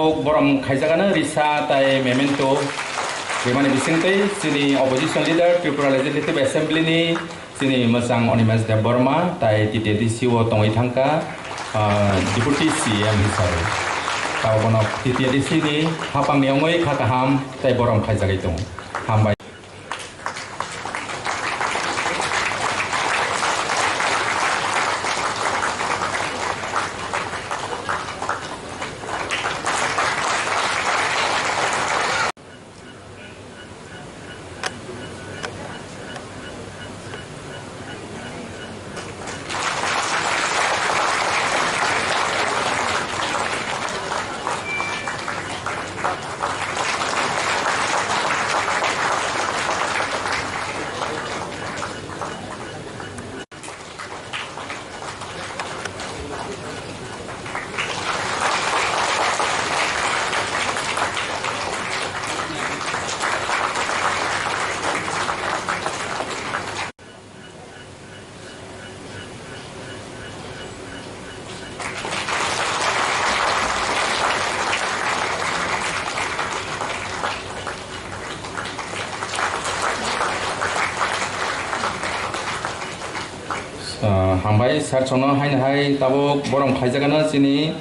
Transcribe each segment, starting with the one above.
tabuk borom khaijagana risa tai memento bimani bisingtei sini opposition leader Tripura Legislative Assembly ni sini masang Animesh Debbarma tai TTDC wo tongoi thangka Deputy CM hisabe tau kono TTDC ni Haphang ni ongoi khakaham tai borom khaijagai tong hambai hambai sarchono hai tabuk borom khaijagana sini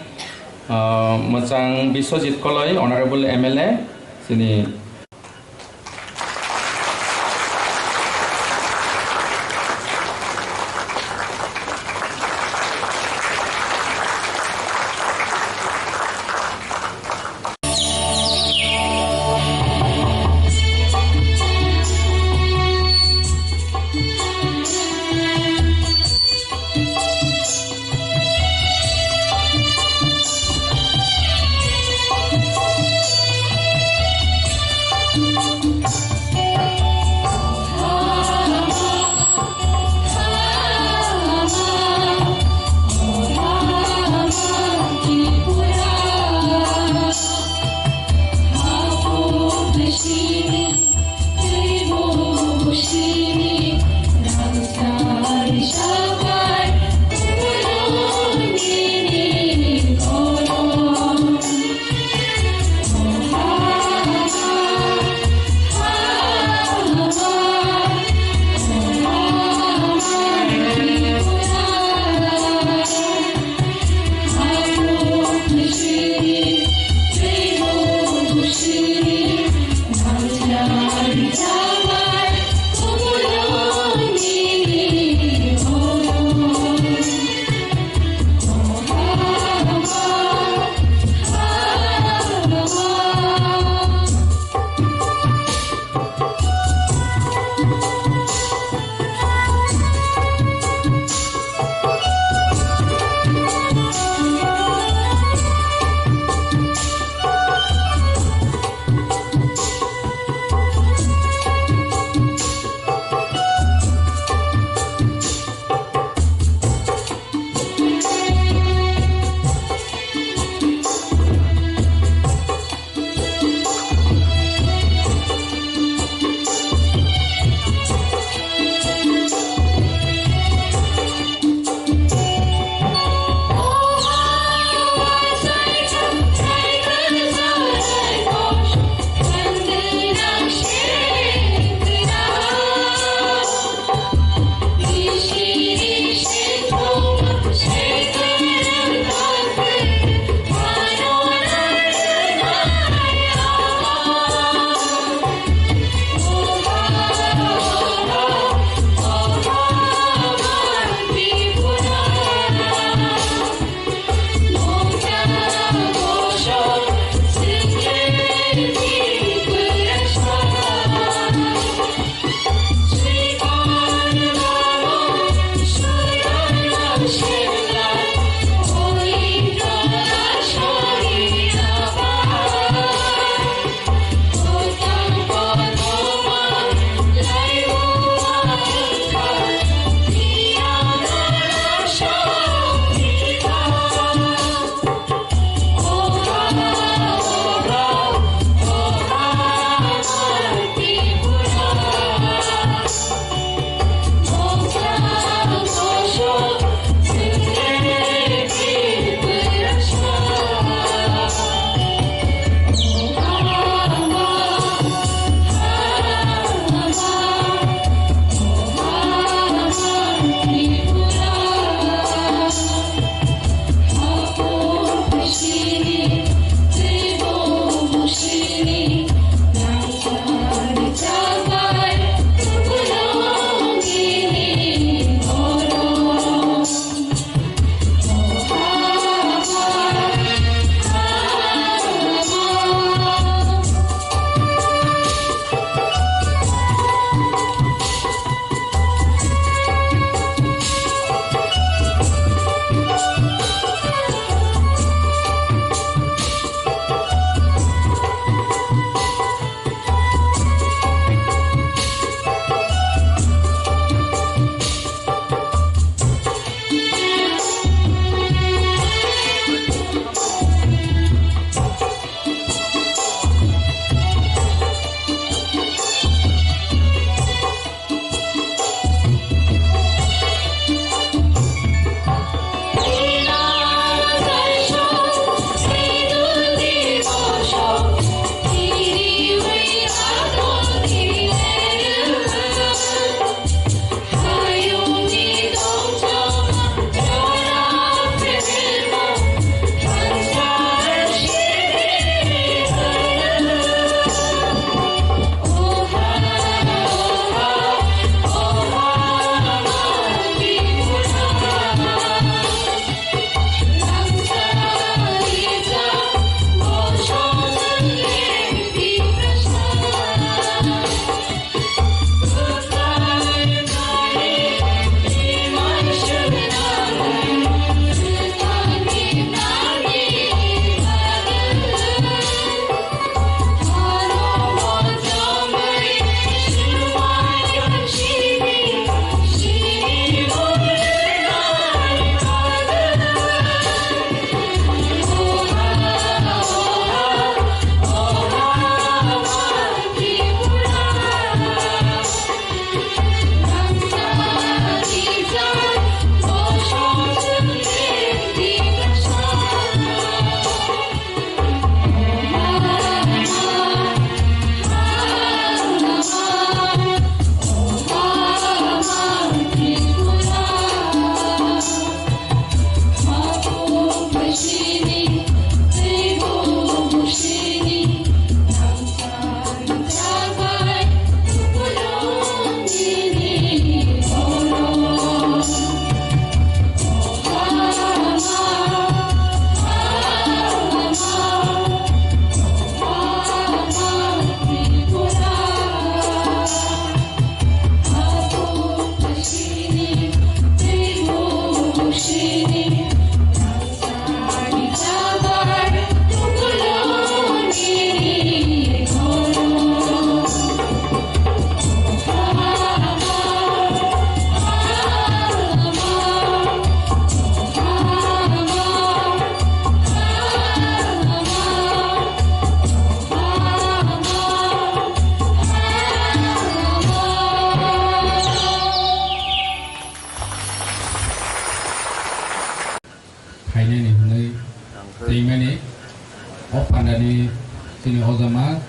mochang Biswajit koloi honorable MLA sini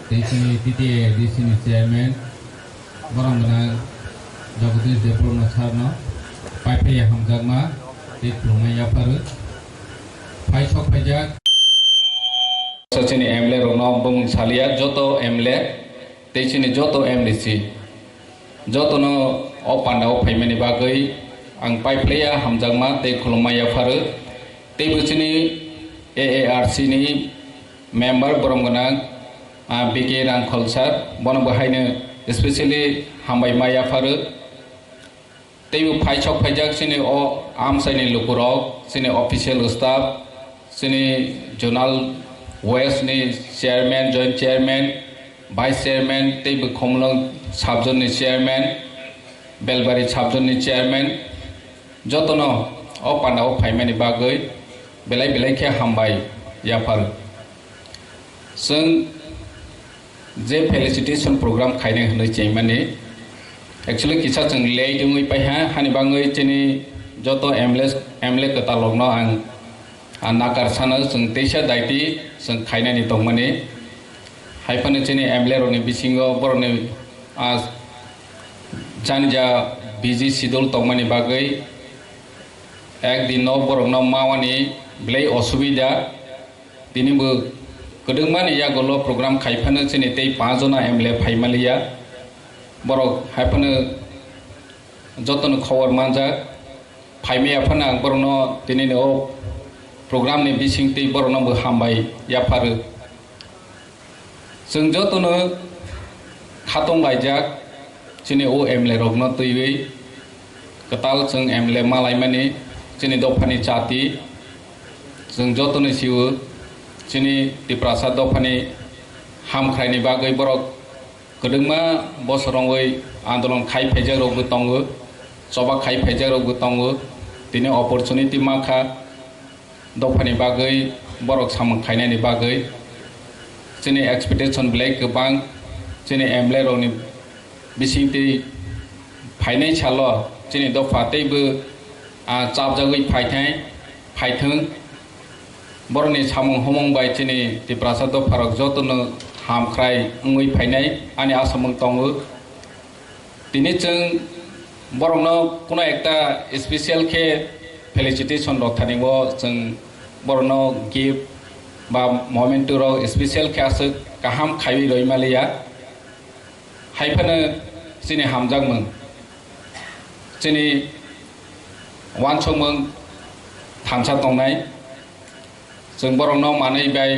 Sini TTA di sini chairman Borom gana Jagutis Debbarma sarno Pai hamjagma di Plumai Yapharma Pai sok pajak Sini MLA Rokno bung salia joto MLA sini joto MLC joto no Pandao Paimani bagai ang Pai hamjagma di Plumai Yapharma sini AARC ni member Borom gana BK Rang Culture bono bahayne especially hambai maya faru tebu phaichok phaijak sini o amsaini lukurok sini official staff sini journal west ni chairman joint chairman vice chairman tebu khomlong sabjon ni chairman belbari sabjon ni chairman jotono o Pandao phaimani bagai belai khe hambai yapar sung जे felicitation programme खाइने होनो चाहिँ माने actually किसा जों ले दुङै पाइहा हानि बाङै चेनि जतो एमले कता लग्न आं नाकार सानो जों तेसा दाइति जों खाइनानि दं माने हाइफानो चेनि एमले रनि बिसिङो बरनि जानजा बिजि सिडुल दं माने बागै एक दिन बरनो मावानि ब्लै असुबिदा दिनिबो Kedengman ya golo program kaifana sini tei 5 jona MLA phaimaliya borok haipana jotono khawar manja phaimia phana borno tinini o program ni bising tei borno bo hambai yapharu जों jotono khatong baijak sini o MLA rokno tuiwi ketal जों MLA malaimani sini dofani chati जों jotono siu sini Tipra dofani hamkhraini bagai borok kedengma bosorongoi andolon khai phaijak rok tongo soba khai phaijak rok tongo tini opportunity makha dofani bagai borok samang khainani bagai sini expectation black gobang sini MLA rokni bisingti phainai chalo sini dofa teibo chapjagoi phaithang Boroni samung homong bai chini Tipra do farok jotono hamkhrai ngui phainai ani asamung tongo tini chung borongno kono ekta special ke felicitation rok thaningo chung borongno gift ba moment ro special ke asuk kaham khaiwi roi malia haifana chini hamjagmung chini wansomung thamsa tongnai जों बरंनो मानै bye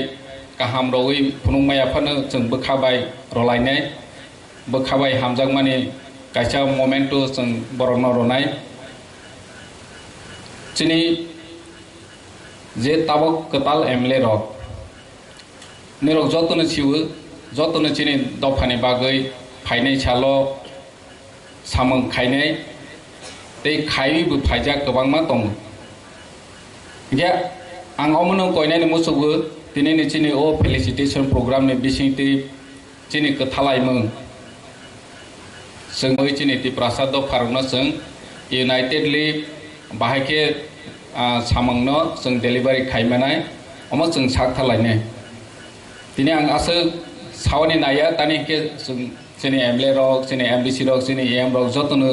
गाहाम रवै फुनुंमाया फानो जों बोखाबाय रलायनाय बोखाबाय हामजाग माने गायसा memento जों बरंनो रनाय चिनि जे ताबक कताल एमले रक निरक जतनो सिउ जतनो चिनि दफानि बागै फाइनाय छालो सामं खाइनाय तै खाइबो फाइजा गोबांमा दं या आं अमनो कोइनानि मुसुगो दिनैनि चिनि ओ फेलिसिटेशन प्रोग्राम नि बिसिंति चिनि कथालायमों जों ओइ चिनि Tipra दो फारनो जों यूनाइटेडली बाहायके सामंनो जों डेलिभारि खाइमानाय अम जों साखथालायने दिनै आं आसो सावनि नाया दानि के जों चिनि MLA रक चिनि MBC रक चिनि AM रक जतनो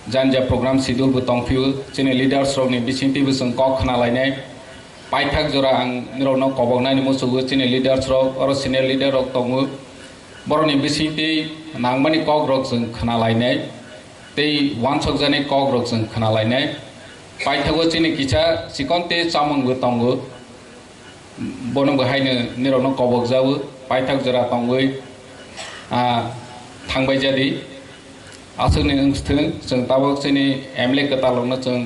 Janja program sidul butong fiu chini leaders rokni bisingti busung kok khana lainai paithak jora ang nirokno koboknai ni musugo chini leaders rok oro senior leader rok tongo boroni bisingti nangmani kok rok jung khana lainai tei wansok jani kok rok jung khana lainai paithago chini kicha sikonte chamung tongo bono bahaino nirokno kobok jawo paithak jora tongoi thangbai jadi asungni nungsthung जों tabok chini MLA katalongno जों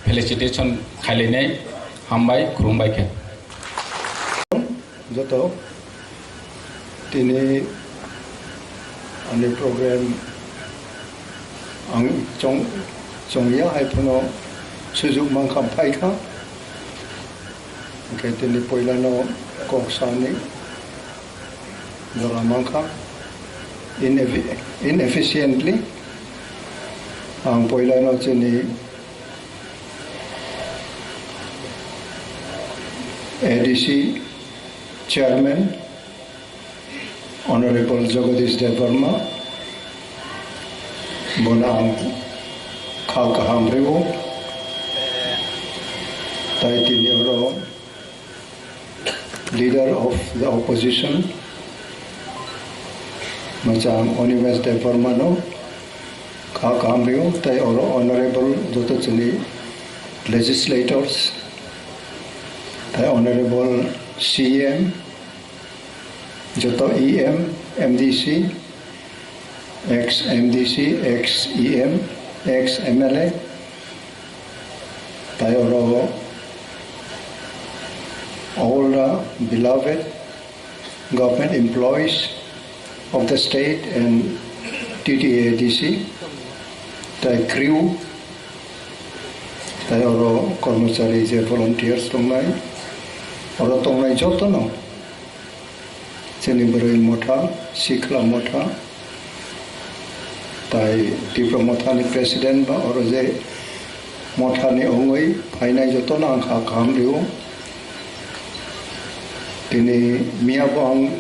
felicitation khaileinai hambai khurumbai khe joto tini ani program ang chongya haiphono sujuk mangkham phaikha ke tini poilano koksani dora mangkha inefficiently ang poilano chini ADC Chairman, Honorable Jagadish Debbarma, Bonang Kakahamriwo, Taitinioro, Leader of the Opposition, Macam Animesh Debbarma no, Kakahamriwo, Tai Honorable Jotachani Legislators, Tai Honorable CM, Joto EM, MDC, ex-MDC, ex-EM, ex-MLA, Tayoro, all the beloved government employees of the state and TTADC, the crew, Tayoro, Kormachari, volunteers tongnai, oro tongnai joto no. Sini beroi motha, sikla motha, tai Tipra Mothani President ba oroje Mothani ongoi, painai joto na angka kamriu. Tini miabang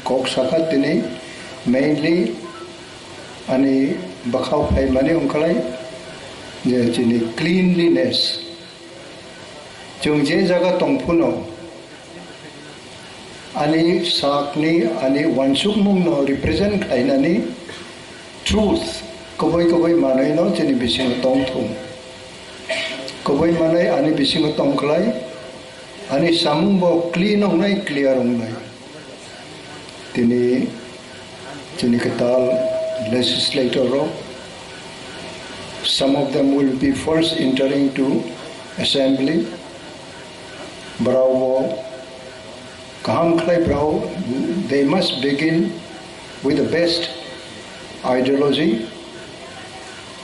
kok Sakha tini mainly ani bakau pai mani ongkalai, je tini cleanliness. Jung je jaga tongpuno. Ani sakni ani wansuk mung no represent kainani truth koboi manai no jeni bising tong thum koboi manai ani bising tong klai ani samung bo clean ong nai clear ong nai tini jeni ketal legislator ro, some of them will be first entering to assembly, bravo Kaham Klai Brau, they must begin with the best ideology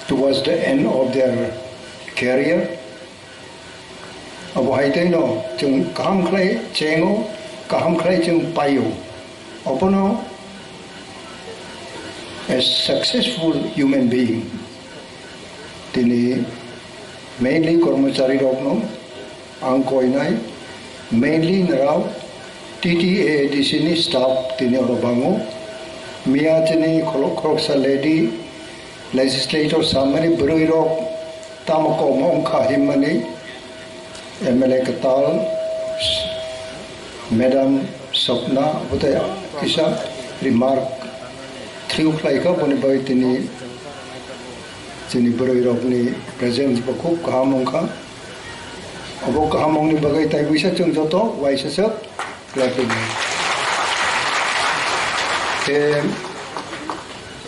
towards the end of their career. Abu Haitay no, chung Kaham Klai Chengo, Kaham Klai chung Payo. Opono, a successful human being. Tini mainly Kormachari Rokno, Angkoinai, mainly Narao, TTA di sini staff tini orang bangu, Mia tini kolok sa lady legislator samani beruirok tamako mongka himani MLA ketal Madam Sapna butai isa remark triuk laika boni bai tini beruirok ni present bakuk kahamongka abo kahamong ni bagai tai bisa chung joto waisa sep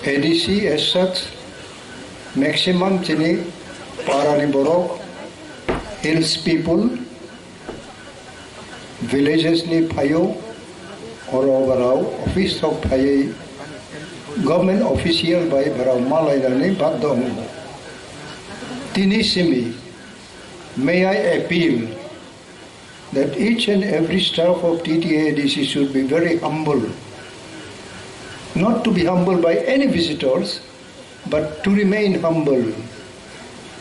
ADC as such, maximum chini Parani Borok, hills people, villages ni Payo, Oro Barao, office of Paye, government official by Barao Malaydani Bagdong. Tinisimi, may I appeal that each and every staff of TTADC should be very humble. Not to be humble by any visitors, but to remain humble,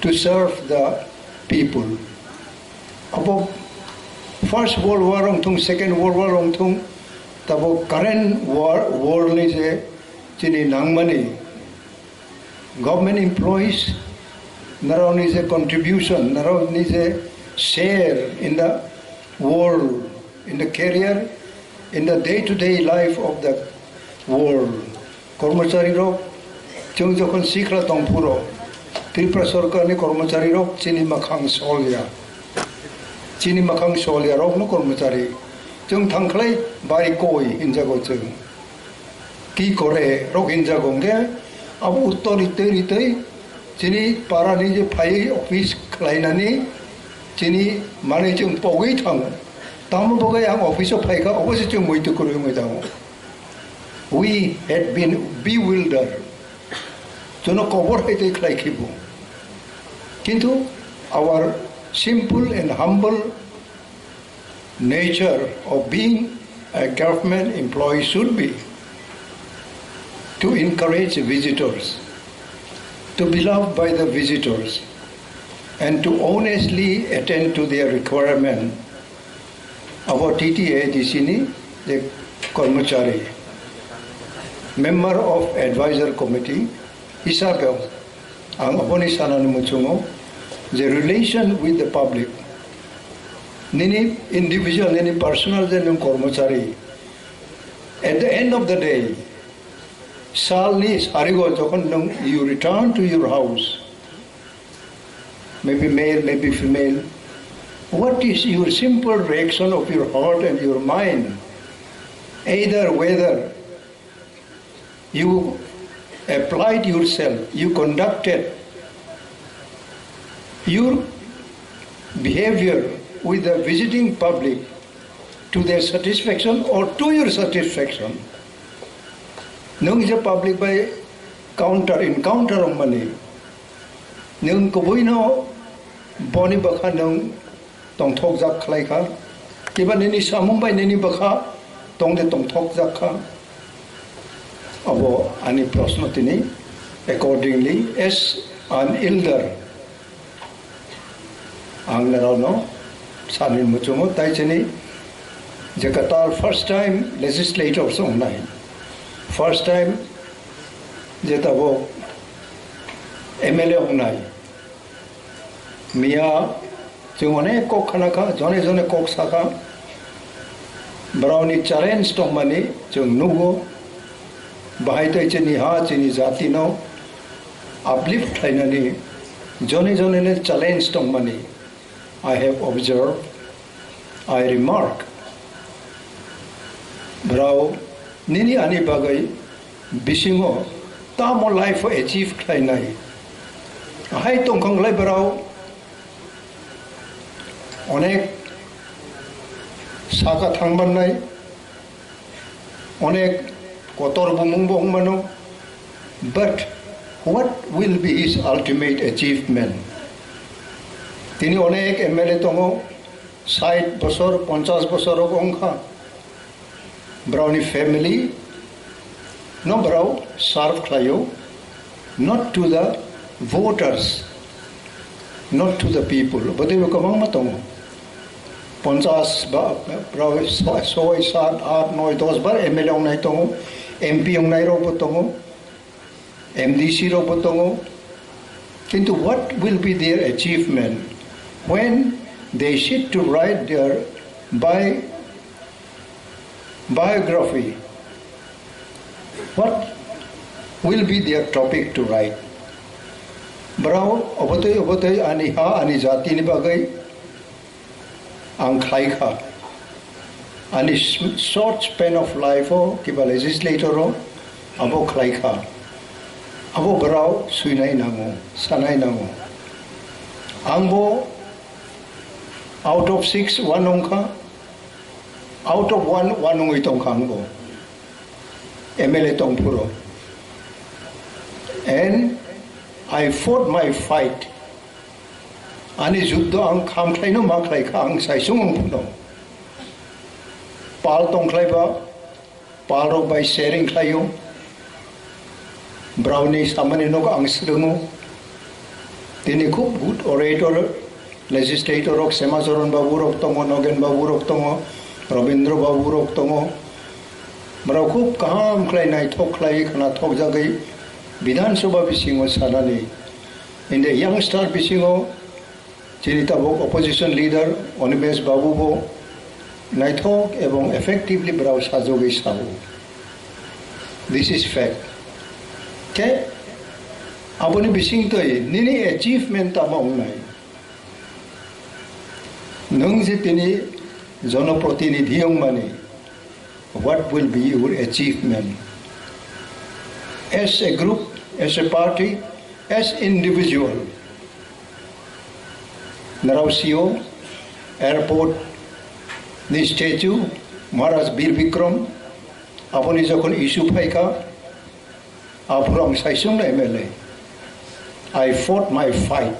to serve the people. About First World War ong Second World War ong tabo current war ni je chini nangmani government employees naraw ni je contribution, naraw ni je share in the world, in the career, in the day-to-day life of the world. Kormachari rok, chung jokon sikla tong puro, Tripura Sarkar ni kormachari rok chini makhang solya rok no kormachari, chung thangklai bari koi injago chung, ki kore rok injago nge, abu uttor chini para ni je phai office klainani. Chini mane chung pogui thang, tamu bogai ang office of Haika, opposite chung moitu kuru moitamu. We had been bewildered. Jono kobor haite klai kibu. Kintu our simple and humble nature of being a government employee should be to encourage visitors, to be loved by the visitors, and to honestly attend to their requirement. Our TTA di sini the Kormachari, member of advisor committee, Isabel, ang aponi sanan muchungo, the relation with the public, nini individual, nini personal, then Kormachari. At the end of the day, Salni Harigo, you return to your house, maybe male, maybe female. What is your simple reaction of your heart and your mind? Either whether you applied yourself, you conducted your behavior with the visiting public to their satisfaction or to your satisfaction. Nung is a public by encounter of money. Nung kubuino boni baka nung tong thok jak khlai ka. Kiba nini samung by nini baka tong de tong thok jak ka. Abo ani prasno tini accordingly as an elder. Ang naraw no sanin muchungo tai chini Jakatal first time legislators online. First time jetabo MLA online. Mia jone kok khanaka jone kok saka brownie challenge tong mani jung nugo bahai tai chini ha chini jati no uplift thainani jone ne challenge tong mani. I have observed, I remark Brau nini ani bagai bisingo tamo life achieve klai nai hai tongkang lai brau onek Sakha thangban nai onek kotor bumung bong mano, but what will be his ultimate achievement? Tini onek MLA tongo 60 bosor 50 bosor ongkha Brownie family, no brow, serve klayo, not to the voters, not to the people. But they will come on matong. Ponchas brow soy sad art noy dos bar MLA on nightongo, MP on nairo potongo, MDC ro potongo. Into what will be their achievement when they sit to write their biography? What will be their topic to write? Brau obotoy ani ha ani jati ni bagai ang khai kha ani short span of life o kiba legislator o abo khai kha abo brau suinai nango sanai nango angbo out of 6 one ongkha out of one ongoi tong khangbo MLA tong puro, and I fought my fight ani juddho ang kham khlai no ma khlai kha ang sai sung puno pal tong khlai ba pal ro by sharing khlayo brownie samane no ang srungu tini khub good orator legislator rok semazoron babu rok tongo nogen babu rok tongo Robindro babu rok tongo Brau khub kaham khlai nai thok khlai khana thok jagai Vidhan Sabha bisingo sanani in the youngster bisingo Chinita bo opposition leader Animesh babu bo nai thok ebong effectively brau sajogai sabu. This is fact. Okay? Aboni bising toi nini achievement among nai nung je tini jonoprotinidhi ong mani. What will be your achievement as a group, as a party, as individual? Narausio, airport, the statue, Maharaj Bir Vikram, aponi jokhon issue phaika, apurang saisung na MLA. I fought my fight.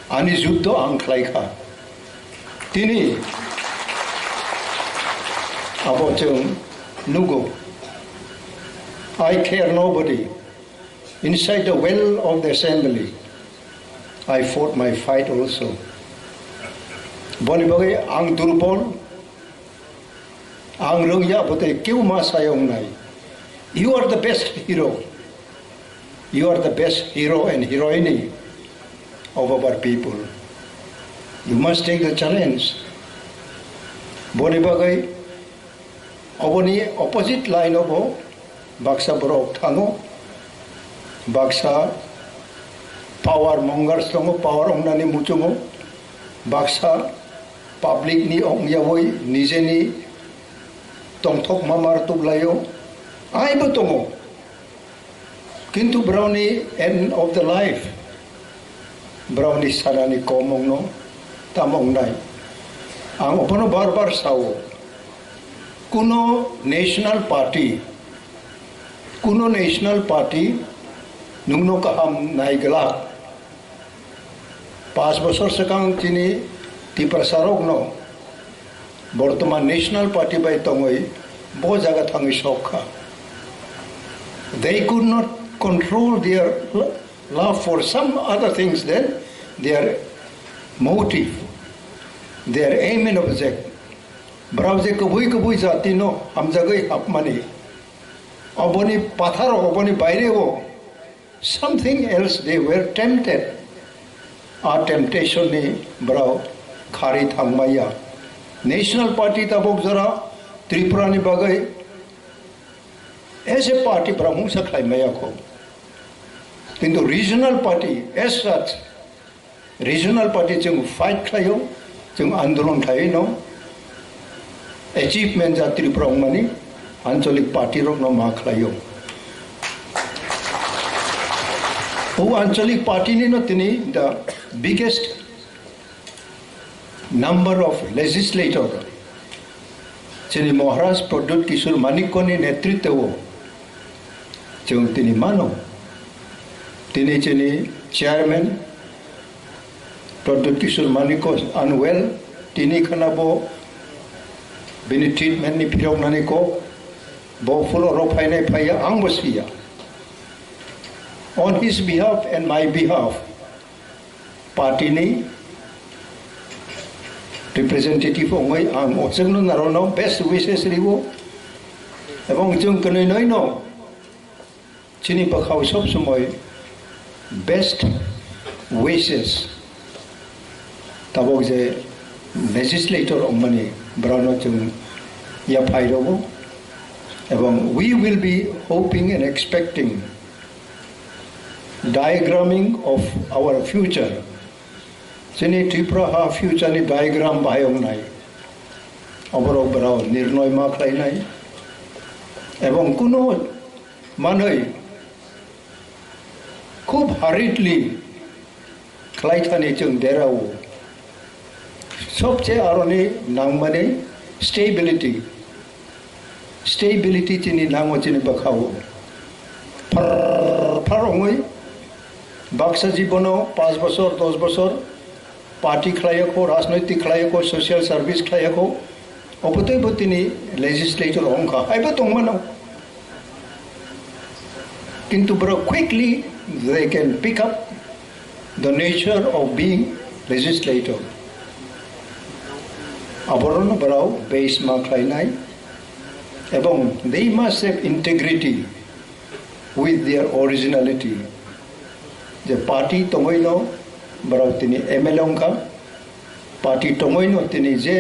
Ani juddho ang khlai kha. Tini about Nugo. I care nobody. Inside the well of the assembly, I fought my fight also. Boni bagai ang durpol, ang rongya bote keu ma sayong nai. You are the best hero. You are the best hero and heroine of our people. You must take the challenge. Boni bagai oboni opposite line of baksa borok thango baksa power mongers tongo power ongnani muchungo baksa public ni ongyawoi nije ni tongthok mamar tuglayo ai botongo kintu brownie end of the life brownie sarani komong no tamong nai ang opono bar sawo kuno national party nungno kaham nai gelak 5 বছর sekang chini Tipra Rokno বর্তমান national party by tongoi bo jaga thangi Sakha. They could not control their love for some other things than their motive, their aim and object. Browse kabui jati no hamjagai apmani oboni pathar oboni baire o something else they were tempted. Our temptation ni brow khari thangmaya national party tabok jara Tripura ni bagai as a party brahmu saklai maya ko kintu regional party as such regional party chung fight khayo chung andolon khai no achievement ja Tripura mani ancholik party Rokno ma khlayo o ancholik party ni no tini the biggest number of legislator chini Maharashtra Pradut Kishore Manikko ni netritwa chung tini mano tini chini chairman Pradut Kishore Manikko unwell tini khanabo bini treatment ni phirok nani ko bo full ro phainai phaya ang bosiya on his behalf and my behalf party ni representative ongoi ang ochengno narono best wishes ribo ebong chung kanoi noi no chini pakhaw sob somoy best wishes tabok je legislator ongmani brano chung yaphai robo ebong we will be hoping and expecting diagramming of our future chini Tripura ha future ni diagram bayong nai oborok brao nirnoy ma khlai nai ebong kuno manoi khub hurriedly khlai thani chung derao sobche aroni nangmane stability chini nango chini bakhaw farongoi baksa jibono 5 বছর 10 বছর party khlaiyako rajnaitik khlaiyako social service khlaiyako obotoi botini legislator ongka aiba tongmano kintu bro quickly they can pick up the nature of being legislator aborono brao base ma khlainai ebong they must have integrity with their originality the party tongoino brao tini MLA ongka party tongoino tini je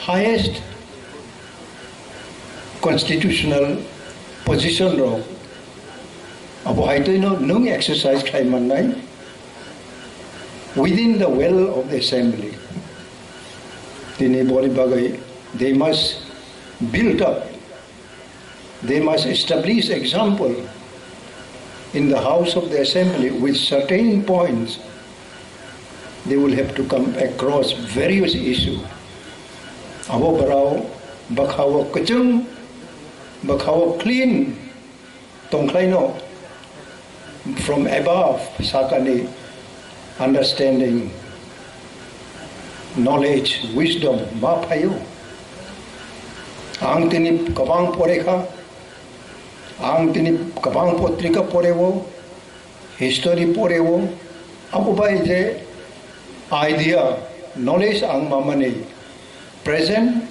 highest constitutional position ro abo haitoino nung exercise khlaiman nai within the well of the assembly tini bori bagai they must build up they must establish example in the house of the assembly with certain points they will have to come across various issues abo barao bakhawo kachung bakhawo clean tongklaino from above sakani understanding knowledge wisdom ma phayo ang tini kabang porekha ang tini kabang potrika porewo history porewo abo bai je idea knowledge ang mamani present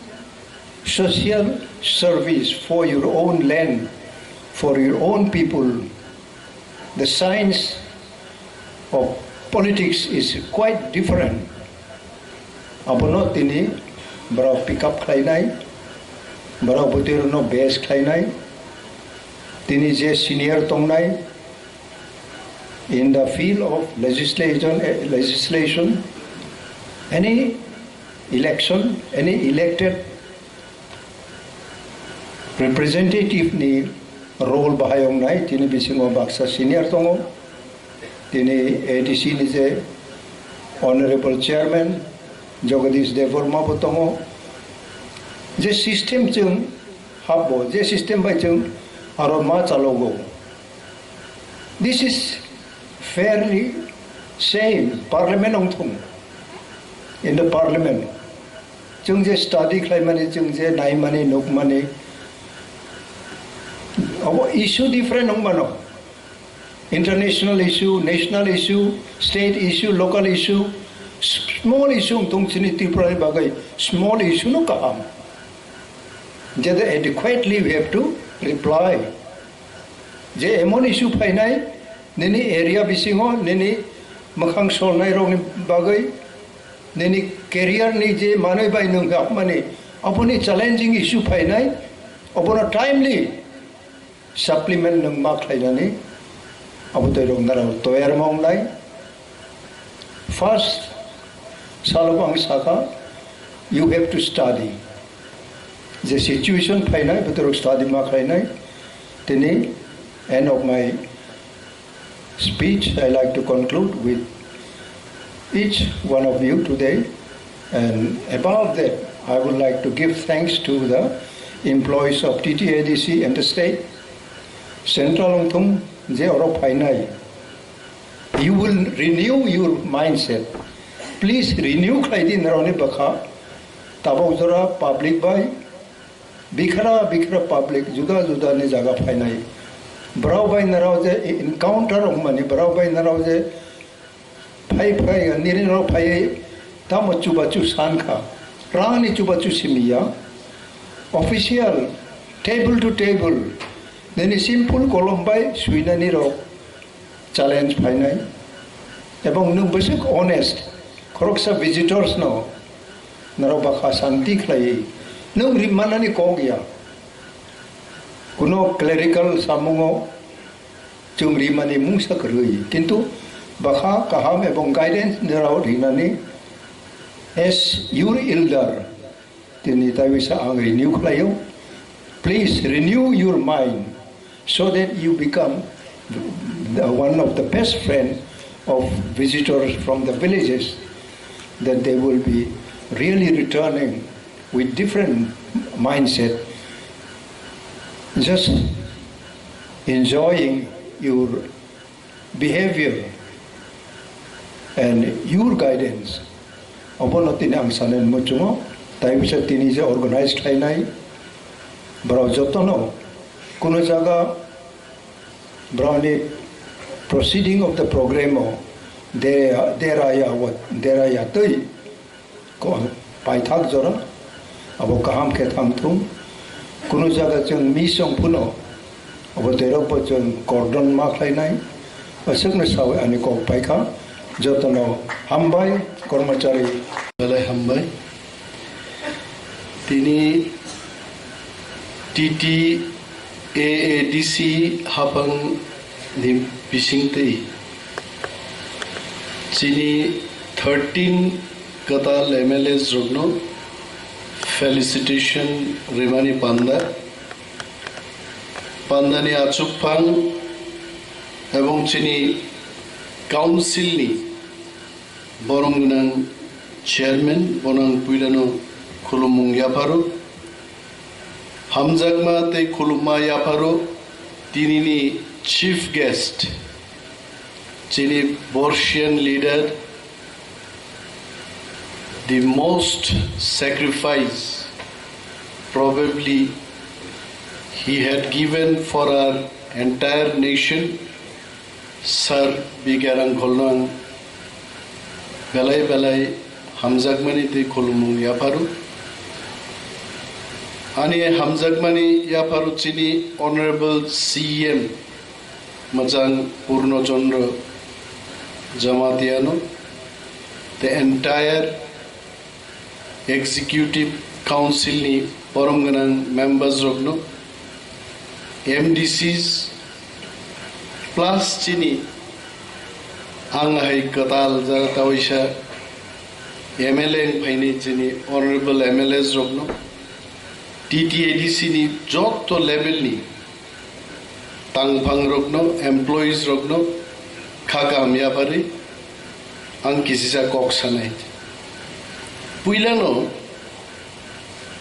social service for your own land, for your own people. The science of politics is quite different. Abono tini bra pick up khainai, bra butiro no base khainai, tini je senior tongnai in the field of legislation, any election, any elected representative ni role bahayong nai tini bisingo baksa senior tongo, tini ADC ni je honorable chairman Jagadish Debbarma botongo, je system chung habo, je system by chung aroma chalogo. This is fairly same parliament ong thung. In the parliament, chung je study claimani chung je nai mani nuk mani. Our issue different ong mano. International issue, national issue, state issue, local issue, small issue tung sini Tipra bagai small issue no kaham. Jadi adequately we have to reply. Je emon issue painai, nini area bisingo, nini makhang sol nai rong bagai, nini career ni je manoi bai nung gap mani, aponi challenging issue painai, apona timely supplement nung mak lainani, apotai rong narau toyar maung lai. First, Salabang Sakha, you have to study. The situation painai, but study mak lainai. Tini, end of my speech, I like to conclude with each one of you today. And above that, I would like to give thanks to the employees of TTADC and the state. Central Ongthum, je oro painai. You will renew your mindset. Please renew klaidi naroni bakha. Tabau public by bikra public juda ni jaga painai. Brau by narau je encounter mani brau by narau je phai nirin ro phai tamo chubachu sanka rani chubachu simia official table to table then simple kolombai suinani ro challenge painai ebong nung basic honest koroksa visitors no naro bakha santi khlai nung rimanani kogya kuno clerical samungo chung rimani mungsa krui kintu bakha kaham ebong guidance naro rinani as your elder tini tawisa ang renew khlayo. Please renew your mind so that you become one of the best friends of visitors from the villages, that they will be really returning with different mindset, just enjoying your behavior and your guidance. Abono tini ang sanen mo chungo, tayo bisa tini sa organized kainay, brau jotono, kuno jaga browni proceeding of the program there aya tui ko paithak jora abo kaham khetham thum kuno jaga chung misong puno abo terok po chung cordon ma khlainai asuk na saw ani ko paikha jotono hambai kormachari balai hambai tini TTADC Haphang ni bisingtei chini 13 katal MLAs Rokno felicitation Rimani Pandani Haphang ebong chini council ni Borom gunang chairman bonang puilano khulumung Yapharma Hamjagma te khuluma Yapharma tinini chief guest chini Borsian leader, the most sacrifice probably he had given for our entire nation. Sir Bigarang Kholnang Belai Hamjagmani te Khulumung Yapharma Ani hamjakmani Yapharuchini Honorable CM Majang Purno Chandra Jamatiano, the entire Executive Council ni Borom ganang members Rokno, MDCs plus chini ang hai katal jara tawisha MLA bhaini chini Honorable MLAs Rokno, TTADC ni joto level ni Haphang Rokno, employees Rokno, khakam yapari ang kisisa koksanai. Puilano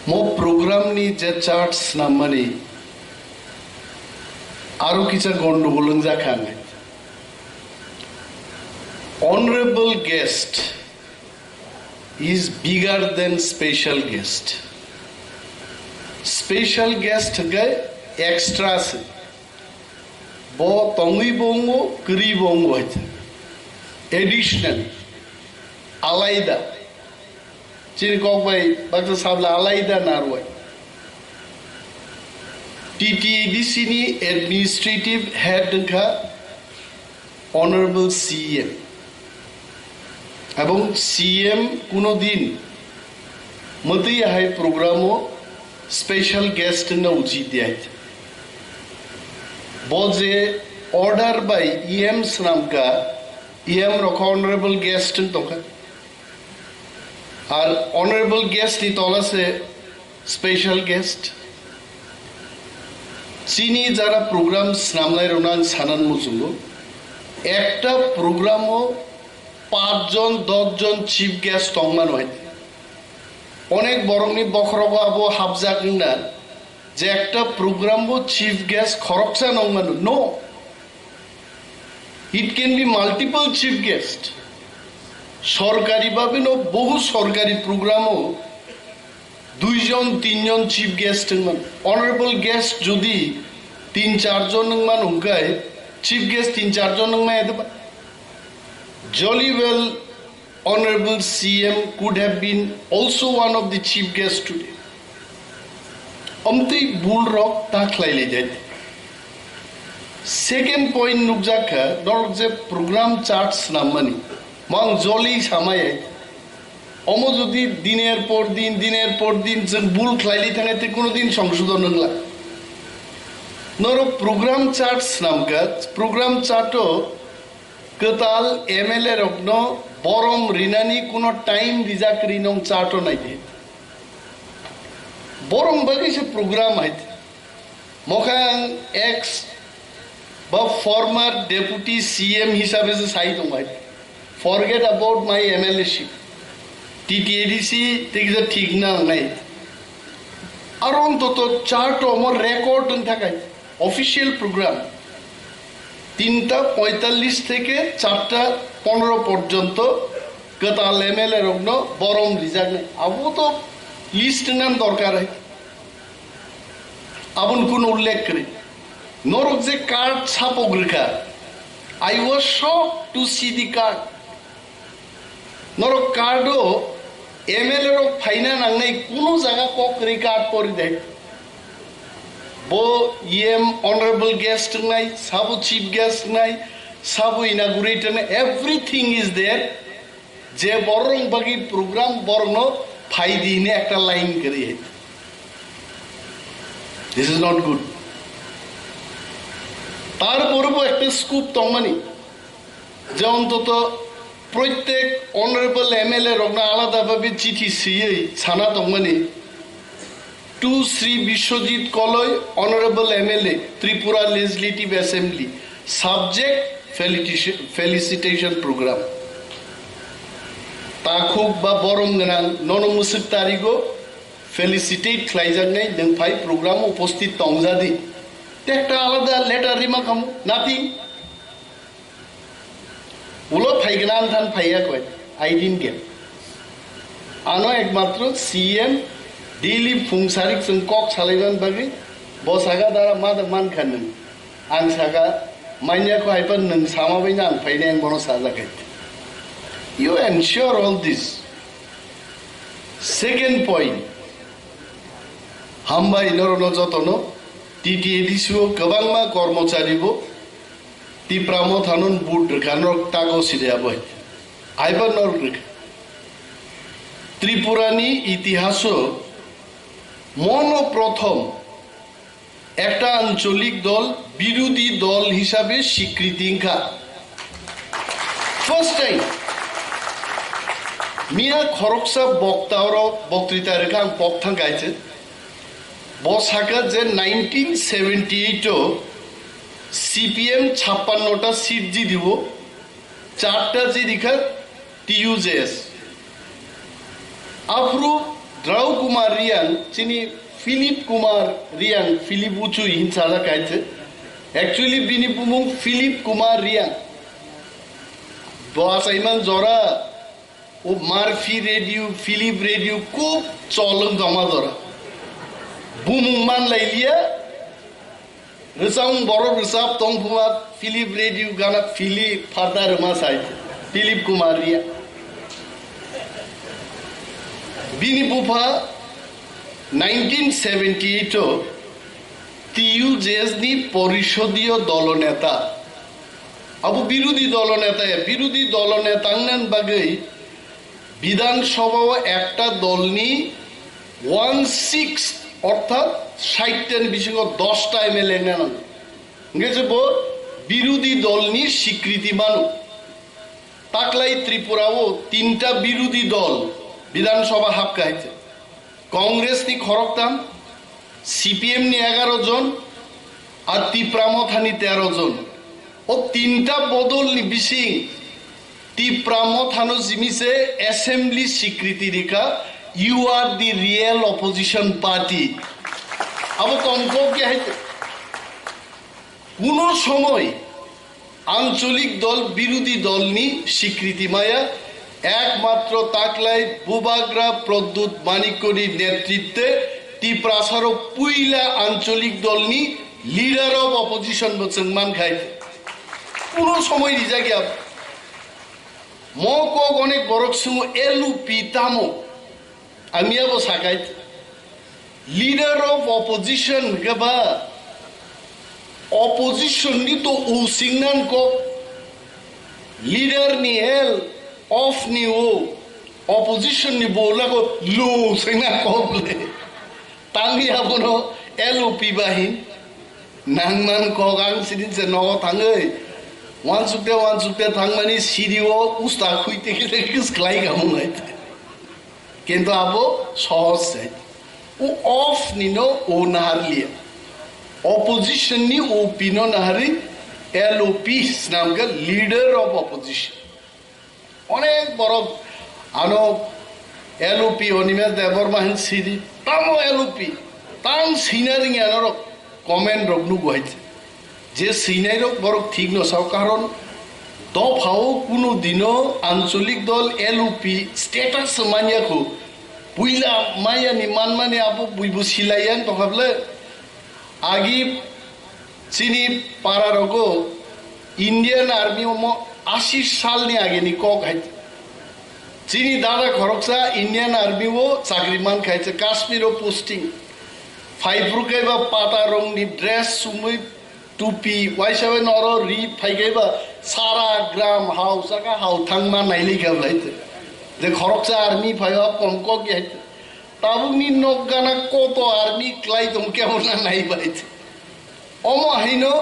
mo program ni je charts namani aru kicha gondogolung jakhanai. Honorable guest is bigger than special guest. Special guest guy extra se bo tongui bongo kri bongo additional alaida chini kokbai bakta sabla alaida narwai TTADC ni administrative head ka Honorable CM এবং CM কোনো দিন মতেই high প্রোগ্রামও special guest না উচিত দেয় বজে order by EMs নামকা EM রকম honourable guest তোকা আর honourable guest নি তলাসে special guest চিনি যারা প্রোগ্রাম নামলাই রোনান সানান মুজুঙ্গো একটা প্রোগ্রামও 5 জন 10 জন চিফ গেস্ট তংমান হয় অনেক বরংনি বখরগ আবো হাবজাক না যে একটা প্রোগ্রামও চিফ গেস্ট খরকসা নংমান no it can be multiple chief guest সরকারি ভাবে নো বহু সরকারি প্রোগ্রামও 2 জন 3 জন চিফ গেস্ট মান অনারেবল গেস্ট যদি 3-4 জন মান হুকায় চিফ গেস্ট 3-4 জন মান এতে jolly well Honorable CM could have been also one of the chief guests today. Amtei bull rock ta khlaile jai. Second point nukjaka dor je program charts namani mang jolly samay omo jodi diner por din jeng bull khlaile thangate kono din সংশোধন nangla noro program charts namka program charto Katal MLA Rokno Borom Rinani kuno time rizak rinong charto nai de. Borom bagi se program hai. Mokhang ex ba former deputy CM hisabe se sai dong hai. Forget about my MLA ship. TTADC take the thik na nai. Aron toto charto amor record n thakai. Official program. 3:45 থেকে 4:15 পর্যন্ত কাতাল MLA রগ্ন বরম reserve নেই আবু তো list নাম দরকার হয় আবুন কোন উল্লেখ করি নরক যে কার্ড ছাপক রেখা I was shocked to see the card নরক কার্ডও এমএলএ রক ফাইনা নাংনাই কোন জায়গা কক রিকার্ড করে দেয় bo EM honorable guest nai sabu chief guest nai sabu inaugurator nai everything is there je borong bagi program borno phaidi ne ekta line kari hai this is not good tar porbo ekta scoop tongmani je ontoto proত্যেক honorable MLA rogna alada bhabe chithi siei chana tongmani to Sri Bishwajit Koloy, Honorable MLA, Tripura Legislative Assembly, subject felicitation program. Takhuk ba borom ganang nono musik tarigo felicitate khlaijak nai nang phai program uposthit tongjadi. Tekta alada letter rima kamu nothing. Ulo phaignan than phaiya koi. I didn't get. Ano ekmatro CM daily fungsarik sung kok salaiban bagi bosaga dara mada man khanen ang saga manya ko haipan nang sama baina ang paineng bono sajakai you ensure all this second point हामबाय नरनो जतनो TTADCO गोबांमा कर्मचारीबो Tipra Mothanon बुट रखानो तागो सिरियाबो आइबा नरक त्रिपुरानी इतिहासो मनो प्रथम একটা আঞ্চলিক দল বিরোধী দল হিসাবে স্বীকৃতি ইনকা ফার্স্ট টাইম মিয়া খরকসা বক্তৃতা রেখা পক্ষাং গাইছে বসাকা যে 1978 সিপিএম 56টা সিট জি দিব 4টা জি দিখা টিইউজেএস আফরু দ্রাউ কুমার রিয়াং চিনি Philip Kumar Riang, Philip Uchu in Sada Kaite. Actually, Binipumung Philip Kumar Riang. Boss Iman Zora, O Murphy Radio, Philip Radio, Coop Cholung Gamadora. Bumungman Lailia, Resang Boro Resap Tongpuma, Philip Radio Gana, Philip Father Masai, Philip Kumar Riang. Binipupa 1978 টিইউজেএস নি পরিষদীয় দলনেতা আবু বিরোধী দলনেতাংনান বাগৈ বিধানসভা একটা দলনি 1/6 অর্থাৎ 60টার বেশি 10টা এমএলএ নেন গেছে বিরোধী দলনি স্বীকৃতি মানু তাকলাই ত্রিপুরাও 3টা বিরোধী দল বিধানসভা হাপকাইছে कांग्रेस नी खरकताम सीपीएम नी 11 जन और तिप्रा मथानी 13 जन और 3टा बदल नी बिसिं तिप्रा मथानो जिमिसे असेंबली स्वीकृति रेखा you are the real opposition party अब कमको क्या है कोनो समय आंचलिक दल विरोधी दल नी स्वीकृति माया একমাত্র তাকলাই বুবাগ্রা প্রদ্যুৎ মানিকরির নেতৃত্বে টিপ্রাসারো পুইলা আঞ্চলিক দলনি লিডার অফ অপোজিশন বচংমান খাইতে পুরো সময় রিজা গিয়া মক অনেক বরক সু এলওপি তামো আমিয়াবো সাকাইতে লিডার অফ অপোজিশন গবা অপোজিশন নি তো উসিংনান কো লিডার নি এল ऑफ नी वो ऑपोजिशन नी बोला को लो सेना कोबले तांगी आपनो एलओपी बाहिन नांगमान कोगांग सिदिन से नगो थांगै वान सुक्ते थांगमानि सिडिओ उस्ता खुइते के किस क्लाई गामुंगाय किंतु आबो सहज से ओ ऑफ नी नो ओ नारलिया ऑपोजिशन नी ओपी नो नारी एलओपी नाम का लीडर ऑफ ऑपोजिशन অনেক বড় আনো এলওপি অনিমেশ দেববর্মা হেন সিরি তামো এলওপি তাং সিনারিং আনর কমেন্ট রগ্নু গহাইছে যে সিনাইরক বড় ঠিক নসাও কারণ দফাও কোনো দিনও আঞ্চলিক দল এলওপি স্ট্যাটাস মানিয়াখো পুইলা মায়ানি মানমানে আপু বুইবু সিলাইয়ান তখাবলে আগি চিনি পারারগো ইন্ডিয়ান आर्मी 80 साल ने आगे नी को खाई चीनी दादा खरकसा इंडियन आर्मी वो चाकरीमान खाई काश्मीर पोस्टिंग फाइब्रु के बा पाता रंग नी ड्रेस सुमुई टुपी वाइसाबे नरो रि फाइगे बा सारा ग्राम हाउस का हाउथांग मा नाइली खाबलाइते जे खरकसा आर्मी फाइबा कमको के ताबु नी नगाना कतो आर्मी क्लाई तुम केमन नाइ बाइते अमो हाइनो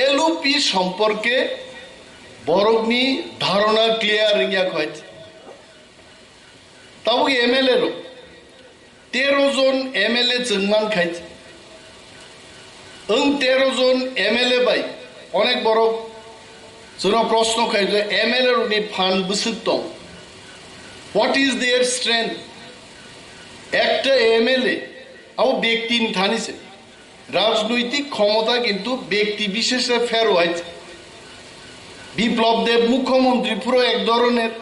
एलओपी सम्पर्के বরগনি ধারণা ক্লিয়ার রিয়া কইছে তাও এমএলএ র 13 জন এমএলএ জন্মান খাইছে 13 জন এমএলএ বাই অনেক বড় জন প্রশ্ন খাইছে এমএলএ রনি ফান্ড বুসিত হোয়াট ইজ देयर স্ট্রেংথ একটা এমএলএ আও ব্যক্তি থানিছে রাজনৈতিক ক্ষমতা কিন্তু ব্যক্তি বিশেষে ফের হইছে বিপ্লব দেব মুখ্যমন্ত্রী পুরো এক ধরনের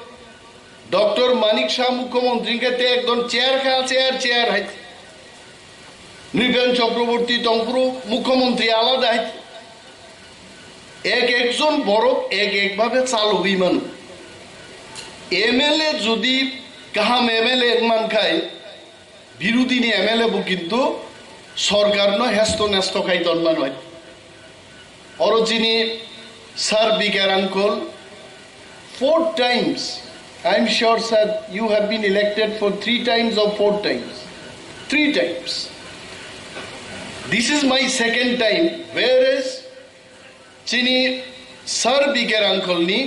ডক্টর মানিক শাহ মুখ্যমন্ত্রী কে একদম চেয়ার চেয়ার হাইছে নৃপেন চক্রবর্তী তংপুরো মুখ্যমন্ত্রী আলাদা হাইছে একজন বড় একভাবে চালু বিমান এমএলএ যদি কাহাম এমএলএ মান খায় বিরোধী নি এমএলএ বু কিন্তু সরকার ন হেস্ত ন্যস্ত খাইতন মানুষ অরজিনী স্যার বিকার uncle 4 times I'm sure sir you have been elected for 3 times or 4 times 3 times this is my second time whereas chini sir biker uncle ni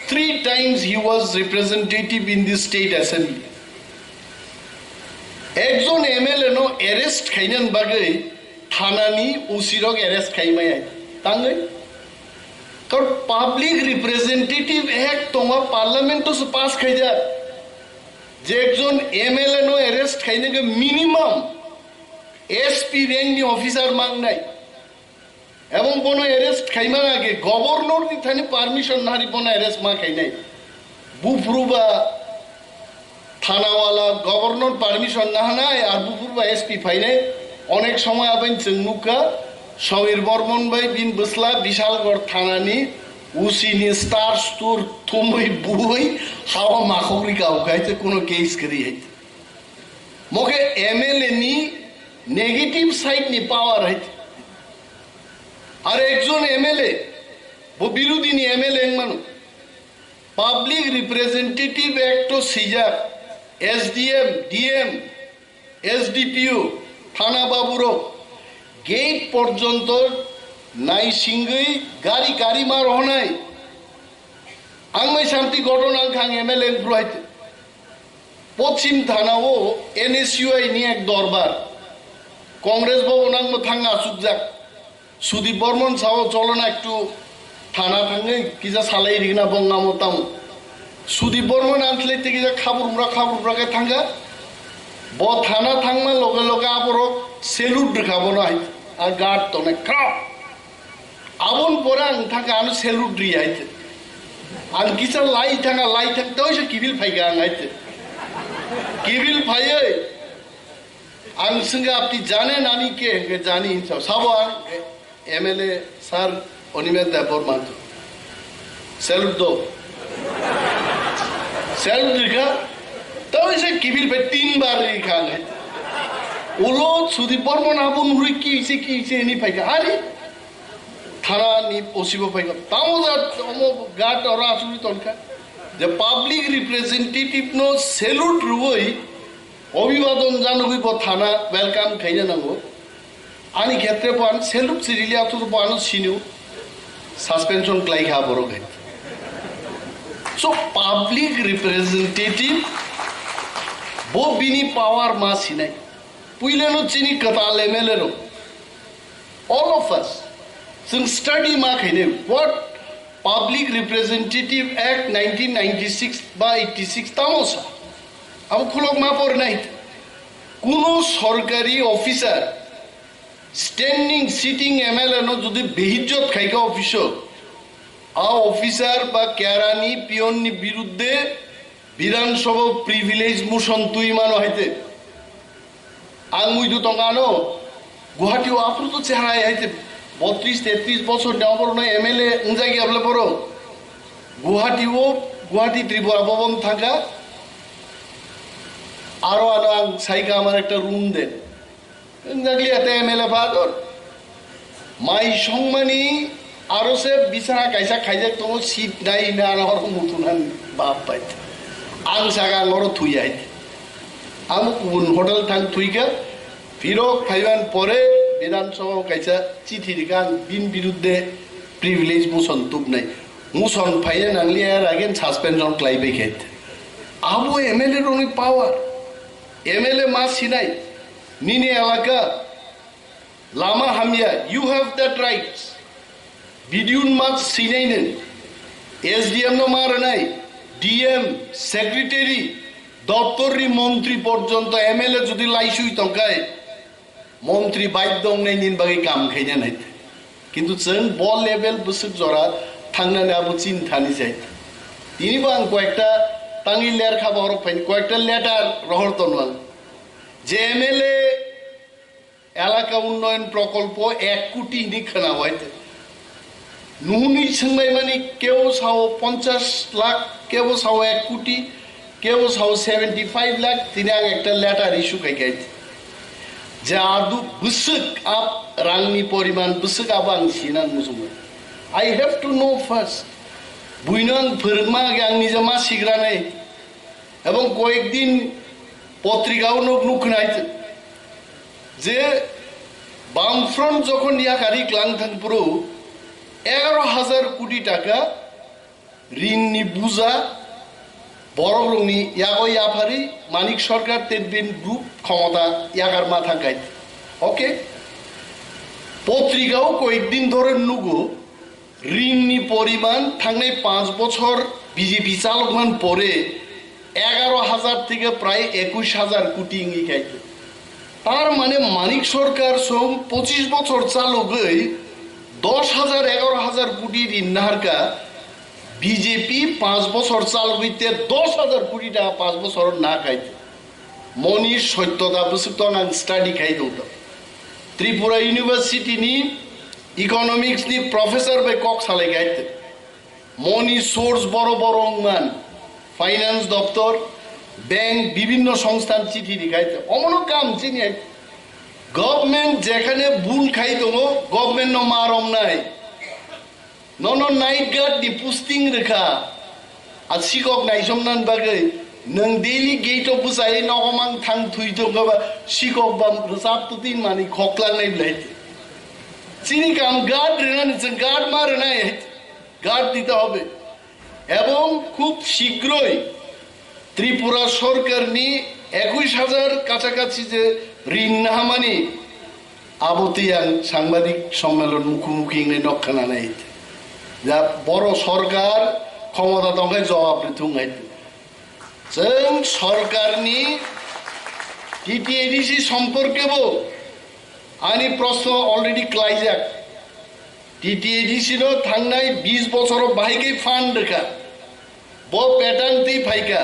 3 times he was representative in the state assembly ekjon MLA no arrest khainan bagai thanani usirok arrest khaimai tangai কারণ public representative act তোমার পার্লামেন্টও pass খাই যা যে একজন MLA no arrest খাই নাকি minimum SP rank নি officer মাং নাই এবং কোনো অ্যারেস্ট খাইমার আগে গভর্নর নি থানি পারমিশন নারি কোনো অ্যারেস্ট মা খাই নাই বুফরু বা থানাওয়ালা গভর্নর পারমিশন না নাই আর বুফরু বা SP ফাই নাই অনেক সময় আবেন চেংমুকা সমীর বর্মন ভাই বিন বসলা বিশালগড় থানানি উসিনি স্টার স্টোর থুমই বুই হাওয়া মাখরি কাউকাইতে কোনো কেস করি হইতে মোকে MLA নি নেগেটিভ সাইড নি পাওয়ার হইতে আর একজন MLA ও বিরোধী নি MLA মানু পাবলিক রিপ্রেজেন্টেটিভ অ্যাক্ট সিজার SDM DM SDPO থানা বাবুরো গেট পর্যন্ত নাই সিংগই গাড়ি গাড়ি মার হনাই আংমাই শান্তি ঘটনা খাং MLA ব্রুহাইতে পশ্চিম থানাও NSUI নি এক দরবার কংগ্রেস ভবন আংমো থাঙ্গা আসুক যাক সুদীপ বর্মন সাও চলো না একটু থানা থাঙ্গে কিজা সালাই রিগনা বঙ্গামতাম সুদীপ বর্মন আনলে কিজা খাবুরকে থাঙ্গা ব থানা থাংমা লগে লগে আবরক সেলুট দেখাবো না আর গার্ড তো না ক্রাপ আবন পরে আং থাকা আনো সেলুট রি আইতে আং কিসা লাই থাকতে হইছে কিবিল ফাইগা আং আইতে কিবিল ফাইয়ে আং সঙ্গে আপনি জানেন আমি কে জানি সব MLA sir Animesh Debbarma salute দো সেলুট দেখা तो इसे किबिल पे 3 बार लिखा है उलो सुदीप बर्मन आबुन हुई की इसे नहीं पाएगा अरे थाना नहीं पॉसिबल पाएगा ताऊ जा गाट और आसुरी तोड़का जब पब्लिक रिप्रेजेंटेटिव नो सेलुट रुई अभिवादन जानो भी बहुत थाना वेलकम खाइना नंगो आनी क्षेत्र पान सेलुट सिरिली आतु तो पानो सिन्यू सस्पेंशन क्लाई खा बोरो गए so public representative वो बिनी पावर मासी नहीं पुइले नो चिनी कताले मेले no all of us some study मा खैने what Public Representative Act 1996 by 86 तामोसा अब खुलोग मा पर नहीं कुनो सरकारी ऑफिसर स्टैंडिंग सिटिंग MLA नो जुदे बेहिज्जत खाइका ऑफिसर आ ऑफिसर बा क्यारानी पियोन नि बिरुद्धे বিধানসভা প্রিভিলেজ মোশন তুই মানো হইতে আঙ্গুই দু টঙ্গানো গুয়াহাটি আপ্রুত চেহারায় হইতে 32-33 বছর নেওয়ার নয় MLA উঞ্জাগি আপলে পড়ো গুয়াহাটি ত্রিপুরা ভবন থাকা আরো আনো সাইকা আমার একটা রুম দেন উঞ্জাগি এতে MLA ফাদর মাই সম্মানী আরো সে বিছানা কাইসা খাইজা তো সিট নাই না আর মুতুনান বাপ পাইতে आं सागा लरो थुई आई आम उन होटल थांग थुईका फिरो फाइबान परे विधानसभा कैसा चिठी दिखा बिन विरुद्धे प्रिविलेज मुसन तुब नहीं मुसन फाइने नांगली यार अगेन सस्पेंशन क्लाइबे खेत आबो MLA रोनी पावर MLA मास सिनाई नीने एलाका लामा हामिया you have that rights बिडिउन मास सिनाई ने SDM नो मार नहीं DM सेक्रेटरी दप्तरी मंत्री पर्यंत MLA যদি লাইসুই তকায় মন্ত্রী বাইদ্য নাই নিন বাকি কাম খাইনা নাই কিন্তু जों বল লেভেল বসুক জরা থাংনানে আবু চিন্তানি যাই তিনি বাং কয়েকটা টাঙ্গি লেয়ার খাবার ফাইন কয়েকটা লেটার রহর তনওয়াল যে MLA এলাকা উন্নয়ন প্রকল্প 1 কোটি নিখানা হইতে নুনি সংবাই মানে কেউ সাও 50 লাখ কেউ সাও 1 কোটি কেউ সাও 75 লাখ তিনি একটা লেটার ইস্যু খাইছে যে আদু বুসুক আপ রাংনি পরিমাণ বুসুক আবাং সিনান মুসুম I have to know first বুইনাং ফোরমা আগে আं নিজে মা শিগ্রানে এবং কয়েকদিন পত্রিকাও নুখনাই যে বামফ্রন্ট যখন ইয়াকারি ক্লাংথাংপুরো 11,000 কোটি টাকা ঋণনি বুঝা বড়রংনি ইয়াগো ইয়াফারি মানিক সরকার তেনবিন গ্রুপ ক্ষমতা ইয়াগার মাথা গাইত ওকে পত্রিকাও কয়েকদিন ধরে নুগো ঋণনি পরিমাণ থাকলে 5 বছর বিজেপি চালকমান পরে 11,000 থেকে প্রায় 21,000 কোটি ইঙ্গি গাইত তার মানে মানিক সরকার সম 25 বছর চালকই 10,000 11,000 কোটি ঋণ নাহারকা বিজেপি 5 বছর চাল হইতে 10,000 কোটি টাকা 5 বছর না খাইতে মনির সত্যতা বুঝতো না স্টাডি খাই দৌত ত্রিপুরা ইউনিভার্সিটি নি ইকোনমিক্স নি প্রফেসর বে কক সালে গাইতে মনি সোর্স বড় বড় মান ফাইন্যান্স দপ্তর ব্যাংক বিভিন্ন সংস্থান চিঠি লিখাইতে অমন কাম চিনি গভর্নমেন্ট যেখানে ভুল খাই দো গভর্নমেন্ট ন মারম নাই নন নাইট গার্ড দি পোস্টিং রেখা আর শিকক নাইসমনান বাগৈ নং ডেইলি গেট অফ বুসাই নগমাং থাং থুই তো গবা শিকক বাম রসাপ তুতিন মানি খকলা নাই লাইতে চিনি কাম গার্ড রেনান গার্ড মারে নাই গার্ড দিতে হবে এবং খুব শীঘ্রই ত্রিপুরা সরকার নি 21,000 কাছাকাছি যে ঋণ নাহামানি আবতিয়াং সাংবাদিক সম্মেলন মুখোমুখি নক্ষানা নাই যা বড় সরকার ক্ষমতা দঙ্গায় জবাব থুঙ্গাইতো जों सरकारनि टिटिएडिसि सम्पर्केबो आंनि प्रश्न अलरेडि क्लाइजाक टिटिएडिसिनो थांनाय 20 बोसोराव बाहायकै फान्ड रेखा बो पेटान्ति फाइका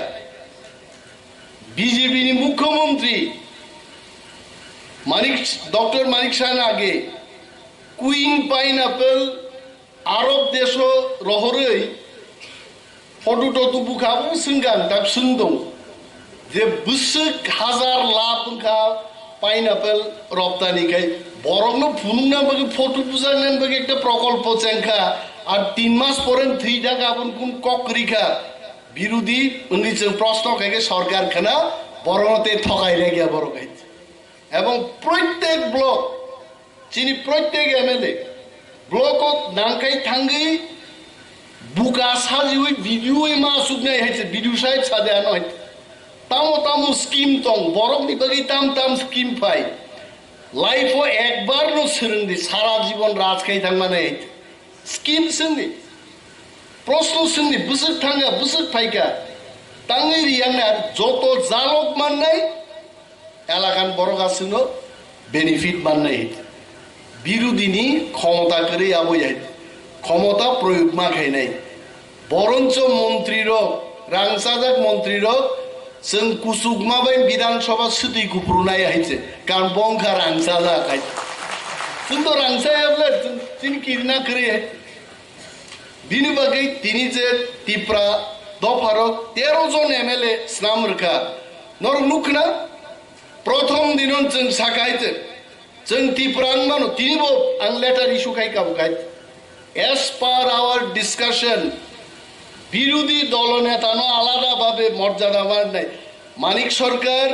बीजेपीनि मुख्यमंत्री डॉक्टर मानिक शाहन आगे कुइन पाइनएपल आरब देशो रहरै फटो टटो बुखाबो सिंगान दाब सिंदों जे बुसुक हाजार लाख उनका पाइनएपल रप्तानिखाय बरमनो फुनुंना बगे फटो बुजानान बगे एकटा प्रकल्प चेंखा আর 3 মাস পরেন 3 টাকা আপন কোন ককরিখা বিরোধী উনিছে প্রশ্ন কাকে সরকার খানা বরমতে ঠকাই লাগিয়া বড় গাইছে এবং প্রত্যেক ব্লক চিনি প্রত্যেক এমএলএ ব্লকত নাংকাই থাঙ্গি বুকা সাজিউই ভিডিও মা সুগনাই হইছে ভিডিও সাহেব সাদে আনো হইছে তামো তামো স্কিম তং বরমনি বগি তাম তাম স্কিম পাই লাইফও একবার নো সিরন্দি সারা জীবন রাজখাই থাকমানে হইছে স্কিম সিন্দি প্রশ্ন সিন্দি বুসুক থাঙ্গা বুসুক ফাইকা তাঙ্গি রিয়াংনা যত জালক মান নাই এলাকান বড় গাছিনো বেনিফিট মান নাই বিরোধিনী ক্ষমতা করে আবই ক্ষমতা প্রয়োগ মা খাই নাই বরঞ্চ মন্ত্রীর রাংসাজাক মন্ত্রীর जों कुसुगमा बाय विधानसभा सुति गुप्रुनाय हाइছে কারণ বংখা রাংসাজা খাই কিন্তু রাংসায়াবলে তিনি কিরনা করে বিনি বাগै তিনি যে টিপ্রা দফারক 13 জন এমএলএ স্নাম রেখা নর নুখনা প্রথম দিনন जों সাকাইতে जों টিপ্রাং মানো তিনি বো আং লেটার ইস্যু খাই কাবু খাই as per our discussion বিরোধী দলনেতানো আলাদাভাবে মর্যাদাবান নাই মানিক সরকার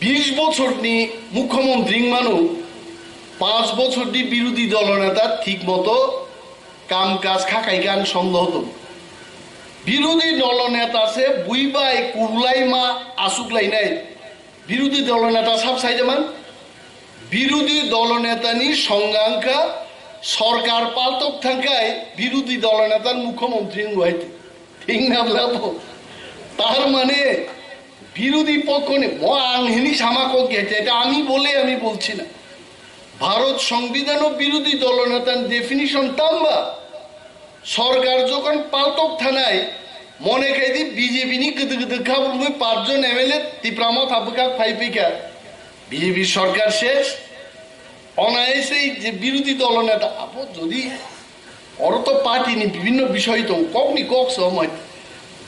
20 বছর নি মুখ্যমন্ত্রী মানো 5 বছর দি বিরোধী দলনেতা ঠিকমতো কাম কাজ খাকাই গান সন্দেহ তো বিরোধী দলনেতা সে বুইবাই কুরলাই মা আসুকলাই নাই বিরোধী দলনেতা সব সাইজমান বিরোধী দলনেতানি সংজ্ঞাঙ্কা সরকার পালতক থাকায় বিরোধী দলনেতার মুখ্যমন্ত্রী হইতে ঠিক না বলবো তার মানে বিরোধী পক্ষ নে আংহিনী সামাকক গেছে এটা আমি বলে আমি বলছি না ভারত সংবিধান ও বিরোধী দলনেতার ডেফিনিশন তাম্বা সরকার যখন পালতক থানায় মনে খাইদি বিজেপি নি গদ গদ খাবো 5 জন এমএলএ টিপ্রামা থাবকা ফাইপিকা বিজেপি সরকার শেষ অনায়াসেই যে বিরোধী দলনেতা আপো যদি ওর তো পার্টি নি বিভিন্ন বিষয় তো কখনি কক সময়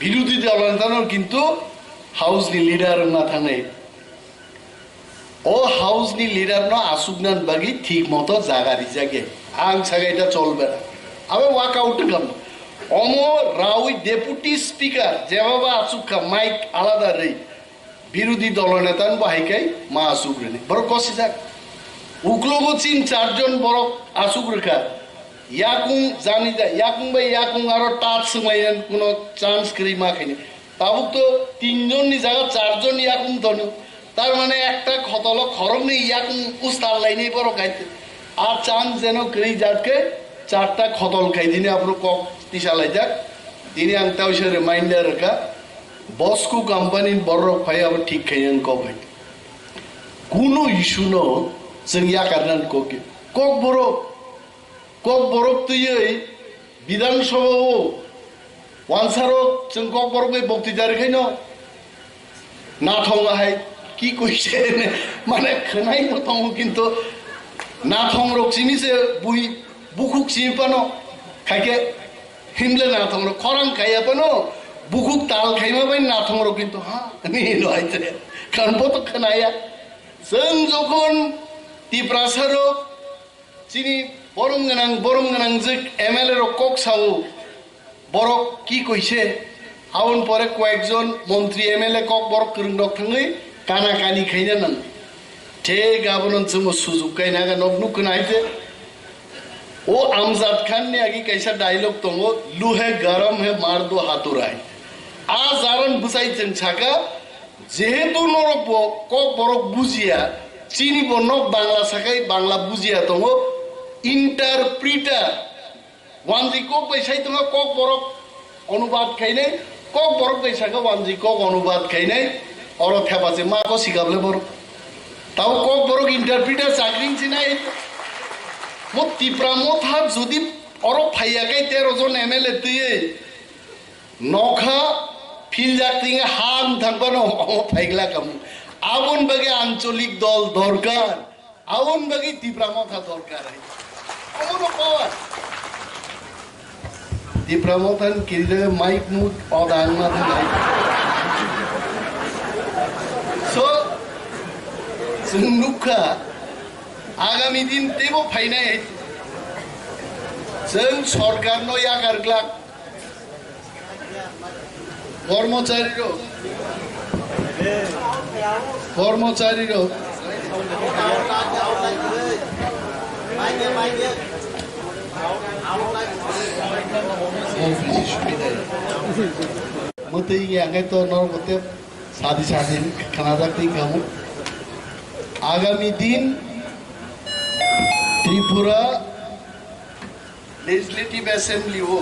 বিরোধী দলনেতার কিন্তু হাউস নি লিডার না থানে ও হাউসনি লিডার ন আসুকনান বাগি ঠিক মতো জাগারি জাগে আং সাগা এটা চলবে না আবার ওয়াক আউট কাম অমো রাউই ডেপুটি স্পিকার যেভাবে আসুকা মাইক আলাদা রে বিরোধী দলনেতান বাহিকাই মা আসুক রে বড় কষি যাক উকলোগো চিন চারজন বড় আসুক রেখা ইয়াকুং জানি যা ইয়াকুং বা ইয়াকুং আরো টাচ সমাইন কোনো চান্স করি মা খাইনি তাও তো তিনজন নি জায়গা চারজন ইয়াকুং ধনু তার মানে একটা খতল খরম নেই ইয়াকুং উস্তার লাইনে বড় খাইতে আর চান্স যেন করি যাকে চারটা খতল খাই দিনে আপনার কক তিসালাই যাক তিনি আংটা হইসে রিমাইন্ডার রেখা বসকু কোম্পানির বড় খাই আবার ঠিক খাইন কক খাই কোনো ইস্যু ন जों याकारनान कोके কক বরক তুই বিধানসভাও ওয়ানসারও जों কক বরক বক্তৃতা রেখাইন না থঙাহাই কি কইছে মানে खोनाय মতং কিন্তু না থং রক চিমিছে বুই বুকুক চিপানো খাইকে হিমলে না থং রক খরাং খাইয়া পানো বুকুক তাল খাইমা বাই না থং রক কিন্তু হ্যাঁ নি নয়তে কারণ বত खोनाया जों যখন টিপ্রাসারো চিনি বরম গানাং যে MLA রক কক সাও বরক কি কইছে আউন পরে কয়েকজন মন্ত্রী MLA কক বরক করং ডক থাঙ্গই কানা কানি খাইনা নান ঠে গাবনন जों সুযোগ কাইনা গা নবনু কনাইতে ও আমজাদ খান ने आगे कैसा डायलॉग तंगो लुहे गरम है मार दो हाथुराय आ जारन बुसाई जों छाका जेहेतु नरक কক বরক বুঝিয়া চিনি বর্ণ বাংলা শাখায় বাংলা বুঝিয়া তঙ্গ ইন্টারপ্রিটার ওয়ানজি কক পয়সাই তঙ্গ কক বরক অনুবাদ খাই নাই কক বরক পয়সাকে ওয়ানজি কক অনুবাদ খাই নাই অর থেপাছে মা কো শিখাবলে বড় তাও কক বরক ইন্টারপ্রিটার চাকরি চিনাই মো টিপ্রা মথা যদি অর ফাইয়াকাই 13 জন MLA তুই নখা ফিল যাকতিং হান থাকবানো ফাইগলা কাম আগুন বাগে আঞ্চলিক দল দরকার আগুন বাগে টিপ্রা মাথা দরকার অমন পাওয়ার টিপ্রা মাথান কিলে মাইক মুট অদাং মাথা নাই সো जों आगामी दिन तेबो फाइनाय जों सरकार नो यागारग्ला कर्मचारी मते आगे तो नरगते सादी सादी खाना जाती खामु आगामी दिन त्रिपुरा लेजिस्लेटिव एसेम्बली हो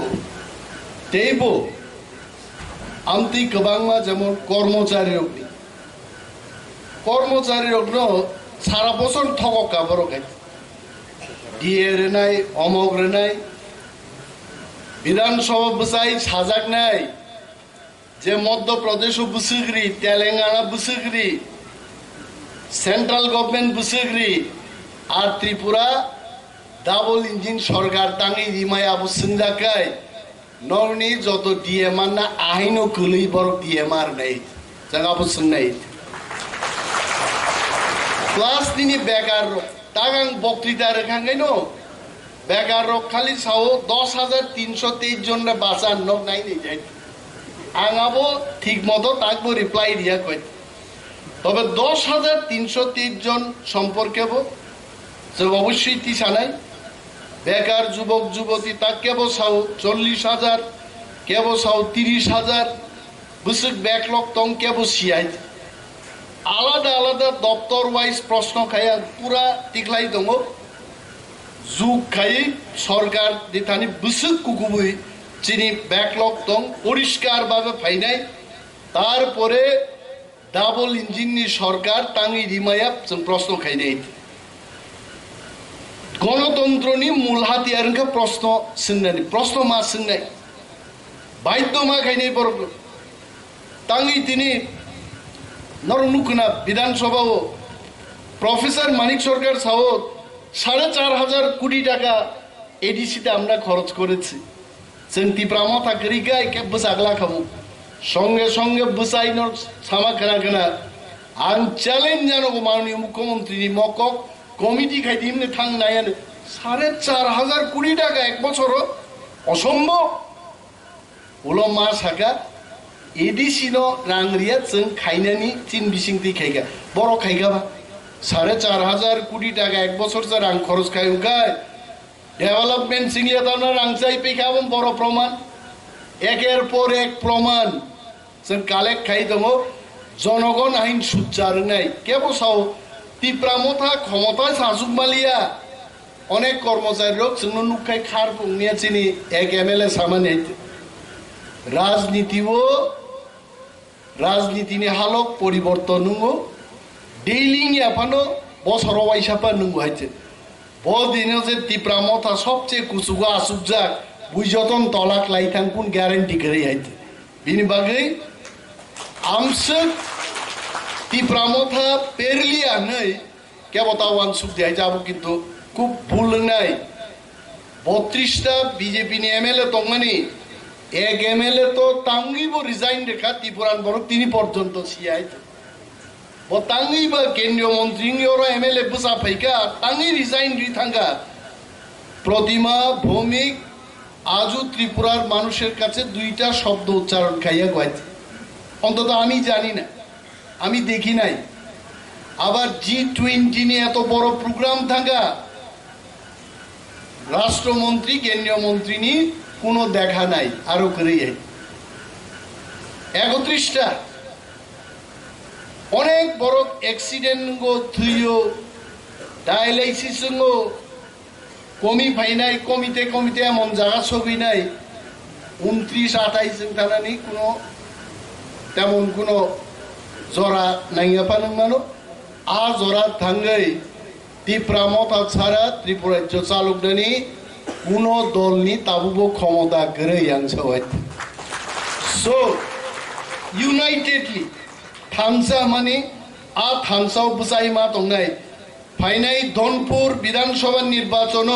तेबो आमती गोबांमा जेमन कर्मचारी रखनो सारा बছর ठगक गाबरक डिए रेनाय अमक रेनाय विधानसभा बसाई साजाक नाय जे मध्य प्रदेश बुसुग्री तेलेंगाना बुसुग्री सेंट्रल गवर्नमेंट बुसुग्री और त्रिपुरा डाबल इंजिन सरकार तांगी रिमाय आबु सिंजाकाय नरनी जत डिएमआर ना आहिनो गोलै बरक डिएमआर नै जों आबु सोंनाय क्लास दिनी बेकार तागां बक्तृता रेखांगाय नो बेकार खाली साओ 10,323 जन रे बासान न नाय नै जाय आंगाबो ठीक मतो ताकबो रिप्लाई दिया कय तबे 10,323 जन सम्पर्केबो जों अवश्य तिसानाय बेकार जुबक जुबती ताक केबो साओ 40,000 केबो साओ 30,000 बुसुक बैकलॉग तंग केबो सियाय आलादा आलादा दफ्तर वाइज प्रश्न खाया पूरा टिकलाई दङ जुग खाई सरकार दिथानि बुसुक कुकुबुई चिनी बैकलॉग दं परिष्कार भाबे फाइनाय तारपरे डाबल इंजिन नि सरकार तांगी रिमाया जों प्रश्न खाइनाय गणतंत्रनि मूल हाथियारखौ प्रश्न सोंनानै प्रश्न मा सोंनाय बाध्य मा खाइनाय बरक तांगी दिनै नरनुकना विधानसभा प्रोफेसर मानिक सरकार साओ 4,500 कोटी टाका एडिसिতে আমরা খরচ করেছি जों टिप्रामा थाकरिगा एके बसागला खामु संगे संगे बसाइनर सामा खाना खाना आं चैलेंज जानो माननीय मुख्यमंत्री मকক कमिटी खाइते एमনি थां नायानो 4,500 কোটি টাকা এক বছরও অসম্ভব উলো মা সাকা এডিসিনো রাংরিয়া जों খাইনানি চিন বিসিংতি খাইগা বড় খাইগা বা 4,500 কোটি টাকা এক বছর যা রাং খরচ খাইউগায় ডেভেলপমেন্ট সিংলিয়া তানা রাং চাই পেখাবম বড় প্রমাণ একের পর এক প্রমাণ जों কালেক্ট খাই দङ জনগণ আইন সুচার নাই কে বসাও ত্রিপুরা মথা ক্ষমতায় শাসক মালিয়া অনেক কর্মচারী লোক जोंनो नुखाय खार पुंनिया चिनि एक MLA सामान्य राजनीतिनि हालक परिवर्तन नंगौ डेइलिंग याफानो बसराव आइसापा नंगौ हाइছে बदिनो जे ত্রিপুরা মথা সবচেয়ে কুসুগা আসুকজাক বুইজতন তলাক লাইথাং কোন গ্যারান্টি করে হাইছে বিনি বাগৈ আমসে ত্রিপুরা মথা পেরলিয়া নাই কেবতা ওয়ান সুখ দেয় যাবো কিন্তু খুব ভুল নাই 32টা বিজেপি নি MLA তংমানি এক MLA তো তাঙ্গিবো রিজাইন রেখা ত্রিপুরান বড় তিনি পর্যন্ত সিআই ও তাঙ্গিবা কেন্দ্রীয় মন্ত্রী ওরা MLA বুসা ফাইকা তাঙ্গি রিজাইন রিথাঙ্গা প্রতিমা ভৌমিক আজও ত্রিপুরার মানুষের কাছে দুইটা শব্দ উচ্চারণ খাইয়া গাইছে অন্তত আমি জানি না আমি দেখি নাই আবার G20 নিয়ে এত বড় প্রোগ্রাম থাকা রাষ্ট্রমন্ত্রী কেন্দ্রীয় মন্ত্রী নি কোনো দেখা নাই আরো করে 31টা অনেক বড় অ্যাক্সিডেন্ট গো থুইও ডায়ালাইসিস গো কমি ফাইনাই কমিতে এমন জায়গা ছবি নাই 29-28 জন থানানি কোনো তেমন কোনো জরা নাইয়া পান মানো আ জরা থাঙ্গাই ত্রিপুরা মথা ছাড়া ত্রিপুরা রাজ্য চালকদানি কোনো দলনি তাবুবো ক্ষমতা গড়ে আনসাওয়াই সো ইউনাইটেডলি থানসা মানে আ থানসাও বুসাই মা তংনাই ফাইনাই ধনপুর বিধানসভা নির্বাচন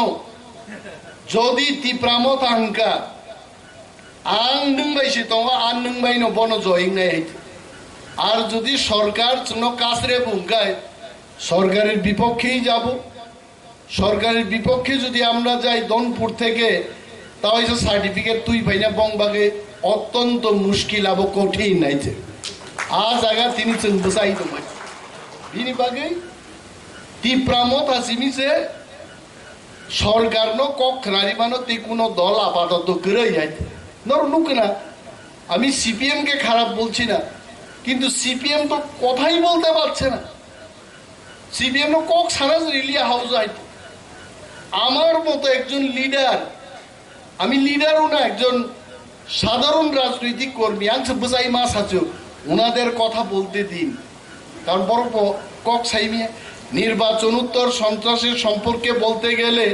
যদি ত্রিপুরা মথা হাঙ্কা आं नोंबायसो दङ आं नोंबायनो बन जयिंनाय আর যদি সরকার কোনো কাছরে বুঙ্গায় সরকারের বিপক্ষেই যাব সরকারের বিপক্ষে যদি আমরা যাই দনপুর থেকে তাহলে সার্টিফিকেট তুই পাইনা বংবাগে অত্যন্ত মুশকিল আবো কঠিন নাইছে আ জায়গা তিনি जों বুঝাই দङ বিনি বাগে ত্রিপুরা মথা সিমিছে সরকারনো কখরারি মানো তে কোনো দল আপাতত গড়াই আইছে নর নুকনা আমি সিপিএম কে খারাপ বলছি না কিন্তু সিপিএম তো কথাই বলতে পারছে না সিপিএম নো কক সারাজ রিলিয়া হাউস আইট আমার মতো একজন লিডার আমি লিডারও না একজন সাধারণ রাজনৈতিক কর্মী আংশ বুঝাই মাস আছে ওনাদের কথা বলতে দিন কারণ বড় কক সাইমিয়া নির্বাচন উত্তর সন্ত্রাসের সম্পর্কে বলতে গেলে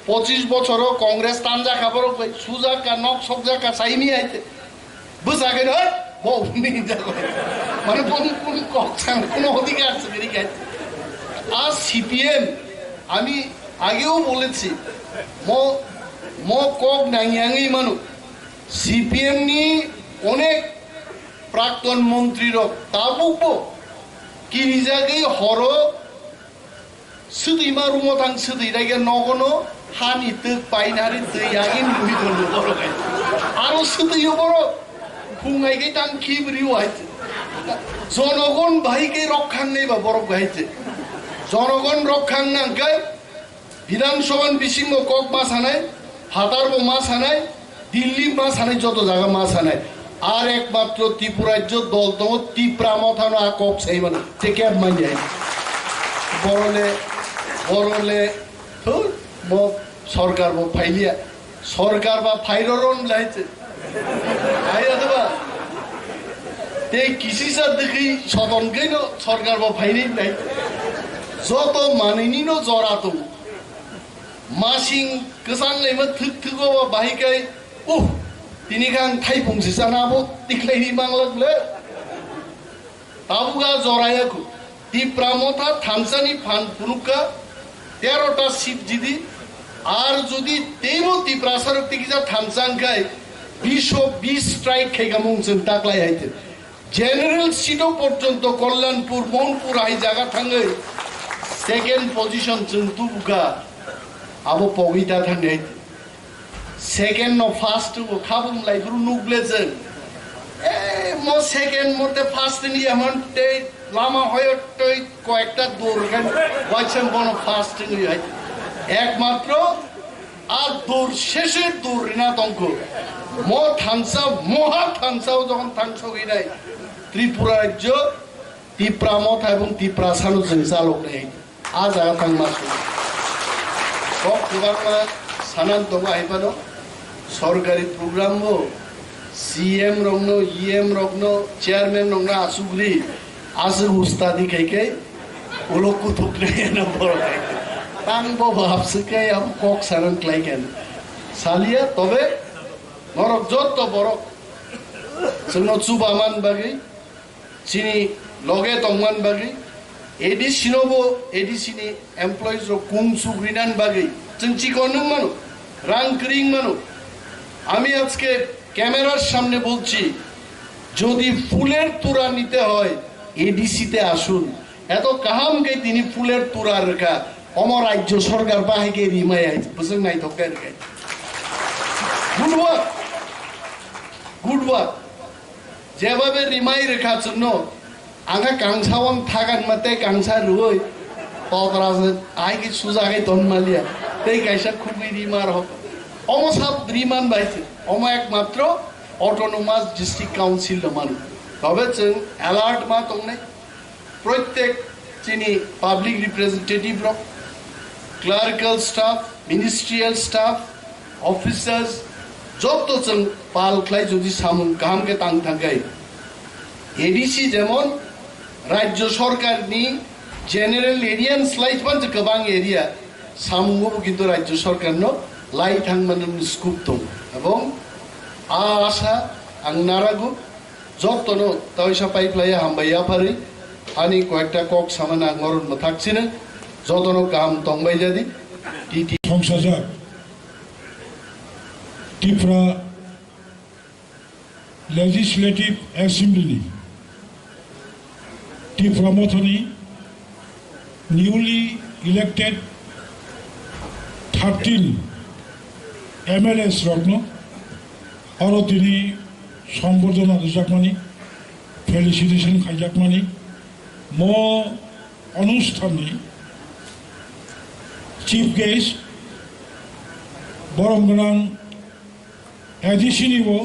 25 বছরও কংগ্রেস তানজা খাবার সুজাকা নক সকজাকা সাইমি আইতে বুঝাগে না মানে কোনো অধিকার আর সিপিএম আমি আগেও বলেছি ম কক নাইয়াঙ্গি মানু সিপিএম নি অনেক প্রাক্তন মন্ত্রীর তা বুকবো কিরিজাগেই হর সুদিমা রুমতাং সুদিরাগে নগনো হানিตึกপাইনারি दैयागिन লুইদল বড় গাই আরো সুদিও বড় ফুঙ্গাইগে টাং কিবরিও আইছে জনগণ ভাইকে রক্ষাং নেই বা বড় গাইছে জনগণ রক্ষাং নাঙ্কাই বিধানসভা বিসিংহ কক মাস হানায় হাতারবো মাস হানায় দিল্লি মাস হানায় যত জায়গা মাস হানায় আর একমাত্র ত্রিপুরা রাজ্য দল তো ত্রিপুরা মথানো আ কক সেই মানে থেকে মান যায় বড়লে সরকার বা ফাইলিয়া সরকার বা ফাইরন লাইছে আইয়া দেবা তে কিসি সার দেখি সদনকেই ন সরকার বা ফাইনি নাই যত মানিনি ন জরাত মাসিং গোসাং লেমা থুক থুকো বা বাহিকাই তিনি গাং থাই ফংসি জানাবো তিখলাইনি বাংলাগলে তাবুগা জরায়াকু ত্রিপুরা মথা থামসানি ফান পুনুকা 13টা সিট জিদি আর যদি তেইবো ত্রিপুরা সরক থেকে যা থামসাং খাই 20 স্ট্রাইক খাইগা মুংসেন তাকলাই আইতে জেনারেল সিটও পর্যন্ত কল্যাণপুর মনপুর আই জায়গা থাঙ্গে সেকেন্ড পজিশন जों तुबुका आबो पविता थांगे सेकेंड न फार्स्ट को खाबुम लाइब्रु नुब्ले जों ए म सेकेंड मते फार्स्ट नि हमते लामा हयटै कयेकटा दौड़गान वाइसन बन फार्स्ट नि हाय एकमात्र আর দৌড় শেষের দৌড় না তঙ্ক মহা থাংসাও যখন থাংস হয়ে যায় ত্রিপুরা রাজ্য ত্রিপুরা মত এবং ত্রিপুরা সানু जों চালক নেই আজ আগাথাং মাস ককবরক সানান দङ আইবানো সরকারি প্রোগ্রাম বো সিএম রংনো ইএম রংনো চেয়ারম্যান রংনো আসুগ্রি আসু উস্তাদি খাইকে ওলকু থুকরে না বড় খাই Tangbo bahapsuke am kok sarang klaiken. Salia tobe borok jotto borok. Sengno subaman bagi sini loge tongman bagi edi sinobo edi sini employees ro kum sugrinan bagi cengci konung manu rang kering manu আমি আজকে ক্যামেরার সামনে বলছি যদি ফুলের তোড়া নিতে হয় এডিসিতে আসুন এত কাহামকে তিনি ফুলের তোড়া রেখা অমর রাজ্য সরকার বাহিকে রিমাই আইছে বুঝেন নাই তো কেন গুড ওয়ার্ক যেভাবে রিমাই রেখার জন্য আঙা কাংসাওয়ান থাকান মাতে কাংসা রুই ততরাজে আইকে সুজাগে তন্মালিয়া তেই কাইসা খুবই রিমার হোক অম সাব রিমান বাইছে অম একমাত্র অটোনোমাস ডিস্ট্রিক্ট কাউন্সিল মানুষ তবে जों অ্যালার্ট মা তংনাই প্রত্যেক চিনি public representative rock clerical staff, ministerial staff, officers, যত जों পাল খাই যদি সামুন কামকে তাং থাকাই এডিসি যেমন রাজ্য সরকার নি জেনারেল এরিয়ান স্লাইট বান যে গোবাং এরিয়া সামুঙ্গবো কিন্তু রাজ্য সরকার ন লাই থাংমানের স্কুপ দं এবং আশা আং নারাগু যত ন তাইসা পাইপ্লাই হামবাইয়া পারি আনি কয়েকটা কক সামান আং মরণ থাকছিনা যতন কাম তংবাই যাদি টিটি সংসদ Tripura legislative assembly Tipra Mothani newly elected 13 MLAs Rokno আরো তিনি সম্বর্ধনা দুজাকমানি ফেলিসিটেশন খাইজাকমানি ম অনুষ্ঠানে চিফ গেস্ট বরম গণাং এডিশনিবো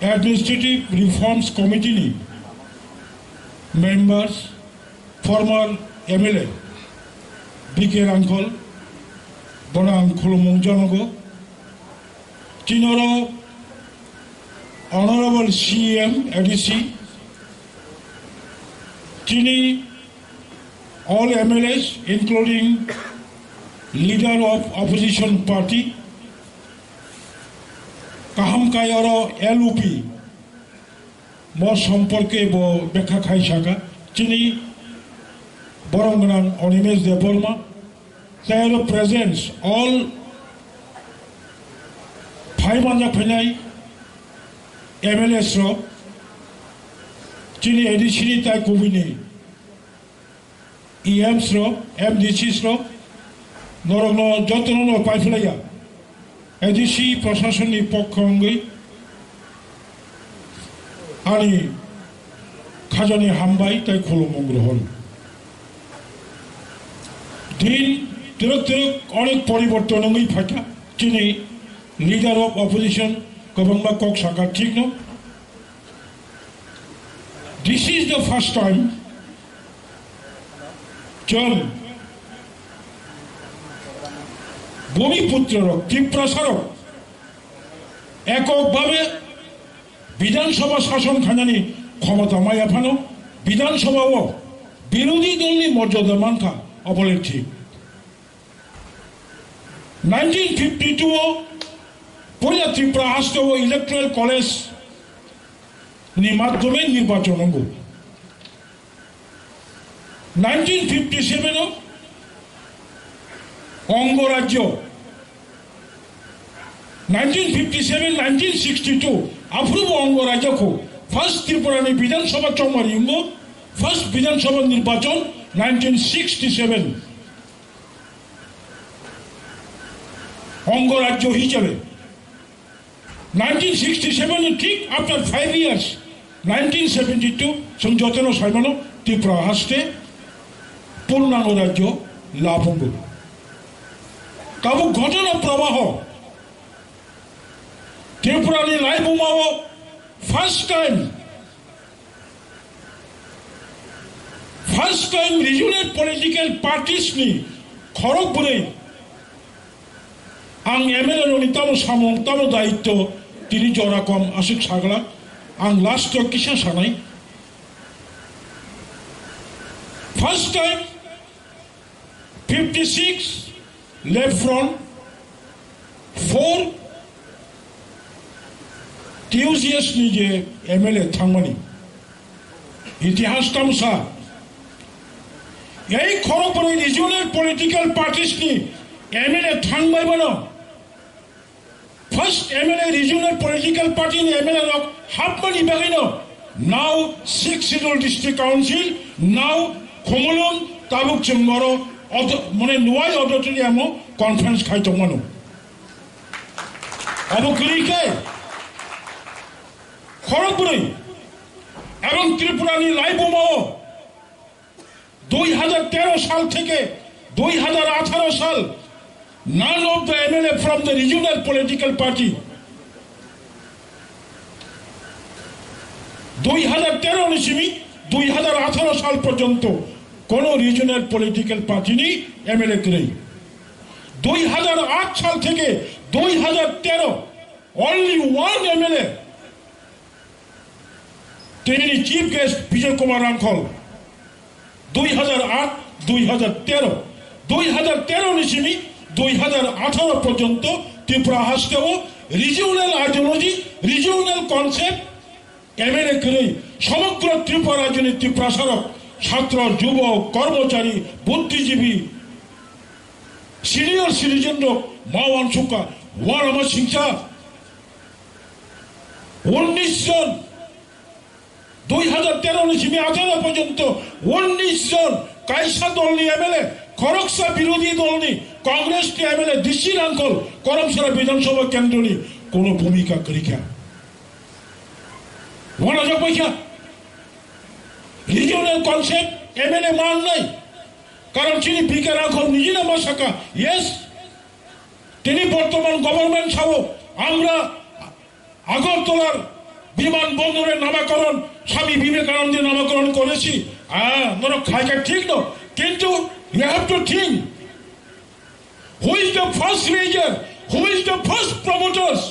Administrative Reforms Committee members, former MLA, BK Uncle, Bonang Kulumungjonogo, Chinoro, Honorable CM, ADC, Chini, all MLAs, including leader of opposition party, কাহাম কায়রো LOP ম সম্পর্কে ব্যাখ্যা খাই শাখা চিনি বরম গণাং অনিমেশ দেববর্মা তাই প্রেজেন্টস অল ফাইভ আঞ্জা ফেনাই MLAs র চিনি এডিসিনি তাই কবিনি EMs র MDCs র নরগ্ন যত্ন পাইফেলাইয়া এডিসি প্রশাসনিক পক্ষ অঙ্গই আনি খাজানি হামবাই তাই খুলুমং গ্রহণ দিন তিরক তিরক অনেক পরিবর্তন অঙ্গই ফাঁকা চিনি লিডার অফ অপোজিশন গভর্নমা কক সাকার ঠিক ন this is the first time জন ভূমিপুত্রর ত্রিপ্রাসারক এককভাবে বিধানসভা শাসন খানানি ক্ষমতা মায়া ফানো বিধানসভাও বিরোধী দলনি মর্যাদা মানখা অবলের ঠিক 1952 পয়লা ত্রিপুরা আসতে ইলেকট্রাল কলেজ নি মাধ্যমে নির্বাচন অঙ্গ 1957 অঙ্গরাজ্য 1957-1962 앞으로 অঙ্গরাজ্যকো ফার্স্ট ত্রিপুরানি বিধানসভা চমারিঙ্গ ফার্স্ট বিধানসভা নির্বাচন 1967 অঙ্গরাজ্য হিসেবে 1967 ঠিক আফটার 5 ইয়ার্স 1972 সংযতন সাইমানো ত্রিপুরা হাসতে পূর্ণাঙ্গ রাজ্য লাভঙ্গ তাবু ঘটনা প্রবাহ ত্রিপুরানি লাইবুমাও first time regional political parties नि खरगपुरे आं MLA नि तामो सामं तामो दायित्व तिनि जराकम आसुक सागला आं लास्ट किसा सानाय फर्स्ट टाइम 56 लेफ्ट फ्रंट 4 टिउजिएस नि जे MLA थांमानि इतिहास तामसा এই খরগপুরে রিজনাল পলিটিক্যাল পার্টিস नि MLA थांबाय बनो first MLA regional political party नि MLA लोग हाफमानि बागैनो नाउ 6 शेड्यूल डिस्ट्रिक्ट काउंसिल नाउ खमलम ताबुक चंगरो माने नुवाय ऑडिटोरियमो कॉन्फ्रेंस खाइतोंमानो अब क्लिके खरगपुरे এবং ত্রিপুরানি লাইবুমাও 2013 সাল থেকে 2018 সাল none of the MLA from the regional political party 2013 নিসিমি 2018 সাল পর্যন্ত কোন রিজনাল পলিটিক্যাল পার্টি নি MLA করে 2008 সাল থেকে 2013 only one MLA তিনি চিফ গেস্ট বিজয় কুমার রাঙ্খল 2008 2013 2013 নিসিমি 2018 পর্যন্ত ত্রিপুরা হাসতেও regional ideology regional concept MLA করে সমগ্র ত্রিপুরা রাজনীতি প্রসারক ছাত্র যুবক কর্মচারী বুদ্ধিজীবী সিনিয়র সিটিজেন মাওয়ান সুকা ওয়ারামা সিংসা 19 জন 2013 নিসিমি 18 পর্যন্ত 19 জন কাইসা দলনি MLA খরগসা বিরোধী দলনি কংগ্রেস নি MLA দিশি রাঙ্কল করমসরা বিধানসভা কেন্দ্রনি কোন ভূমিকা করিকা ওনা যোগ পয়সা রিজিওনাল কনসেপ্ট MLA মান নাই কারণ তিনি বিকে রাঙ্কল নিজে নামা সাকা ইয়েস তিনি বর্তমান গভর্নমেন্ট ছাও আমরা আগরতলার বিমানবন্দরের নামকরণ স্বামী বিবেকানন্দের নামকরণ করেছি নর খাইকা ঠিক না কিন্তু you have to think who is the first leader who is the first promoters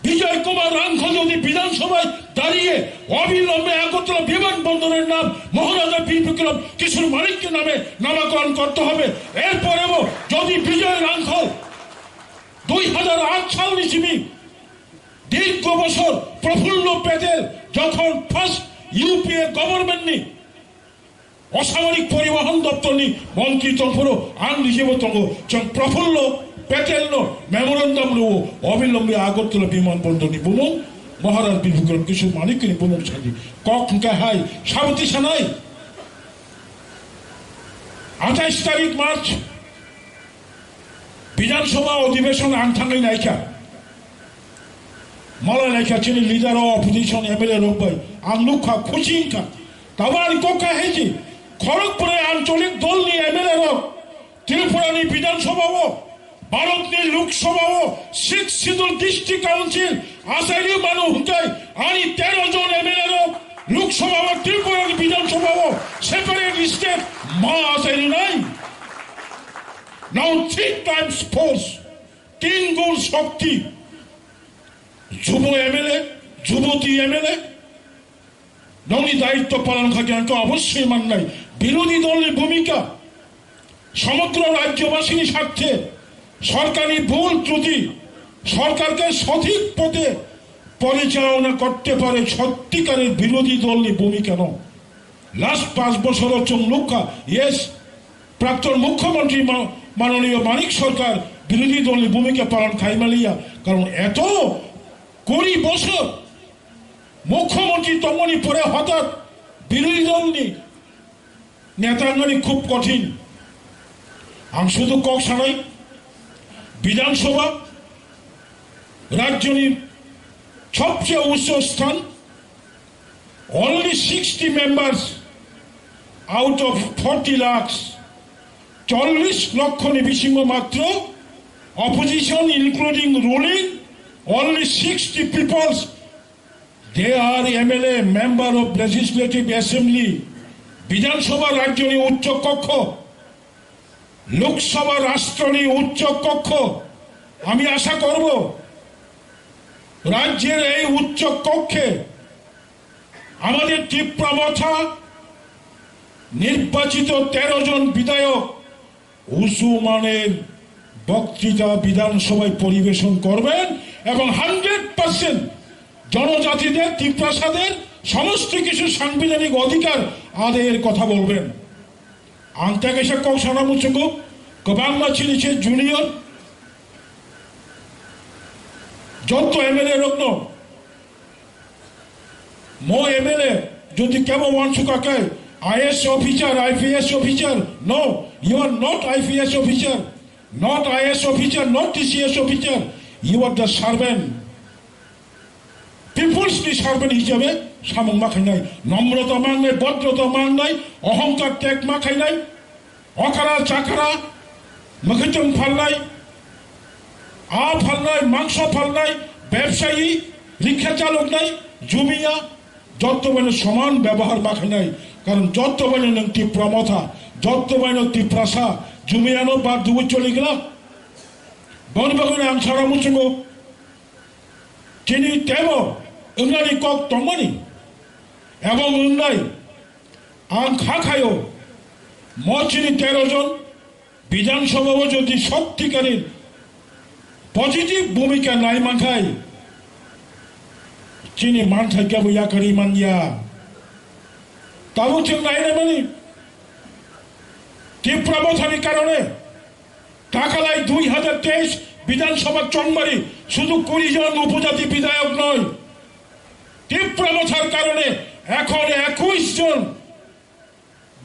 বিজয় কুমার রাঙ্খল যদি বিধানসভায় দাঁড়িয়ে অবিলম্বে আগরতলা বিমানবন্দরের নাম মহারাজা বীর বিক্রম কিশোর মানিকের নামে নামকরণ করতে হবে এরপরেও যদি বিজয় রাঙ্খল 2008 সাল নিসিমি দীর্ঘ বছর প্রফুল্ল প্যাটেল যখন ফার্স্ট ইউপিএ গভর্নমেন্ট নি অসামরিক পরিবহন দপ্তর নি মন্ত্রী তংফুরো আন রিজেব তঙ্গ প্রফুল্ল প্যাটেল নো মেমোরেন্ডাম লো অবিলম্বে আগরতলা বিমানবন্দর নি বুমুং মহারাজ বীর বিক্রম কিশোর মানিক নি বুমুং ছাদি কক কা হাই সাবতি সানাই 28 তারিখ মার্চ বিধানসভা অধিবেশন আনথাঙ্গাই নাইকা মালা নাইকা চিনি লিডার অফ অপোজিশন MLA রোবাই আনলুখা খুচিনকা তাবার কোকা হেজি খড়গপুরে আঞ্চলিক দল নি MLA রক ত্রিপুরানি বিধানসভাও ভারতনি লোকসভাও 6 শিডিউল ডিস্ট্রিক্ট কাউন্সিল আসাইরি মানু হুতাই আনি 13 জন MLA রক লোকসভাও ত্রিপুরানি বিধানসভাও সেপারেট স্টেট মা আসাইরি নাই নাও 3 টাইমস ফোর্স 3 গুণ শক্তি যুব MLA যুবতী MLA নৌনি দায়িত্ব পালন খাকে অবশ্যই মান নাই বিরোধী দলের ভূমিকা সমগ্র রাজ্যবাসীর স্বার্থে সরকারি ভুল ত্রুটি সরকারকে সঠিক পথে পরিচালনা করতে পারে সত্যিকারের বিরোধী দলের ভূমিকা ন লাস্ট 5 বছর চমলুকা ইয়েস প্রাক্তন মুখ্যমন্ত্রী মাননীয় মানিক সরকার বিরোধী দলের ভূমিকা পালন খাইমালিয়া কারণ এত 20 বছর মুখ্যমন্ত্রী তমনি পরে হঠাৎ বিরোধী দল নি নেতাঙ্গনি খুব কঠিন আম শুধু কক সানাই বিধানসভা রাজ্যনি সবচেয়ে উচ্চ স্থান only 60 members out of 40 lakhs 40 লক্ষ নিবিসিংহ মাত্র opposition including ruling only 60 people they are MLA member of legislative assembly বিধানসভা রাজ্যনি উচ্চ কক্ষ লোকসভা রাষ্ট্রনি উচ্চ কক্ষ আমি আশা করব রাজ্যের এই উচ্চ কক্ষে আমাদের ত্রিপুরা মথা নির্বাচিত 13 জন বিধায়ক উঁচু মানের বক্তৃতা বিধানসভায় পরিবেশন করবেন এবং 100% জনজাতিদের ত্রিপুরাসাদের সমস্ত কিছু সাংবিধানিক অধিকার আদায়ের কথা বলবেন আন্তাকেশা কক সানামুচুকো গোবাং মাছিলিছে জুনিয়র যত MLA রকনো মো MLA যদি কেবল ওয়ানসুকাকে IS officer IPS officer no you are not IPS officer not IS officer not TCS officer you are the servant people's servant হিসেবে সামং মাখাই নাই নম্রতা মান নাই ভদ্রতা মান নাই অহংকার ত্যাগ মাখাই নাই অকারা চাকারা মখিচম ফালনাই ফালনাই মাংস ফালনাই ব্যবসায়ী রিক্সা চালক নাই জুমিয়া যত মানে সমান ব্যবহার মাখাই নাই কারণ যত মানে নং ত্রিপুরা মথা যত মানে ত্রিপুরাসা জুমিয়ানো বা দুবু চলে গেলাম বনবাগনে আং সারা মুচুঙ্গো চিনি তেব 응나니 꼭 동머니 এবং 응나이 আং খাখায়ও মচিনি 13 জন বিধানসভাও যদি সত্যিকারের পজিটিভ ভূমিকা নাই মাখাই চিনি মানথাই কেবল ইয়াকারি মানিয়া তাও ঠিক নাই রে মানে ত্রিপুরা মথানির কারণে টাকালাই 2023 বিধানসভা চংমারি শুধু 20 জন উপজাতি বিধায়ক নয় ত্রিপুরা মথার কারণে এখন 21 জন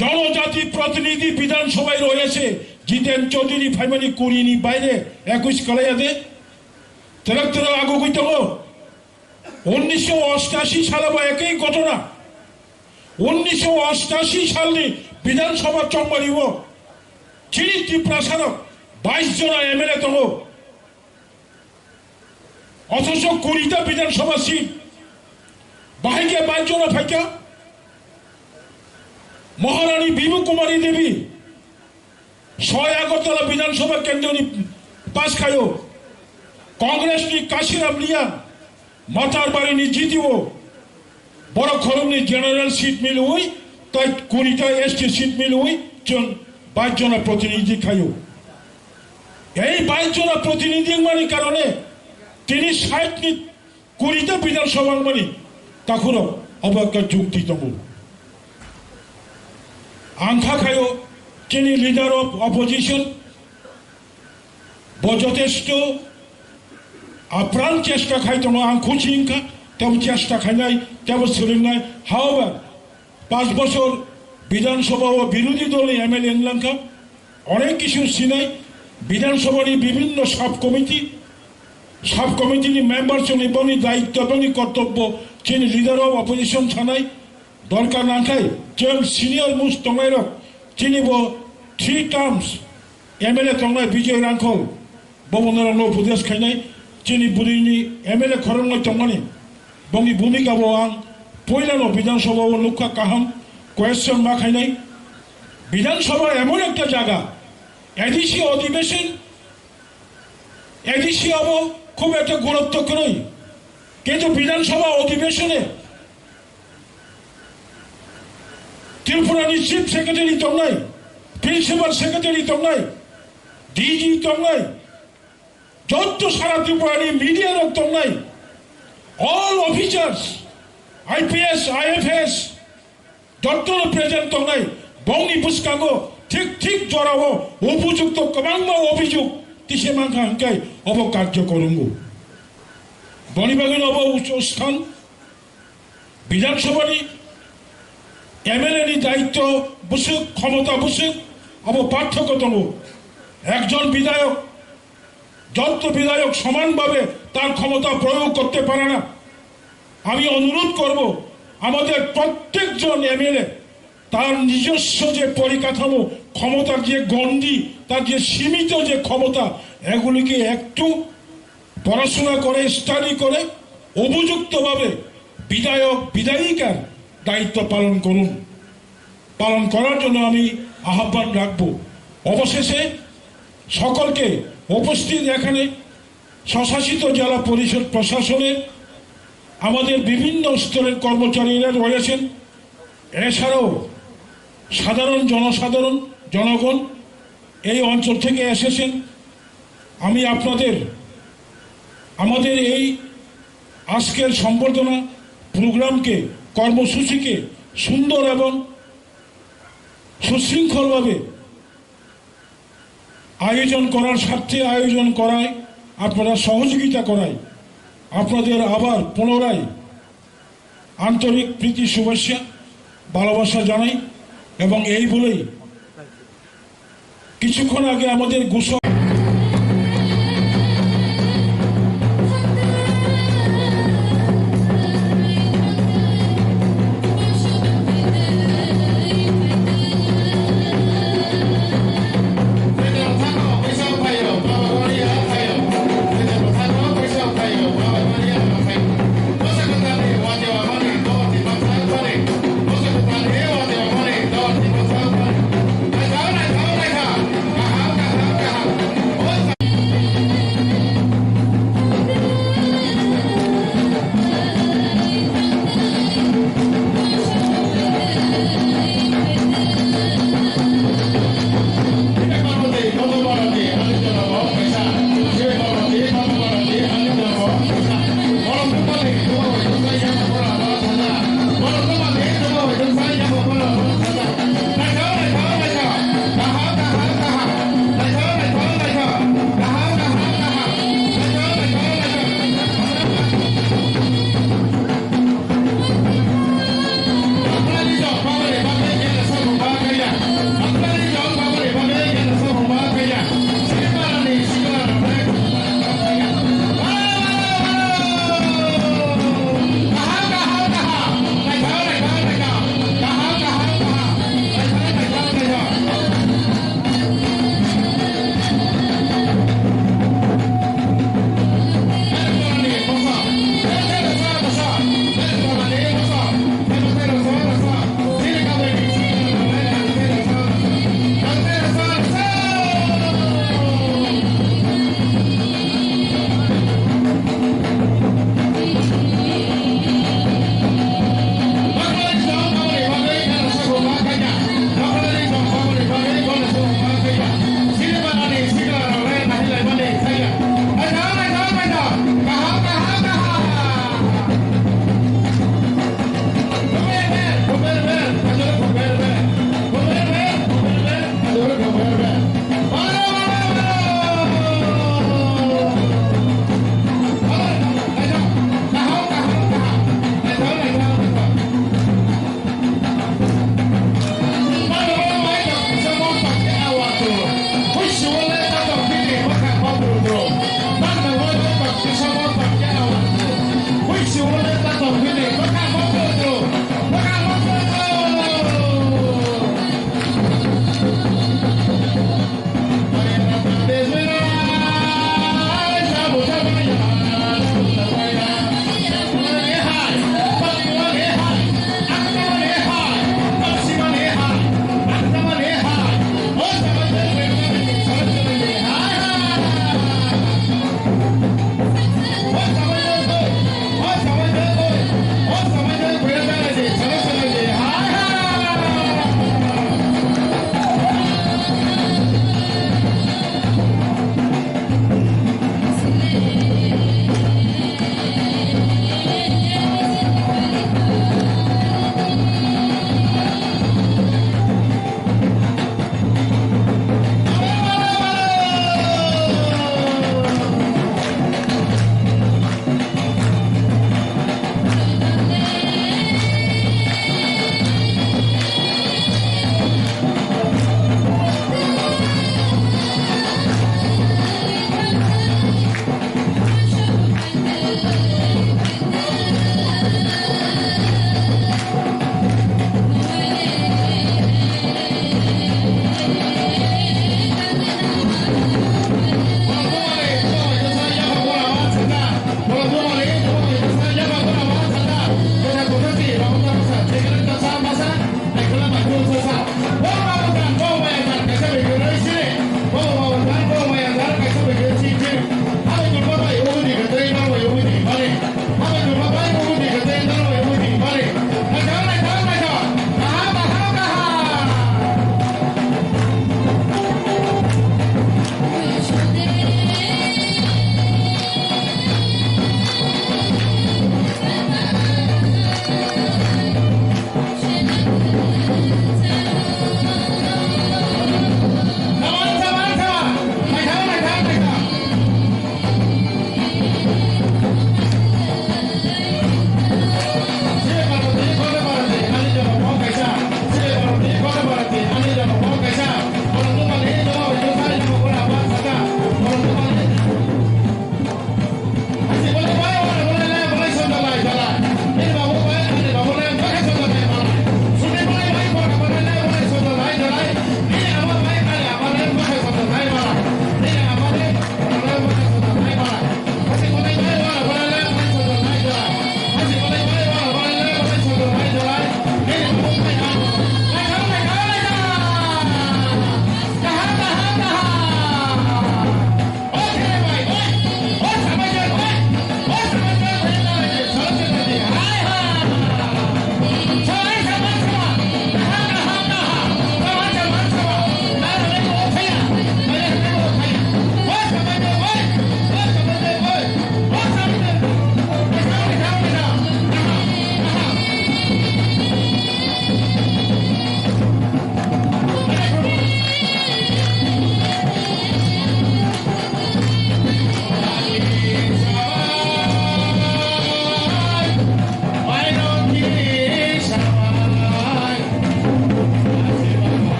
জনজাতি প্রতিনিধি বিধানসভায় রয়েছে জিতেন চৌধুরী ফাইমানি কুড়িনি বাইরে 21 কলাইয়াতে তেরক তেরক আগু কইতে 1988 সালে বা একই ঘটনা 1988 সালে বিধানসভা চংমারিব চিনি ত্রিপুরা সারক 22 জন MLA তহ অথচ 20টা বিধানসভা সিট বাহিকে 22 জন ফাইকা মহারানী বিভু কুমারী দেবী 6 আগরতলা বিধানসভা কেন্দ্রনি পাস খায়ো কংগ্রেসনি কাশিরাম লিয়া মাথার বাড়িনি জিতিব বড় খরমনি জেনারেল সিট মিল হই তাই 20টা ST সিট মিল হই 22 জন প্রতিনিধি খায়ো এই 22 জন প্রতিনিধি মানে কারণে তিনি 60নি 20টা বিধানসভা মানে তাকুরো অবজ্ঞা যুক্তি তমু আংখা খায়ো তিনি লিডার অফ অপোজিশন যথেষ্ট আপ্রাণ চেষ্টা খাইতো আং খুচিংকা তেমন চেষ্টা খাই নাই তেমন শরীর নাই হাওয়ার 5 বছর বিধানসভা ও বিরোধী দল MLA এনলাঙ্কা অনেক কিছু সিনাই বিধানসভার বিভিন্ন সাব কমিটির মেম্বার সঙ্গে বনি দায়িত্ব এবং কর্তব্য চিনি লিডার অফ অপোজিশন থানায় দরকার না খাই যেমন সিনিয়র মোস্ট তঙ্গাইর চিনিব 3 টার্মস MLA তঙ্গাই বিজয় রাঙ্খল ববনরা নো প্রদেশ খাইনাই চিনি বুড়িনি MLA খরঙ্গাই তঙ্গানি বঙ্গি ভূমিকা আং পয়লানো বিধানসভা ও লুকা কাহাম কোয়েশ্চন মা খাইনাই বিধানসভা এমন একটা জায়গা এডিসি অধিবেশন এডিসি হব খুব একটা গুরুত্ব নয় কিন্তু বিধানসভা অধিবেশনে ত্রিপুরানি চিফ সেক্রেটারি তঙ্গাই প্রিন্সিপাল সেক্রেটারি তঙ্গাই ডিজি তঙ্গাই যত সারা ত্রিপুরানি মিডিয়ার তঙ্গাই অল অফিসার্স IPS IFS যত প্রেজেন্ট তঙ্গাই বংনি বুসকাগো ঠিক জড়াবো উপযুক্ত কমাংমা অভিযোগ তিসে মাংখা হাঙ্কাই অবকার্য করুঙ্গু বনিবাগের উচ্চ স্থান বিধানসভারই MLA দায়িত্ব বুঝুক ক্ষমতা বুঝুক পার্থক্য তম একজন বিধায়ক যত বিধায়ক সমানভাবে তার ক্ষমতা প্রয়োগ করতে পারে না। আমি অনুরোধ করব আমাদের প্রত্যেকজন MLA তার নিজস্ব যে পরিকাঠামো ক্ষমতার যে গণ্ডি তার যে সীমিত যে ক্ষমতা এগুলিকে একটু পড়াশোনা করে স্টাডি করে উপযুক্তভাবে বিধায়ক বিধায়িকার দায়িত্ব পালন করুন। পালন করার জন্য আমি আহ্বান রাখব। অবশেষে সকলকে উপস্থিত এখানে স্বশাসিত জেলা পরিষদ প্রশাসনের আমাদের বিভিন্ন স্তরের কর্মচারীরা রয়েছেন, এছাড়াও সাধারণ জনগণ এই অঞ্চল থেকে এসেছেন। আমি আপনাদের আমাদের এই আজকের সম্বর্ধনা প্রোগ্রামকে কর্মসূচিকে সুন্দর এবং সুশৃঙ্খলভাবে আয়োজন করার স্বার্থে আয়োজন করায় আপনারা সহযোগিতা করায় আপনাদের আবার পুনরায় আন্তরিক প্রীতি শুভেচ্ছা ভালোবাসা জানাই। এবং এই বলেই কিছুক্ষণ আগে আমাদের ঘোষণা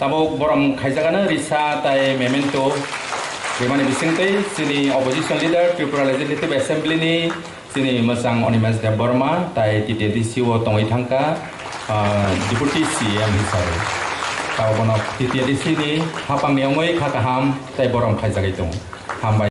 tabok borom khaijagana risa tai memento bemani bisingtei sini opposition leader Tripura Legislative Assembly ni sini masang Animesh Debbarma tai TTD siwo tongoi thangka deputy CM hisare tau bono TTD sini Haphang niongoi khakaham tai borom khaijagai tong hambai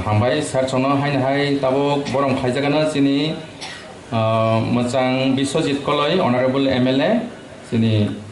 hambai sarchono hai tabok borom khaijagana sini mochang Biswajit koloi honorable MLA sini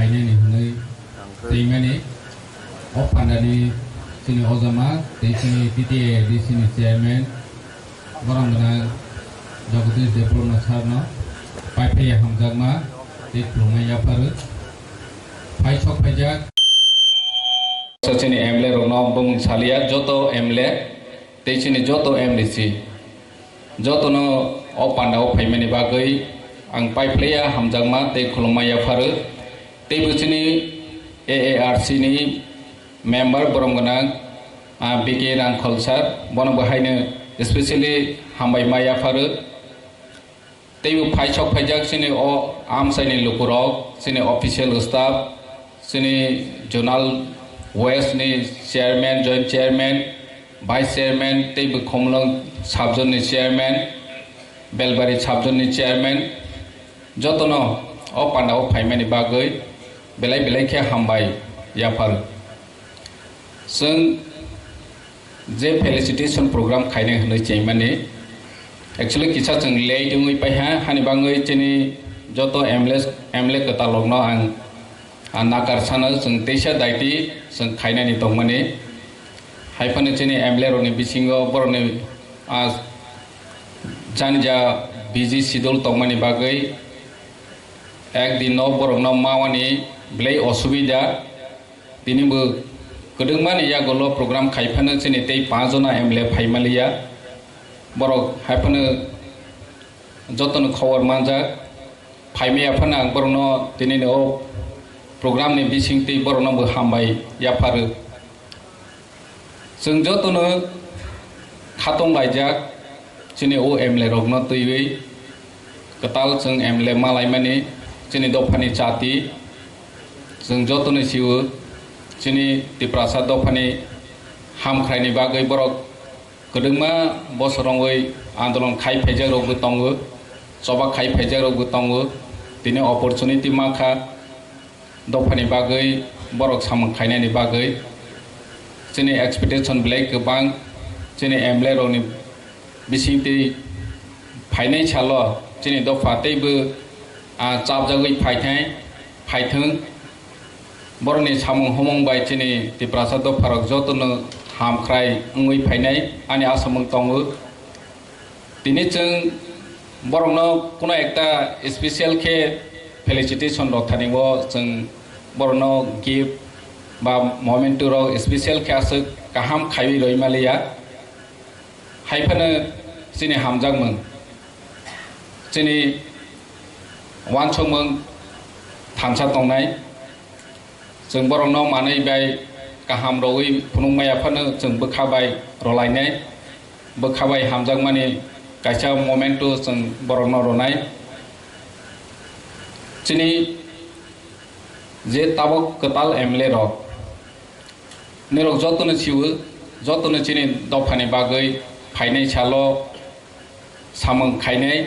खायनायनि हनै दैमानि Pandani sini Ozama sini TTA di sini chairman Borom dengan Dr. Debbarma sarno Paipai hamjagma di Pluma Yapharma Pai sok pajak sini MLA Rokno bung salia joto MLA di sini joto MDC joto no Pandao paimani bagai ang Paipai hamjagma di Pluma Yapharma di sini AARC ni member Borom ganang BK rang kholsar bono bahayne especially hambai maya faru teibu phaisok phaijak sini o amsaini lukurok sini official staff sini journal west ni chairman joint chairman vice chairman teibu khomlong sabjon ni chairman belbari sabjon ni chairman jotono o Pandao phaimani bagoi belai belai khe hambai Yapharma जों जे felicitation programme खायने होनो चाहिए actually किसा जों ले दुंगै पाइहा हानि बाङै जोंनि जत MLA कतालगनो आं नागारसानो जों दैसा दायति जों खायनायनि दंमाने हायफानो जोंनि एमएलए रनि बिसिङाव बरनि जानजा बिजि सिडुल दंमानि बागै एक दिनाव बरनो मावानि ब्लै असुबिदा दिनैबो Kedengman ya golo program kaifana sini tei 5 jona MLA phaimaliya borok haifana joton khawar manja phaimaya phana borno tinini o program ni bising tei borno bo hambai Yapharma जों jotono khatong laijak sini o MLA Rokno tuiwi ketal जों MLA malaimani sini dofani chati जों jotono siwu sini Tipra dofani hamkhraini bagai borok kedengma bosorongoi andolon khai phaijak rokbo tongo soba khai phaijak rokbo tongo tini opportunity makha dofani bagai borok samang khainani bagai sini expectation black gobang sini MLA rokni bisingti phainai chalo sini dofa teibo chapjagoi phaithang Boroni samung homong bai chini Tipra Doffarok jotono hamkhrai ngui phainai ani asamung tongo tini जों boromno kono ekta special khe felicitation rok thanibo जों borno gift ba momento rok special khe asuk kaham khaiwi roimaliya haifano chini hamjakmung chini wansongmung thamsa tongnai जों बरंनो मानै bye गाहाम रवै फुनुंमायाफोरनो जों बोखाबाय रलायनाय बोखाबाय हामजागमानि गायसा memento जों बरंनो रनाय चिनि जे ताबक कताल MLA रक निरक जतनो सिवो जतनो चिनि दफानि बागै फायनाय सालो सामं खायनाय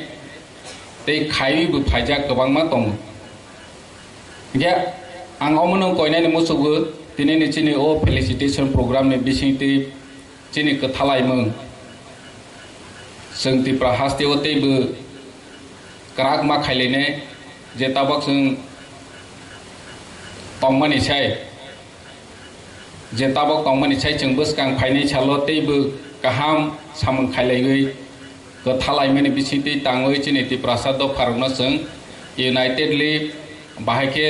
तै खायबो फायजा गोबांमा दं या आं अमनो कोयनानि मुसुगो दिनैनि चिनि ओ फेलिसिटेशन प्रोग्राम नि बिसिंति चिनि कथालायमों जों Tipra हास्तेव तैबो क्राक मा खायलायने जे ताबक जों तंमानि साय जे ताबक तंमानि साय जों बसकां फायनाय सालो तैबो गाहाम सामों खायलायगै कथालायमोनि बिसिंति ताङै चिनि Tipra Doffarokनो जों यूनाइटेडलि बाहायके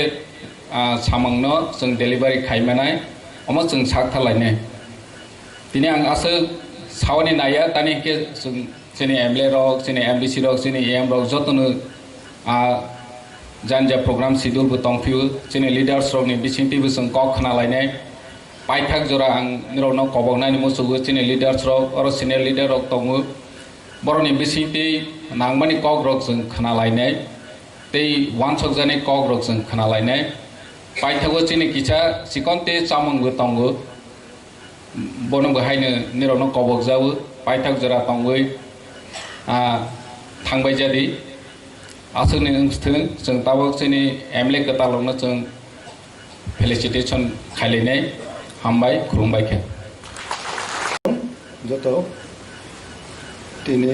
samangno जों delivery खायमानाय अमा जों सागथालायने दिनै आं आसो सावनि नाया तानि के जों जोंनि MLA रक जोंनि MDC रक जोंनि AM रक जतनो जानजा प्रोग्राम शिड्यूल बो तंफियो जोंनि लीडर्स रकनि बिसिंतिबो जों कक खानालायने पाइथाक जरा आं निरनो कबगनानि मुसुगो जोंनि लीडर्स रक आरो सिनियर लीडर रक दङो बरनि बिसिंति नांबानि कक रक जों खानालायने तै वानसक जानाय कक रक जों खानालायने पाइथागो चिनि किसा सिकन्ते चामंगो तंगो बोनो बहायनो निरनो कबक जावो पाइथाग जरा तंगै थांबाय जादि आसोनि ओंस्थों जों ताबक चिनि MLA कतालगनो जों फेलिसिटेशन खायलायनाय हामबाय खुलुमबाय खे जतो तिनि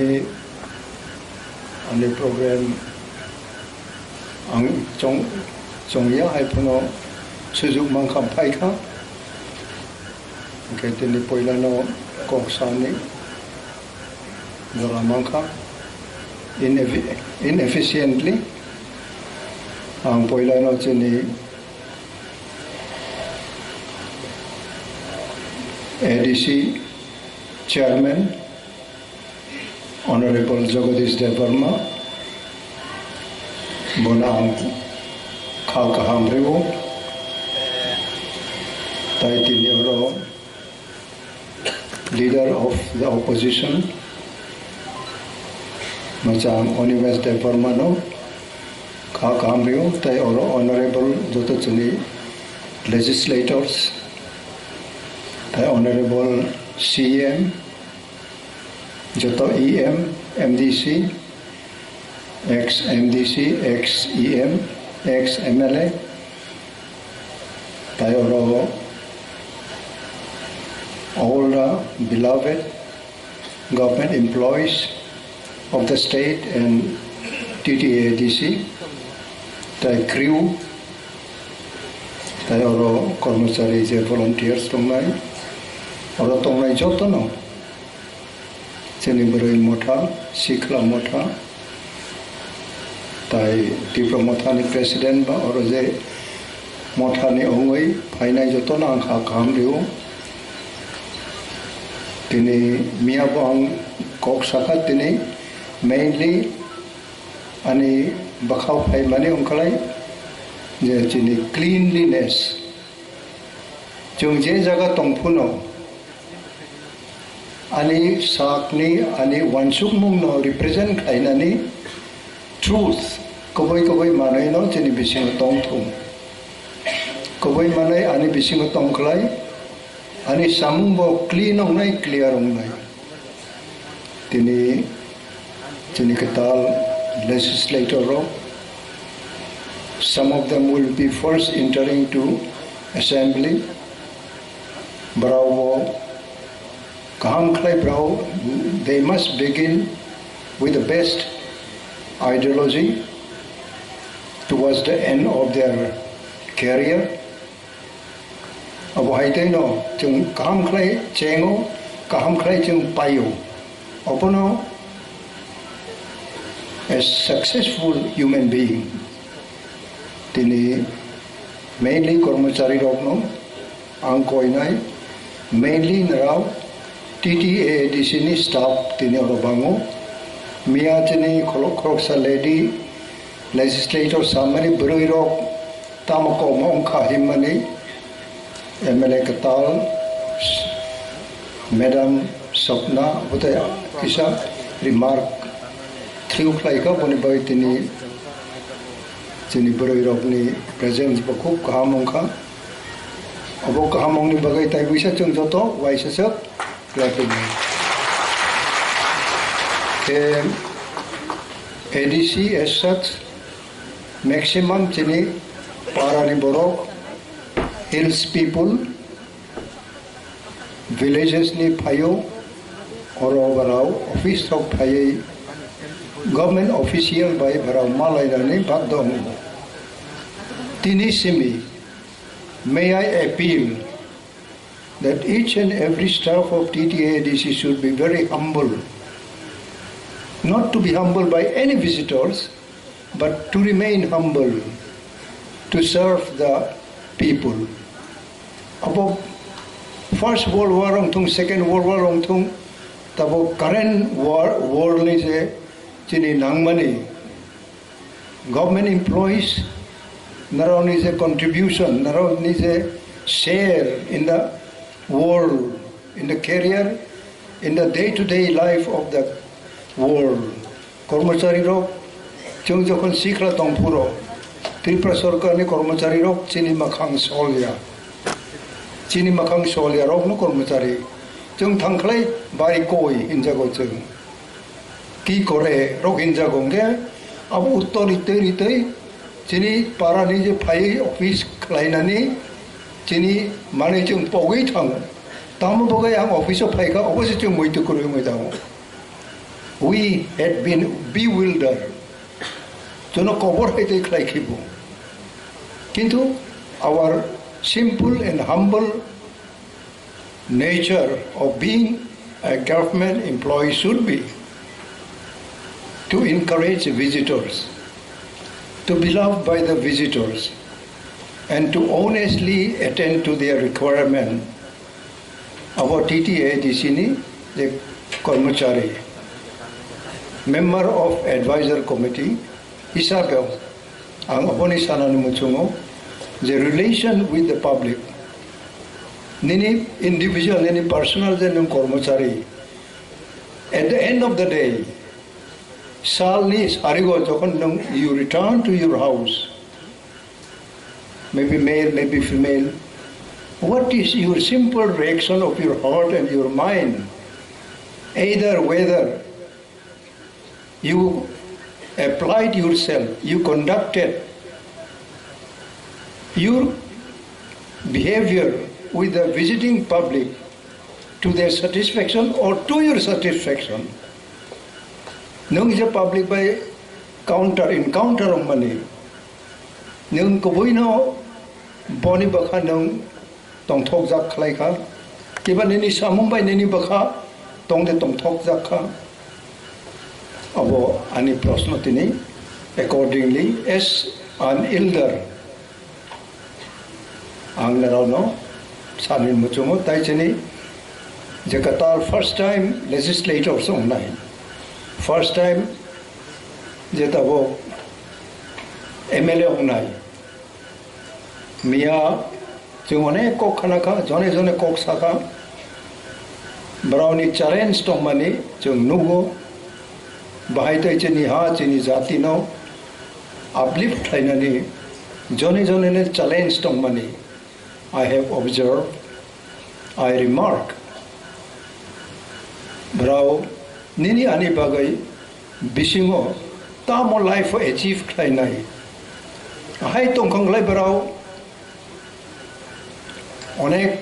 आंनि प्रग्राम आं 종이야 할프노 수죽만큼 파이카 그랬더니 보일러노 곡산이 노라만큼 inefficiently ang 보일러노 전이 ADC Chairman Honorable Jagadish Debbarma Bonang KOKBOROK Taitinioro Leader of the Opposition Macam Animesh Debbarma no KOKBOROK Tai Honorable Jotachuni Legislators Tai Honorable CM Joto EM, MDC, ex-MDC, ex-EM, ex-MLA, tayo all the beloved government employees of the state and TTADC, tayo crew, tayo kormosari volunteers tongnay, oro tongnay joto no. Sini berai motha, sikla motha, tai Tipra Mothani President ba oroje Mothani ongoi, painai joto na angka kaham diu. Tini Mia bang kok Sakha tini mainly ani bakau pai mani ongkalai, je tini cleanliness. Jung je jaga tongpuno. Ani sakni ani wansuk mung no represent kainani truth koboi manai no jeni bising tong thum koboi manai ani bising tong klai ani samung bo clean ong nai clear ong nai tini jeni ketal legislator ro some of them will be first entering to assembly bravo Kaham Klai Brau, they must begin with the best ideology towards the end of their career. Abu Haitay no, chung Kaham Klai Chengo, Kaham Klai chung Payo. Opono, a successful human being. Tini mainly Kormachari Rokno, Angkoinai, mainly Narao, TTADC ni staff tini orobango Mia tini koloksa lady legislator samani beruiro tamako mongka himani MLA Katal Madam Sapna butaya isa remark thriu klaika boni boy tini beruiro ni presence bakuk kahamongka abo kahamong ni bagay tay bisa chung joto waisa sak ADC as such, maximum chini Parani Borok, hills people, villages ni Payo, Oro Barao, office of Paye, government official by Barao Malaydani Bagdong. Tinisimi, may I appeal that each and every staff of TTADC should be very humble. Not to be humbled by any visitors, but to remain humble, to serve the people. About First World War ong Second World War ong tabo current war ni je chini nangmani government employees naraw ni je contribution, naraw ni je share in the world, in the career, in the day-to-day life of the world. Kormachari rok, chung jokon sikla tongpuro, Tripura Sarkar ni kormachari rok chini makhang solya rok no kormachari, chung thangklai bari koi injago chung, ki kore rok injago nge, abu uttori chini para ni je phai office klainani. Chini mane chung pogui thang tamu bogai ang office of phaika opposite chung moitu kuru moi daw we had been bewildered chono cover haite khlai khibu Kintu our simple and humble nature of being a government employee should be to encourage visitors, to be loved by the visitors, and to honestly attend to their requirement. Our TTA di sini, the Kormachari, member of advisor committee, Isabel, ang aponi sana ni Muchungo, the relation with the public, nini individual, nini personal, then Kormachari. At the end of the day, Salni Harigo Jokon, you return to your house, maybe male, maybe female. What is your simple reaction of your heart and your mind? Either whether you applied yourself, you conducted your behavior with the visiting public to their satisfaction or to your satisfaction. Nung is a public by encounter of money. Nung kubuino boni baka nung tong thok jak khlai kha. Kiba nini samung by nini baka tong de tong thok jak kha. Abo ani prasno tini accordingly as an elder. Ang narano sanin muchungo tai chini jakatal first time legislator song nai. First time jetabo MLA honai. Mia jungone kok khanaka jone kok saka brownie challenge tong mani jung nugo bahai tai chini ha chini jati no uplift thainani jone ne challenge tong mani. I have observed, I remark brau nini ani bagai bisingo tamo life achieve khai nai hai tongkhang lai brau onek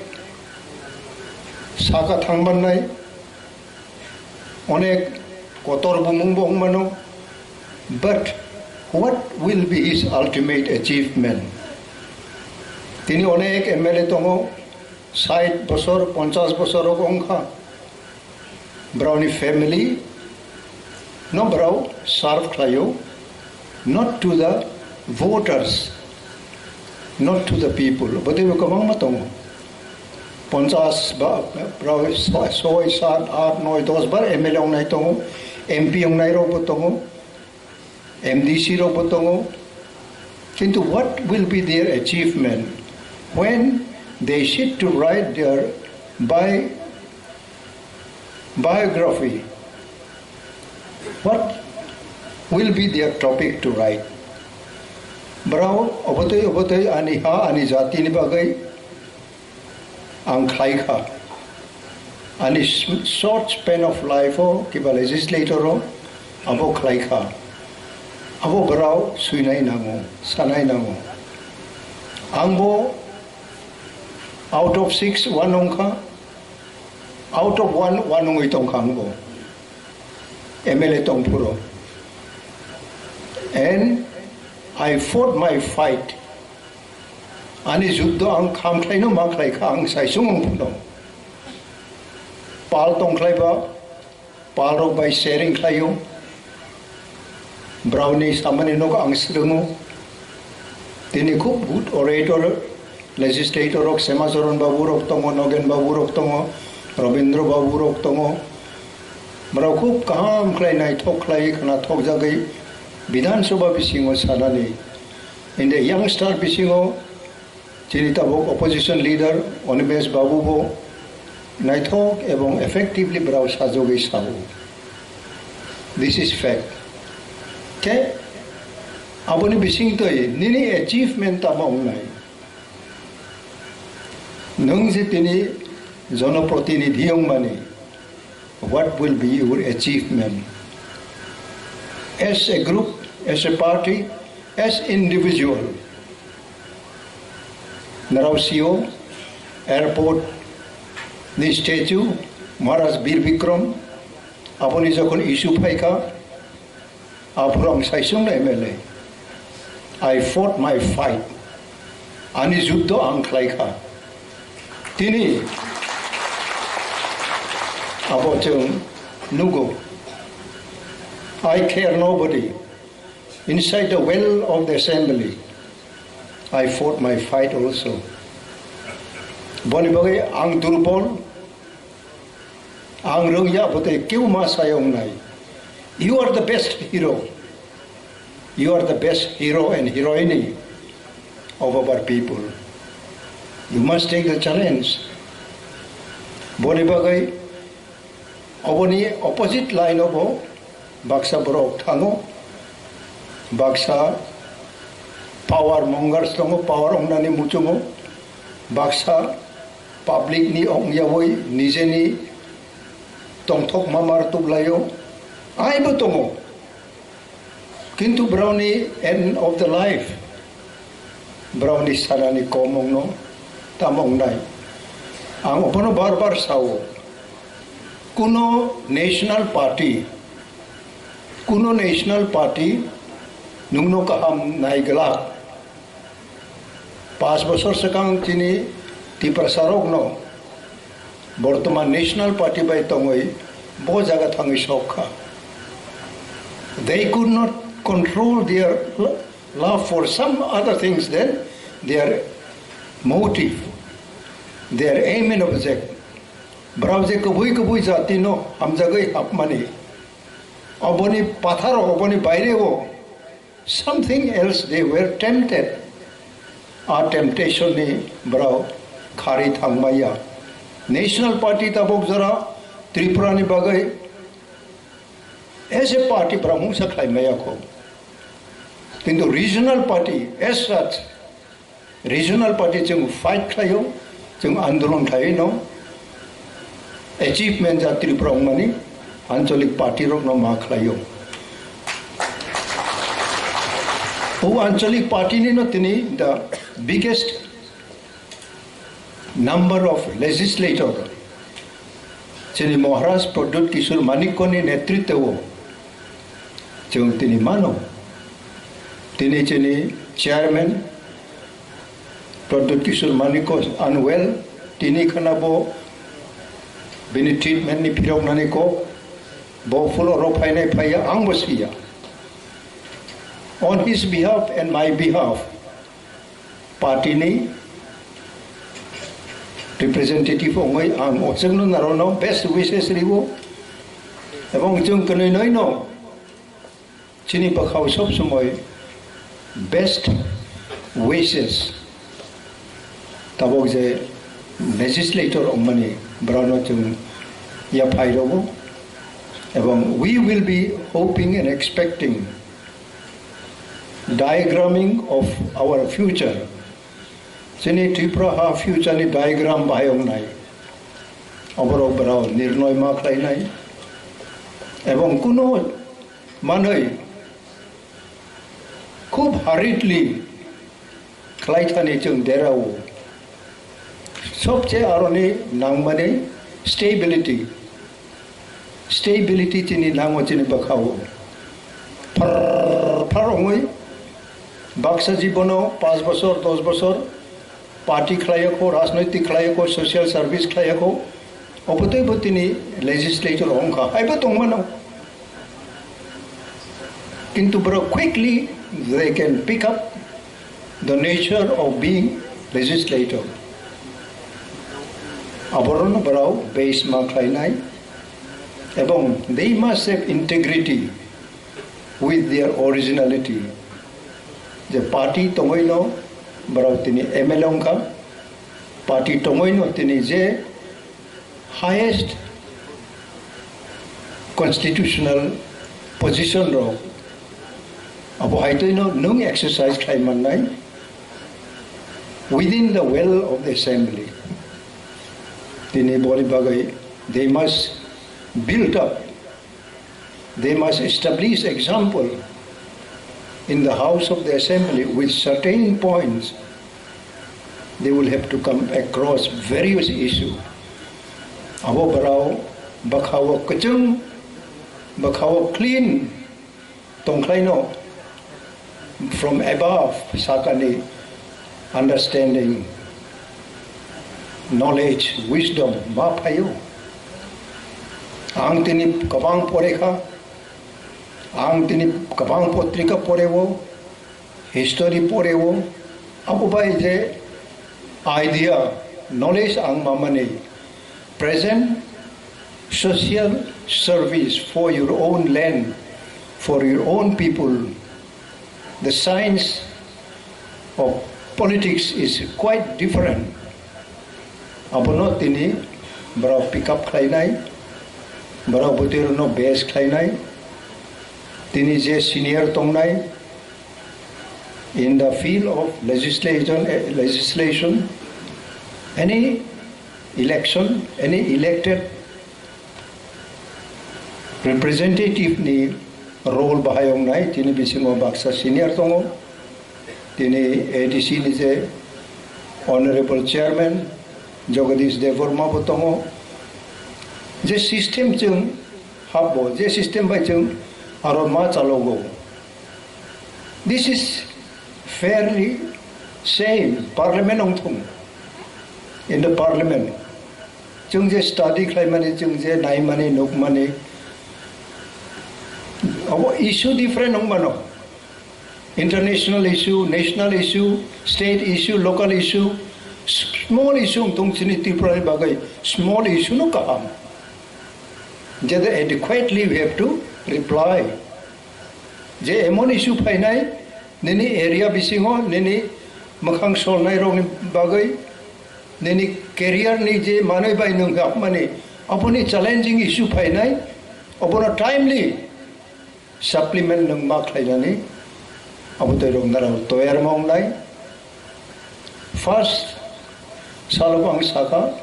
Sakha thangban nai onek kotor bumung bong mano, but what will be his ultimate achievement? Tini onek MLA tongo 60 bosor 50 bosor ongkha Brownie family, no brow, serve klayo, not to the voters, not to the people. But they will come on matong. Ponchas brow soy sad art noy dos bar MLA ong nai tongo, MP ong nai ro potongo, MDC ro potongo. Into what will be their achievement when they sit to write their biography? What will be their topic to write? Brau obotoy ani ha ani jati ni bagai ang khlai kha ani short span of life o kiba legislator o abo khlai kha abo brau suinai nango sanai nango angbo out of 6 1 ongkha out of 1 ongoi tongkhangbo MLA tongpuro, and I fought my fight. Ani juddo ang kham khlai no ma khlai kha ang sai sung puno. Pal tong khlai ba, pal ro by sharing khlayo. Brownie samane no ang srungu. Tini khub good orator, legislator ok Semazoron babu rok tongo, Nogen babu rok tongo, Robindro babu rok tongo. Brau khub kaham khlai nai thok khlai khana thok jagai Bidhan Sabha bisingo sanani. In the youngster bisingo Chinita bok opposition leader Animesh babu bo nai thok ebong effectively brau sajogai sabu. This is fact. Okay? Aboni bising toy nini achievement tamong nai. Nung si tini jonoprotinidhi ong mani. What will be your achievement? As a group, as a party, as individual. Narausio, airport, the statue, Maharaj Bir Vikram, aponi jokhon issue phaika, apurang saisung na MLA. I fought my fight. Ani Juddo Angklaika. Tini Abochung Nugo. I care nobody. Inside the well of the assembly, I fought my fight also. Bonibage ang durbol, ang rungya bote kiu masayong nai. You are the best hero. You are the best hero and heroine of our people. You must take the challenge. Bonibage, oboni opposite line of Baksa Borok Tango, Baksa power mongers tongo, power ongnani muchungo, Baksa public ni ong yawoi, nije ni tongtok mamar tuglayo, ay betongo. Kintu brownie end of the life. Brownie sarani komong no, tamong nai. Ang opono barbar sawo. Kuno national party nungno kaham naigala 5 বছর sekang tini Tipra Rokno Bortoman national party by tongoi bo jaga thangi Sakha. They could not control their love for some other things than their motive, their aim and object. Browse kabui jati no amjagai apmani. Oboni patharo, oboni baireo. Something else they were tempted. Our temptation ni brow khari thangmaya. National party tabok jara Tripura ni bagai. As a party brahmu saklai maya ko. Kintu regional party as such, regional party chung fight klayo, chung andolon klayo no. Achievement ja Tripura mani. Anchalik party Rokno maklayo. Oh, Anchalik party ni no tini the biggest number of legislators. Chini Maharaj Pradut Kishore Manikko ni netritwa wo. Chung tini mano. Tini chini chairman Pradut Kishore Manikko unwell. Tini kanabo bini treatment ni pirok nani ko. Boful or Ropaine Paya Angbosia. On his behalf and my behalf, party ni representative ongoy ang oseng no narono best wishes ribo. Ebong chung kanoy noy no. Chini pakhaw sob sumoy best wishes. Tabog je legislator ongmani brano chung Yapharma. We will be hoping and expecting diagramming of our future. Sini Tipra ha future ni diagram bayong nai. Oboro brao nirnoy maklay nai. Ebong kuno manoy khub hurriedly klaitani chung derao. Sobche aroni nangmane stability. Stability chini nango chini bakhaw. Parongoi Baksa jibono 5 বছর 10 বছর party klayako rajnaitik klayako social service klayako opotoi botini legislature ongkha aiba tongmano. Kintu bro quickly they can pick up the nature of being legislator. Aboron bro base ma klainai. Ebong they must have integrity with their originality. The party tomoino barau tini MLA ka party tomoino tini je highest constitutional position ro abo haitoino nung exercise klaiman nai within the well of the assembly. Tini boli bagai they must build up, they must establish example in the house of the assembly with certain points. They will have to come across various issues. Abo barao bakhawo kachung, bakhawo clean, tongklaino from above sakani understanding, knowledge, wisdom, ma payo. Ang tini kabang poreka, ang tini kabang potrika porewo, history porewo, apo ba ije idea, knowledge ang mamani, present social service for your own land, for your own people. The science of politics is quite different. Apo no tini bra pick up khainai, bra butiru no base khainai, tini je senior tongnai in the field of legislation, any election, any elected representative ni role bahayong nai tini bisingo baksa senior tongo, tini ADC ni je honorable chairman Jagadish Debbarma botongo, je system chung habo, je system by chung aroma chalogo. This is fairly same parliament ongthung. In the parliament, chung je study klaimani chung je nai mani nuk mani. Our issue different ongmano. International issue, national issue, state issue, local issue, small issue tung sini Tipra bagai small issue no kaham. Jada adequately we have to reply. Je emon issue painai nini area bisingo nini makhang sol nai rong bagai nini career ni je manai bai nung gap mani apuni challenging issue painai apuna timely supplement nung mak lainani abu toirong narau toyar maung nai. First salabang Sakha,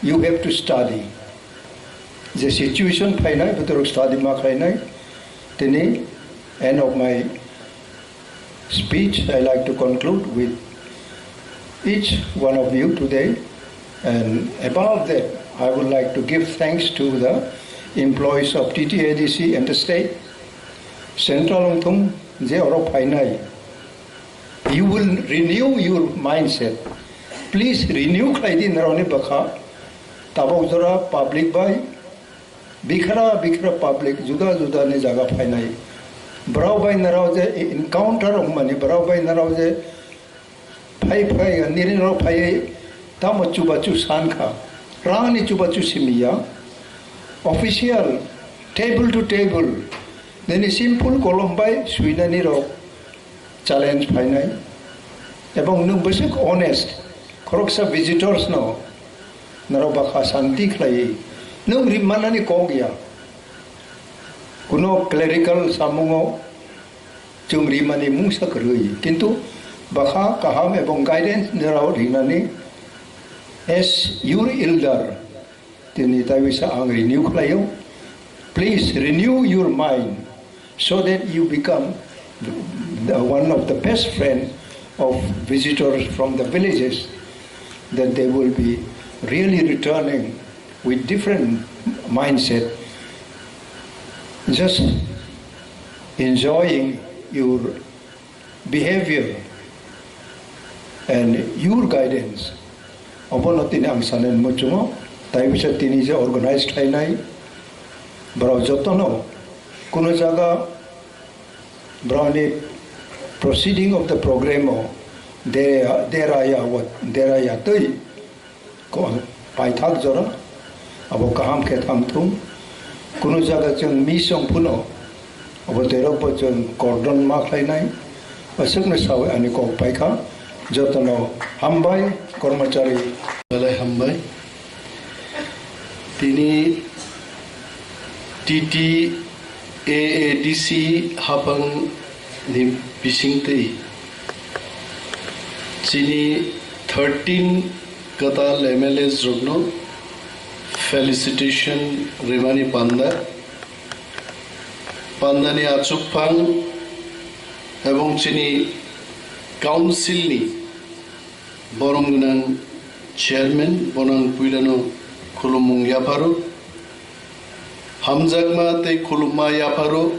you have to study the situation painai betul study mak lainai. Tini end of my speech I like to conclude with each one of you today, and above that I would like to give thanks to the employees of TTADC and the state. Central Ongthung je oro painai. You will renew your mindset. Please renew klaidi narone bakha. Tabok jora public by bikhra public juda ne jaga painai. Brau by narao je encounter ongmani brau by narao je phai nirin ro phai tamo chubachu sanka rani chubachu simia official table to table. Then a simple Colombai, Sweden challenge painai. Ebong nung basic honest, koroksa visitors no, narobaka santi klai, nung rimana ni kogya. Kuno clerical samungo, chung rimani mungsa kerui. Kintu baka kaham ebong guidance naraw rinani, as your elder, tinita wisa ang renew klayo. Please renew your mind, so that you become one of the best friends of visitors from the villages, that they will be really returning with different mindset, just enjoying your behavior and your guidance. Obonotin ang sanen mo chungo, tayo bisa tinija organized kainai, brau jotono. Kuno jaga brownie proceeding of the program deraya tui ko paithak jora abo kaham khetham thum kuno jaga chung misong puno abo terok bo chung cordon ma khlainai asuk ne sawe ani ko paikha jotono hambai kormachari balai hambai tini TTADC Haphang ni bisingtei chini 13 katal MLAs Rokno felicitation Remani Pandani Haphang ebong chini council ni Borom gunang chairman bonang puilano khulumung Yapharma Hamjagma te khuluma Yapharma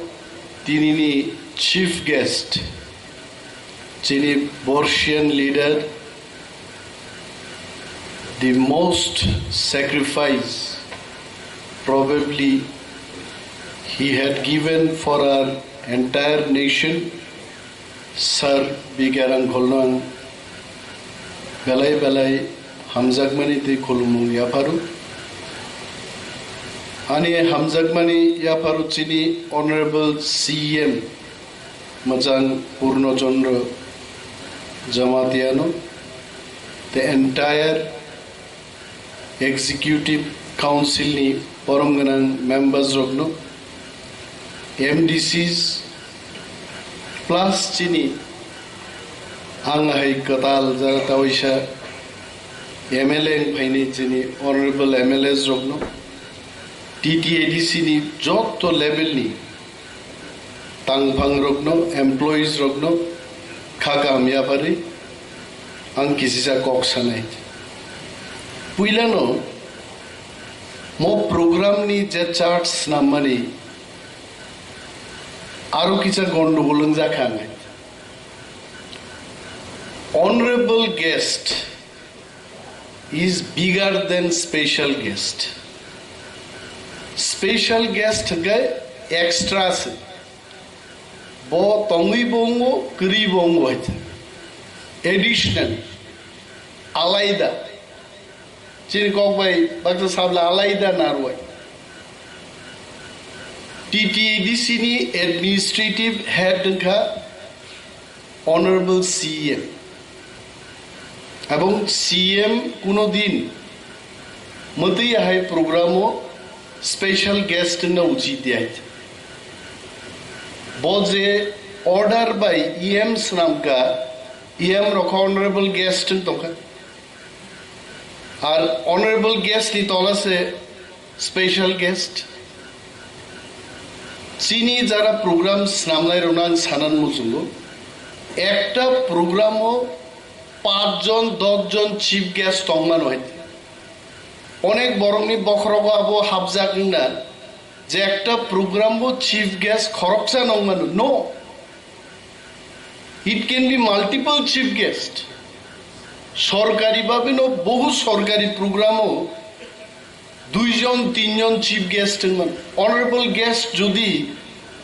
tinini chief guest chini Borsian leader, the most sacrifice probably he had given for our entire nation. Sir bigarang kholnang belai hamzagmani te kholumu yaparu ani hamzagmani yaparu chini honorable CM Majang Purno Chandra Jamatiano, the entire executive council ni Borom members Rokno, MDCs plus chini angai katal jara tawisha MLA phaini chini honorable MLAs Rokno, TTADC ni joto level ni Haphang Rokno, employees Rokno, Khakam Yapari, ang kisisa koksanay. Puilano, mo program ni je charts namani, aru kisa gondogolong jakhanay. Honorable guest is bigger than special guest. Special guest gay extra se. Bo tongi bongo, kri bongo hai. Additional, alaida. Chini kokbai, bakta sabla alaida narwai. TTADC ni administrative head ka honorable CM. Abong CM kuno din mati hai programo special guest na uchit diya. Boze order by EM Snam ka EM Rokno honorable guest toka. Our honorable guest ni tola se special guest. Chini jara program Snamlai Ronang Sanan Musungo. Ekta programo 5 John 10 John chief guest তংমান হইতে অনেক বরংনি বখরগো আবো হাবজাক না যে একটা programme বো chief guest খরকসা নংমান no it can be multiple chief guest সরকারি ভাবে নো বহু সরকারি প্রোগ্রামও 2 জন 3 জন চিফ গেস্ট মান অনারেবল গেস্ট যদি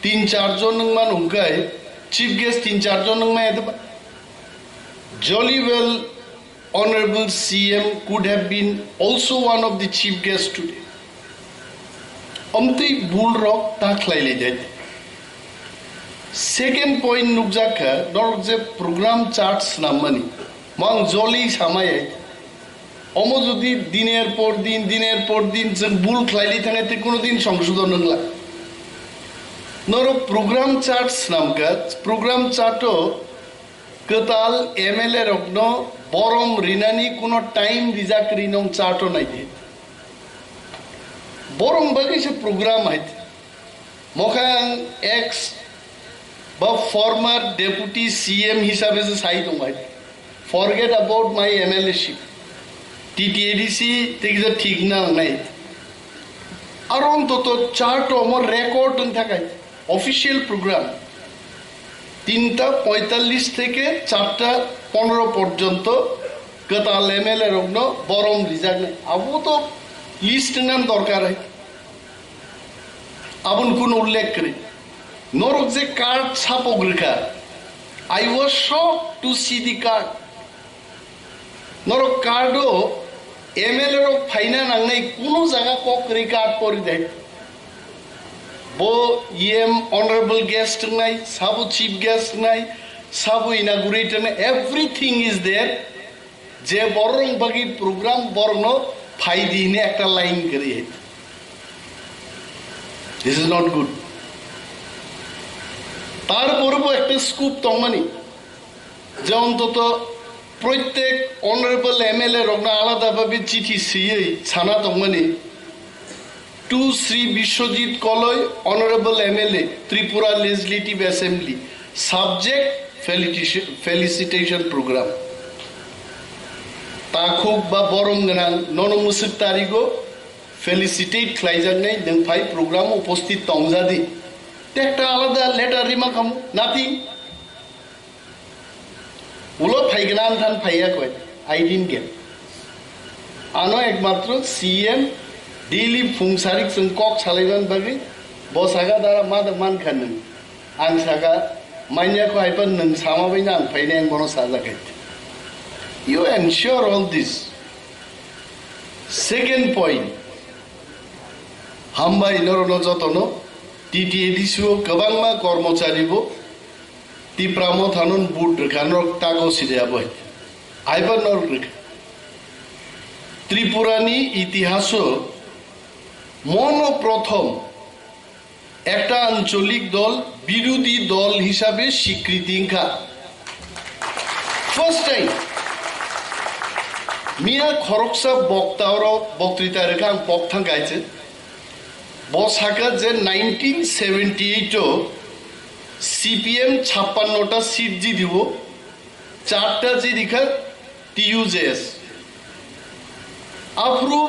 3-4 জন মান হুকায় চিফ গেস্ট 3-4 জন মান এতে Jolly well, Honorable CM could have been also one of the chief guests today. Amti bull rock taklai le jai. Second point nukjaka dor je program charts namani. Mang jolly samay. Omo jodi diner por din jeng bull khlaili thangay te kono din সংশোধন nangla. Noro program charts namka program charto Katal MLA Rokno Borom Rinani kuno time rizak rinong charto nai de. Borom bagi se program hait. Mokhang ex ba former deputy CM hisabe se sai dong hait. Forget about my MLA ship. TTADC take the thik na nai. Aron toto charto mo record thakai. Official program. 3:45 থেকে 4:15 পর্যন্ত কাতাল MLA রগ্ন বরম reserve নেই আবু তো list নাম দরকার হয় আবুন কোন উল্লেখ করে নরক যে কার্ড ছাপক রেখা I was shock to see the card নরক কার্ডও এমএলএ রক ফাইনা নাংনাই কোন জায়গা কক রেকার্ড করে দেয় Bo EM honorable guest nai, sabu chief guest nai, sabu inaugurator nai, everything is there. Je borong bagi program borno phai dine ekta line kari. This is not good. Tar porbo ekta scoop tongmani. Je ontoto proyek honorable MLA Rokno alada bhabe chithi siyei chana tongmani. To Sri Bishwajit Koloy, Honorable MLA, Tripura Legislative Assembly, subject felicitation program. Takhuk ba Borom ganang nono musik tarigo felicitate khlaijak nei deng phai program uposthit tongjadi. Tekta alada letter rima kamu nothing. ফাইগনান থান ফাইয়া কয় I didn't gate আনো একমাত্র CM daily फुंसारिक जों कक सालायबान बागै बसागा दा मान खानो आं सागा माइयाखौ हायबा नों सामाबायना आं फायनाय आं बनो साजाखै you ensure all this. Second point, हामबा इनरनो जतनो टीटीएडीसीओ गोबांमा कर्मचारीबो टिप्रामो थानुन बुट रखानो तागो सिरियाबो आइबा नर त्रिपुरानी इतिहासो মনো প্রথম একটা আঞ্চলিক দল বিরোধী দল হিসাবে স্বীকৃতি খা ফার্স্ট টাইম মিয়া খরকসা বক্তৃতা রেখা আং পক্ষাং গাইছে বসাকা যে 1978 সিপিএম 56টা সিট জি দিব 4টা জি দিখা টিইউজেএস আফরু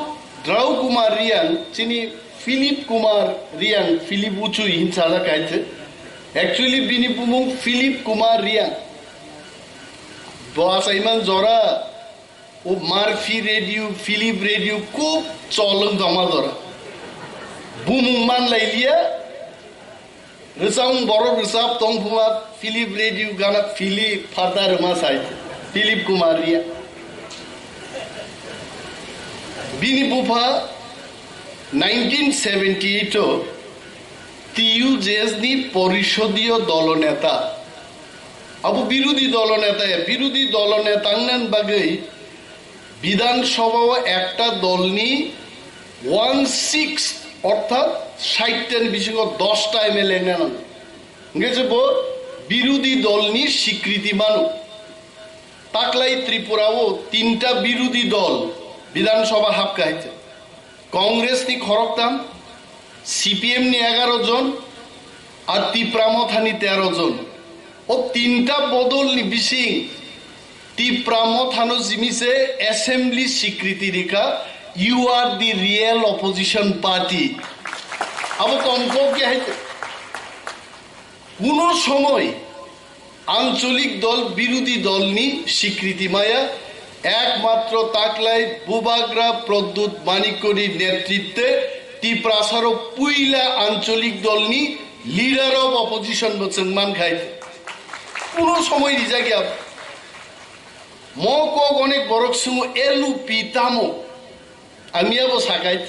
द्रौ कुमार रियां चिनी फिलिप कुमार रियां फिलिप उचु हिंसाला कायथे एक्चुअली बिनी बुमुं फिलिप कुमार रियां बस इमान जरा ओ मार्फी रेडियो फिलिप रेडियो खूब चलन जमा जरा बुमुं मान लाइलिया रसां बरो रसाब तंगफुमा फिलिप रेडियो गाना फिलिप फादार मा साइड फिलिप कुमार रियां बिनी बुफा 1978 टीयूजेएस नी परिषदीय दलनेता अब विरोधी दलनेतांगनान बागै विधानसभा एकटा दलनी 1/6 अर्थात 60টার বেশি 10টা एमएलए নেন গেছে বিরোধী দলনি স্বীকৃতি মানো তাকলাই ত্রিপুরাও 3টা বিরোধী দল विधानसभा हापका कांग्रेस नी खरकताम सीपीएम नी 11 जन और तिप्रा मथानी 13 जन और 3टा बदल नी बिसिं तिप्रा मथानो जिमिसे असेंबली स्वीकृति रेखा you are the real opposition party अब कमको क्या है कोनो समय आंचलिक दल विरोधी दल नी स्वीकृति माया एकमात्र ताकलाई बुबाग्रा प्रद्युत मानिकरी नेतृत्वे टिप्रासारो पुइला आंचलिक दलनी लीडर ऑफ अपोजिशन बचंगमान खाइते पुरो समय रिजा गया मको अनेक बरकसु LOP तामो आमियाबो साकाइत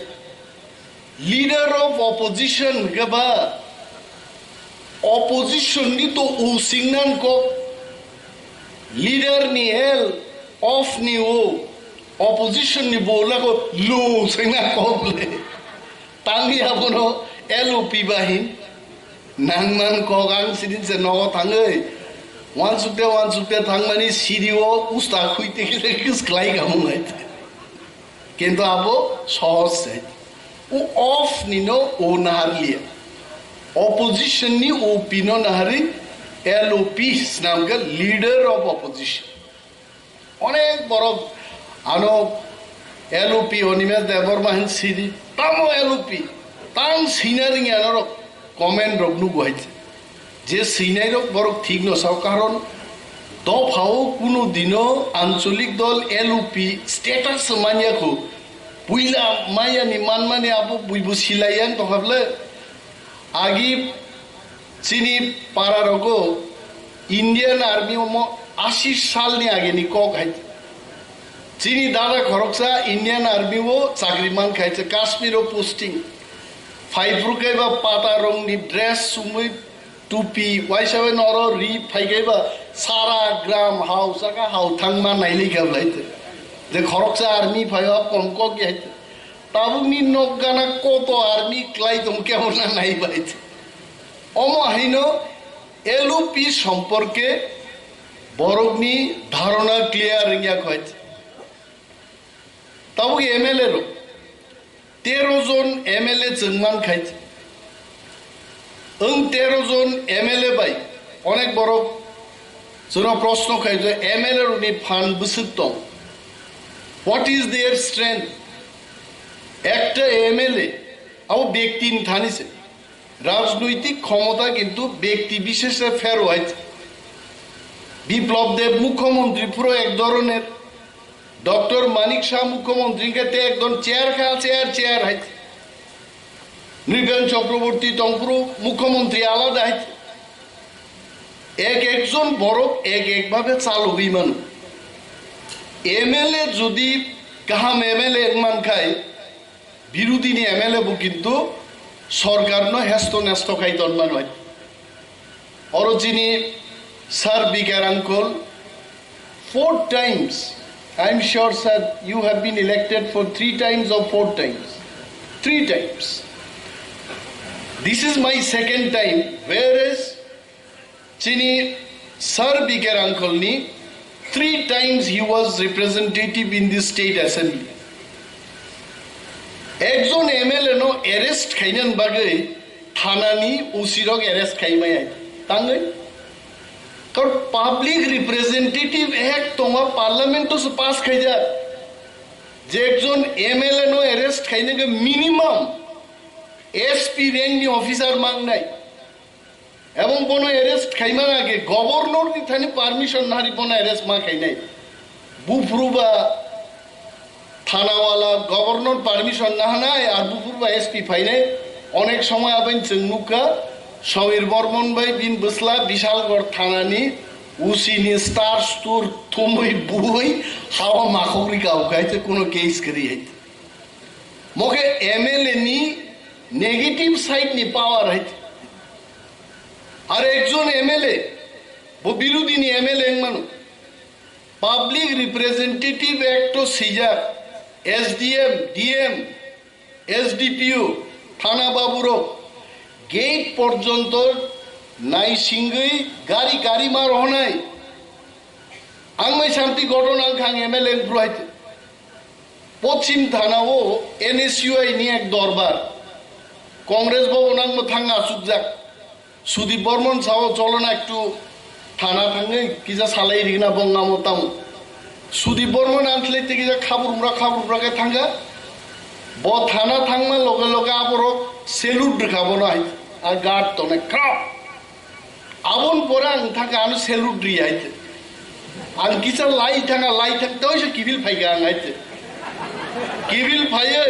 लीडर ऑफ अपोजिशन गबा अपोजिशन नि तो उसिंगनान को लीडर नि एल ऑफ नी वो ऑपोजिशन नी बोला को लो सेना कोबले तांगी आपनो LOP बाहिन नांगमान कोगांग सिदिन से नगो थांगै वान सुते थांगमानी सीडीओ उस्ता खुइते के किस क्लाई गामुंगाय किंतु आबो सहज से ओ ऑफ नी नो ओ नारलिया ऑपोजिशन नी ओपी नो नारी LOP नाम का लीडर ऑफ ऑपोजिशन अनेक बड़ आनो LOP अनिमेश देबरमा हेन सिरि तामो LOP तां सिनारिं आनो कमेन्ट रकनु गुहाइছে যে সিনাই রক বড় ঠিক নসাও কারণ দফাও কোনো দিনও আঞ্চলিক দল LOP স্ট্যাটাস মানিয়াখো বুইলা মায়ানি মানমানি আপু বুইবু সিলাইয়ান তখাবলে আগি চিনি পারারগো इंडियन आर्मी 80 साल ने आगे नी कॉक है चीनी दादा खरकसा इंडियन आर्मी वो चाकरीमान खाइছে काश्मीर पोस्टिंग 5 रुपये पाता रंग नी ड्रेस सुमुई टुपी वाइसाबे नरो रि फाइगैबा सारा ग्राम हाउस का हाउ थांगमा नाइली गाबलाइते जे खरकसा आर्मी फाइबा कमको के ताबु नी नगाना कत आर्मी क्लाई तुम केमना नाइ बाइते अमो हाइनो LOP সম্পর্কে বরগনি ধারণা ক্লিয়ার রিয়া কইছে তাও MLA रो 13 জন MLA জন্মান খাইছে 13 জন MLA বাই অনেক বড় জোরা প্রশ্ন খাইছে MLA রুনি ফান্ড বিসিত হোয়াট ইজ देयर স্ট্রেংথ একটা MLA আও ব্যক্তি থানিছে রাজনৈতিক ক্ষমতা কিন্তু ব্যক্তি বিশেষে ফের হইছে বিপ্লব দেব মুখ্যমন্ত্রী পুরো এক ধরনের, ডক্টর মানিক শাহ মুখ্যমন্ত্রী কে একদম চেয়ার খা চেয়ার হাইতে, নৃপেন চক্রবর্তী তংপুরু মুখ্যমন্ত্রী আলাদা হাইতে, একজন বড় একভাবে চালু বিমান এমএলএ যদি কাহাম এমএলএ মান খায় বিরোধী নিয়ে এমএলএ বু কিন্তু সরকার নয় হেস্ত ন্যস্ত খাই তন্মান হয় অরজিনী স্যার বিকার uncle 4 times I'm sure sir you have been elected for 3 times or 4 times 3 times this is my second time whereas Chini Sir Bikar Uncle ni 3 times he was representative in the state assembly. Ekjon MLA no arrest khainan bagai thana ni usirok arrest khaimai ai tangai kar public representative act toma parliament to pass khaija je ekjon MLA no arrest khaine ke minimum SP rank ni officer mang nai এবং কোন arrest খাইমান আগে governor কি Thani permission না Ripon arrest মা খাই নাই বুফরু বা থানাওয়ালা governor permission না নাই আর বুফরু বা এসপি ফাই নাই অনেক সময় আবেন চেংনুকা সমীর বর্মন ভাই বিন বসলা বিশালগড় থানানি উসিনি স্টার স্টোর থমই বুই হাওয়া মাখরি কাউ খাইতে কোনো কেস করি হইতে মোকে এমএলএ নি নেগেটিভ সাইড নি পাওয়ার হইতে আর একজন এমএলএ ও বিরোধী নি এমএলএ মানু পাবলিক রিপ্রেজেন্টেটিভ অ্যাক্ট সিজার এসডিএম ডিএম এসডিপিও থানা বাবুরো গেট পর্যন্ত নাই সিংহই গাড়ি মার হনাই আংমাই শান্তি ঘটনা খাং এমএলএ ব্রহাইতে পশ্চিম থানাও এনএসইউআই নিয়ে এক দরবার কংগ্রেস ভবন আংমো থাঙ্গা আসুক যাক সুদীপ বর্মন সাহ চলো না একটু থানা থাঙ্গে কিজা সালাই রিগনা বঙ্গা মতাম সুদীপ বর্মন আনলে কিজা খাবুরকে থাঙ্গা ব থানা থাংমা লগে লগে আবরো সেলুট দেখাবো না আর গার্ড তো না ক্রাপ আবন পরে আং থাকা আনো সেলুট রি আইতে আর কিসা লাই থাকতে হয়েছে কিবিল ফাইগা আং আইতে কিবিল ফাইয়ে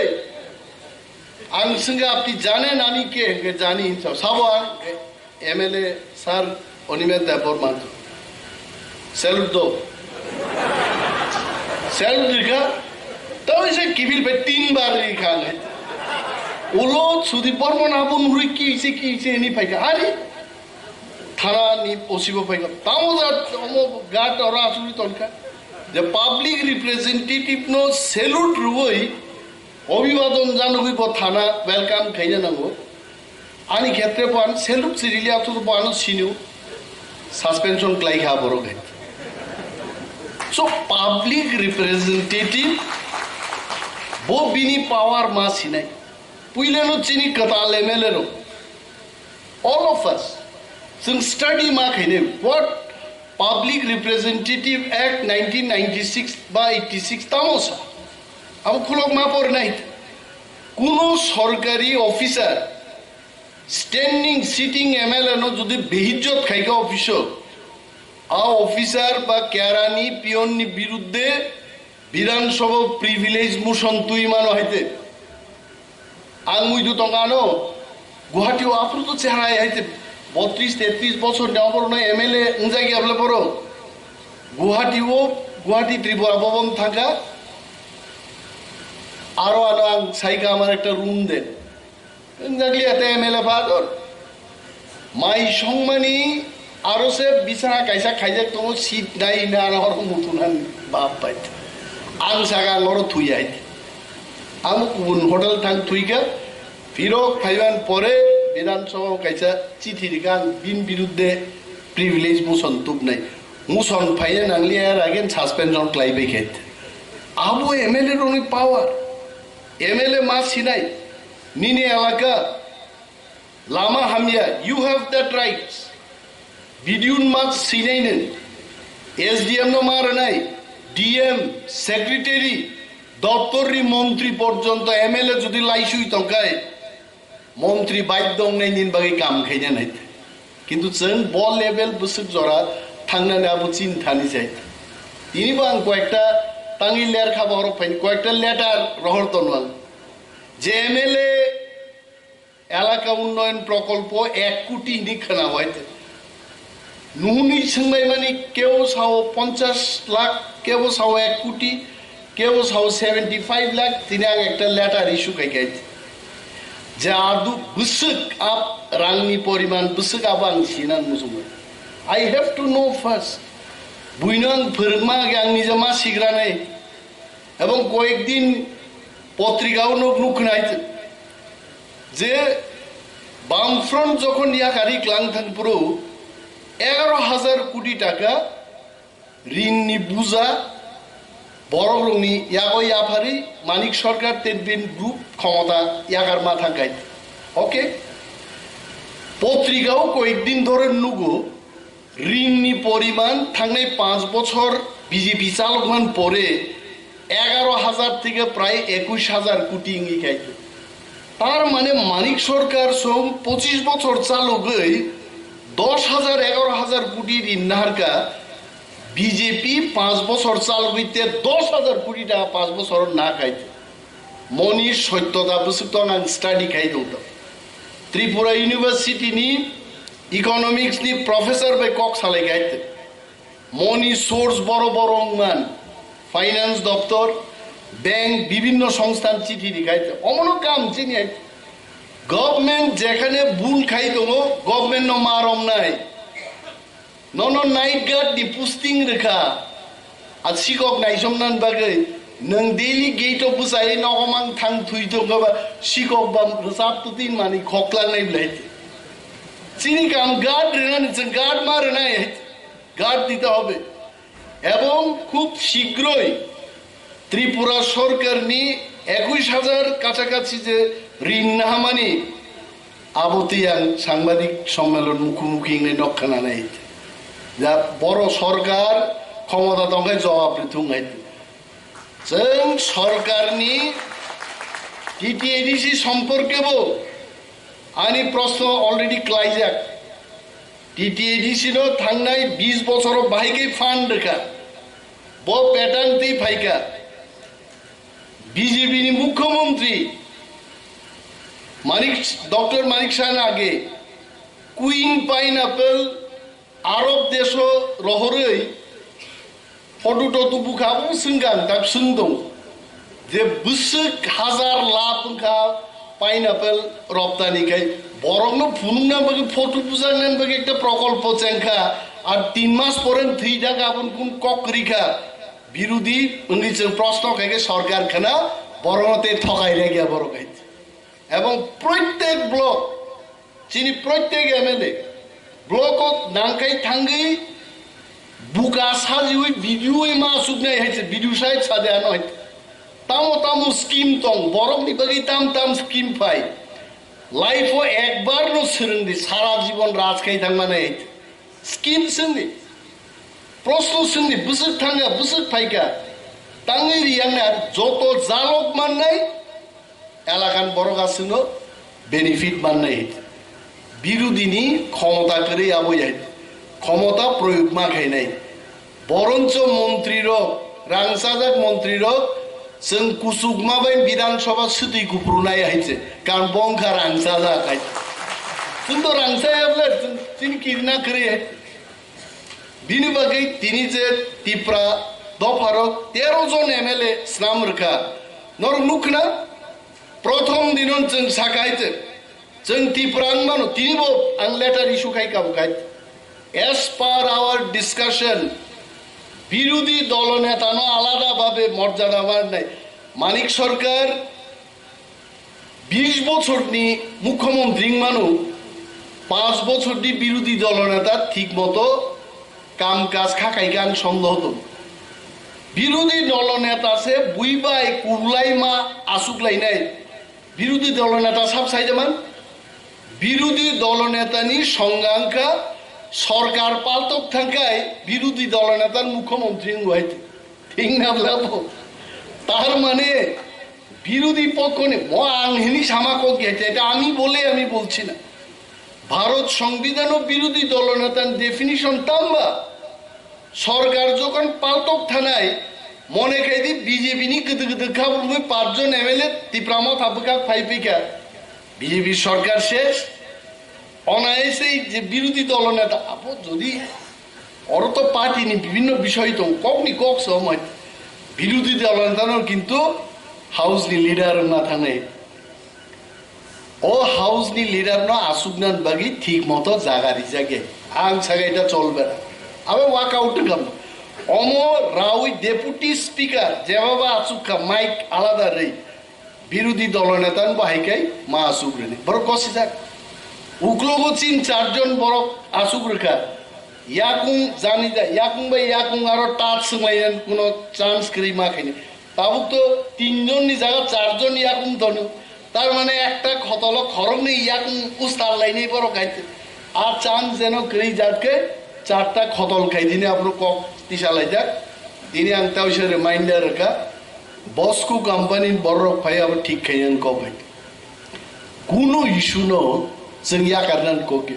আং সঙ্গে আপনি জানেন আমি কে জানি সব MLA sir Animesh Debbarma salute দো স্যালুট রেখা তাও সে কিবিল ভাই 3 বার রেখা ওলো সুদীপ বর্মন আবন হুই কি হইছে এনি পাইকা আরে থানা নি পসিব পাইকা তাও গাট ওরা আসুরি তনকা যে পাবলিক রিপ্রেজেন্টেটিভ নো স্যালুট রুই অভিবাদন জানো হইব থানা ওয়েলকাম খাইনা নাঙ্গো আনি ক্ষেত্রে পান সেলুট সিরিলি আতো পানো সিনিউ সাসপেনশন ক্লাই খা বড় গাই সো পাবলিক রিপ্রেজেন্টেটিভ বো বিনি পাওয়ার মা সিনাই পুইলেনো চিনি কতাল MLA all of us some study ma khaine what Public Representative Act 1996 by 86 tamosa am khulok ma por nai kuno সরকারি অফিসার স্ট্যান্ডিং সিটিং এমএলএ নো যদি বেহিজ্জত খাইকা অফিস আ অফিসার বা কেরানি পিয়ননি বিরুদ্ধে বিধানসভা প্রিভিলেজ মোশন তুই মানো হইতে আংমুই দু টঙ্কানো গুয়াহাটিও আপ্রুত চেহারা হইতে 32-33 বছর নেওয়া পর নয় এমএলএ জায়গা আপলে পড়ো গুয়াহাটি ত্রিপুরা ভবন থাকা আরো আং সাইকা আমার একটা রুম দেন জাগলি এতে এমএলএ ফাদর মাই সম্মানী আরো সে বিছানা কাইসা খাইজা তোমার সিট নাই না আর মতন বাপ পাইতে আং সাগা লড় থুই আইতে আমুক হোটেল থাং থুইকা ফিরক ফাইবান পরে বিধানসভা কাইসা চিঠি রিগান বিন বিরুদ্ধে প্রিভিলেজ মোশন তুপ নাই মোশন ফাইনে নাংলি আর আগেন সাসপেনশন ক্লাইবে খেতে আবু এমএলএ রনি পাওয়ার এমএলএ মা সিনাই নিনে এলাকা লামা হামিয়া ইউ হ্যাভ দ্যাট রাইটস বিডিউন মাছ সিনাই নেন এসডিএম নো মার নাই ডিএম সেক্রেটারি দপ্তরি মন্ত্রী পর্যন্ত এমএলএ যদি লাইসুই তঙ্কায় মন্ত্রী বাধ্য নেই নিন বাকি কাম খাইনা নাই কিন্তু চেন বল লেভেল বসে জরা थांनानै आबो चिन्तानि जाय तिनिबो आं कयेकटा तांगि लेर खाबा हरक फाइन कयेकटा लेटार रहरतन आं जे एमएलए एलाका उन्नयन प्रकल्प 1 कोटी नि खोनाबाय नुनि सोंनाय माने केव साव 50 लाख केव साव 1 कोटी केव साव 75 लाख तिनी आं एकटा लेटार इस्यू खायखाय जे आदु बुसुक आप रांनि परिमाण बुसुक आप आं सिनान मुसुमो I have to know first बुइनो आं फोरोंमा आं निजा मा सिग्रानाय এবং কয়েকদিন পত্রিকাও নুখনাই যে বামফ্রন্ট যখন ইয়াকারি ক্লাংথাংপুরো 11,000 কোটি টাকা ঋণনি বুঝা বড়রংনি ইয়াগো ইয়াফারি মানিক সরকার তেনবিন গ্রুপ ক্ষমতা ইয়াগার মাথা গাই ওকে পত্রিকাও কয়েকদিন ধরে নুগো ঋণনি পরিমাণ থাংনাই 5 বছর বিজেপি চালকমান পরে 11,000 থেকে প্রায় 21,000 কোটি ইঙ্গি খাইছে তার মানে মানিক সরকার সম 25 বছর চালু গই 10,000 11,000 কোটি ঋণ নাহারকা বিজেপি 5 বছর চালু হইতে 10,000 কোটি টাকা 5 বছর না খাইছে মনির সত্যতা বুঝতো না স্টাডি খাই দউতা ত্রিপুরা ইউনিভার্সিটি নি ইকোনমিক্স নি প্রফেসর বে কক সালে গাইতে মনি সোর্স বড় বড় মান ফাইন্যান্স দপ্তর ব্যাংক বিভিন্ন সংস্থান চিঠি লিখাইতে অমন কাম চিনি গভর্নমেন্ট যেখানে ভুল খাই দङ গভর্নমেন্ট নো মারম নাই নন নাইট গার্ড দি পোস্টিং রেখা আর শিকক নাইসমনান বাগै नों डेली गेट अफ बुसाय नगमां थां थुइतो गबा शिকক बाम रसाब तुतिन मानि खक्लांनाय ब्लाय চিনি কাম গার্ড রেনানি जों গার্ড মারে নাই গার্ড দিতে হবে এবং খুব শীঘ্রই ত্রিপুরা সরকার নি 21,000 কাছাকাছি যে ঋণ নাহামানি আবতিয়াং সাংবাদিক সম্মেলন মুখোমুখি নক্ষানা নাই যা বড় সরকার ক্ষমতা দঙ্গায় জবাব থুঙ্গাই जों सरकारनि टीटीएडीसी सम्पर्केबो आंनि प्रश्न अलरेडी क्लाइजाक टीटीएडीसी नो थांनाय 20 बछर बाहायकै फान्ड रेखा बो पेटांति फाइका बीजेपी नि मुख्यमंत्री डॉक्टर मानिक शाहन आगे क्वीन पाइनएपल आरब देशो रहरै फटो टटो बुखाबो सिंगां दाब सिंदों जे बुसुक हाजार लाख खा पाइनएपल रप्तानिखाय बरमनो फुनुंना बगे फटो बुजांनान बगे एकटा प्रकल्प चेंखा আর 3 মাস পরে থিটা গাবন কোন ককরিখা বিরোধী উনিজন প্রশ্ন কাকে সরকার খানা বরমতে ঠকাই রেগিয়া বড় গাইছে এবং প্রত্যেক ব্লক চিনি প্রত্যেক এমএলএ ব্লক নাংকাই থাঙ্গি बुका साजिउइ भिडिअ मा सुगनाय हाइसे भिडिअ साइड सादे आनय तामो तामो स्कीम तंग बरमनि बगै ताम ताम स्कीम फाइ लाइफ एक बार नो सोलोंदि सारा जीवन राजखाय थांमाने स्कीम सोंदि प्रश्न सोंदि बुसुक थांगा बुसुक फाइका तांगै रियांना जत जालक माननाय एलाकान बरगासिनो बेनिफिट माननाय बिरोधिनि क्षमता करे आबय ক্ষমতা প্রয়োগ মা খাই নাই বরঞ্চ মন্ত্রীর রাংসাজাক মন্ত্রীর जों कुसुगमा बाय विधानसभा सुति गुप्रुनाय हाइছে কারণ বংখা রাংসাজা খাই जों তো রাংসায়াবলে जों किरना करे बिनि बागै तिनि जे तिप्रा दफारक 13 जन एमएलए स्नाम रखा नर नुखना प्रथम दिनन जों साखायते जों तिप्रां मानो तिनिबो आं लेटार इस्यू खायकाबो गाय As per our discussion, বিরোধী দলনেতানো আলাদাভাবে মর্যাদা নাই মানিক সরকার 20 বছরনি মুখ্যমন্ত্রী মানো 5 বছরনি বিরোধী দলনেতা ঠিকমতো কাম কাজ খাকাই গান সন্দেহ তো বিরোধী দলনেতা সে বুইবাই কুলাই মা আসুকলাই নাই বিরোধী দলনেতা সব সাইজমান বিরোধী দলনেতানি সংজ্ঞাঙ্কা সরকার পালতক থাকায় বিরোধী দলনেতার মুখ্যমন্ত্রী হইতে ঠিক না বলবো তার মানে বিরোধী পক্ষ নে আংহিনী সামাকক গেছে এটা আমি বলছি না ভারত সংবিধান ও বিরোধী দলনেতার ডেফিনিশন তাম্বা সরকার যখন পাল্টক থানায় মনে খাইদি বিজেপি নি গদ গদ খাবো 5 জন এমএলএ টিপ্রামো থাপকা ফাইপিকা বিজেপি সরকার শেষ অনায়াসেই যে বিরোধী দল নেতা আপো যদি ওরা তো পার্টি নি বিভিন্ন বিষয় তো কখনই কক সময় বিরোধী দল নেতানো কিন্তু হাউস নি লিডার না থানে ও হাউস নি লিডার না আসুকনান বাগি ঠিক মতো জাগারি জাগে আং সাগাইটা চলবে না আবে ওয়াক আউট গাম অমো রাউই ডেপুটি স্পিকার যেভাবে আসুকা মাইক আলাদা রে বিরোধী দল নেতান বাহিকাই মা আসুক রে বড় কষি যাক উকলোগো চিন 4 জন বড় আসুক রেখা ইয়াকুং জানি যা ইয়াকুং বাই ইয়াকুং আরো টাচ সময়ন কোনো চান্স করি মা খাইনি তাবুক তো 3 জন নি জায়গা 4 জন ইয়াকুং ধনু তার মানে একটা খতল খরম নেই ইয়াকুং উস্তার লাইনে বড় খাইতে আর চান্স যেন করি যাকে 4টা খতল খাই দিনে আপনার কক তিসালাই যাক দিনে আংটা হইছে রিমাইন্ডার রাখা বসকু কোম্পানির বড় ভাই আবার ঠিক খাইয়েন কক ভাই কোনো ইস্যু ন जों याकारनान कोके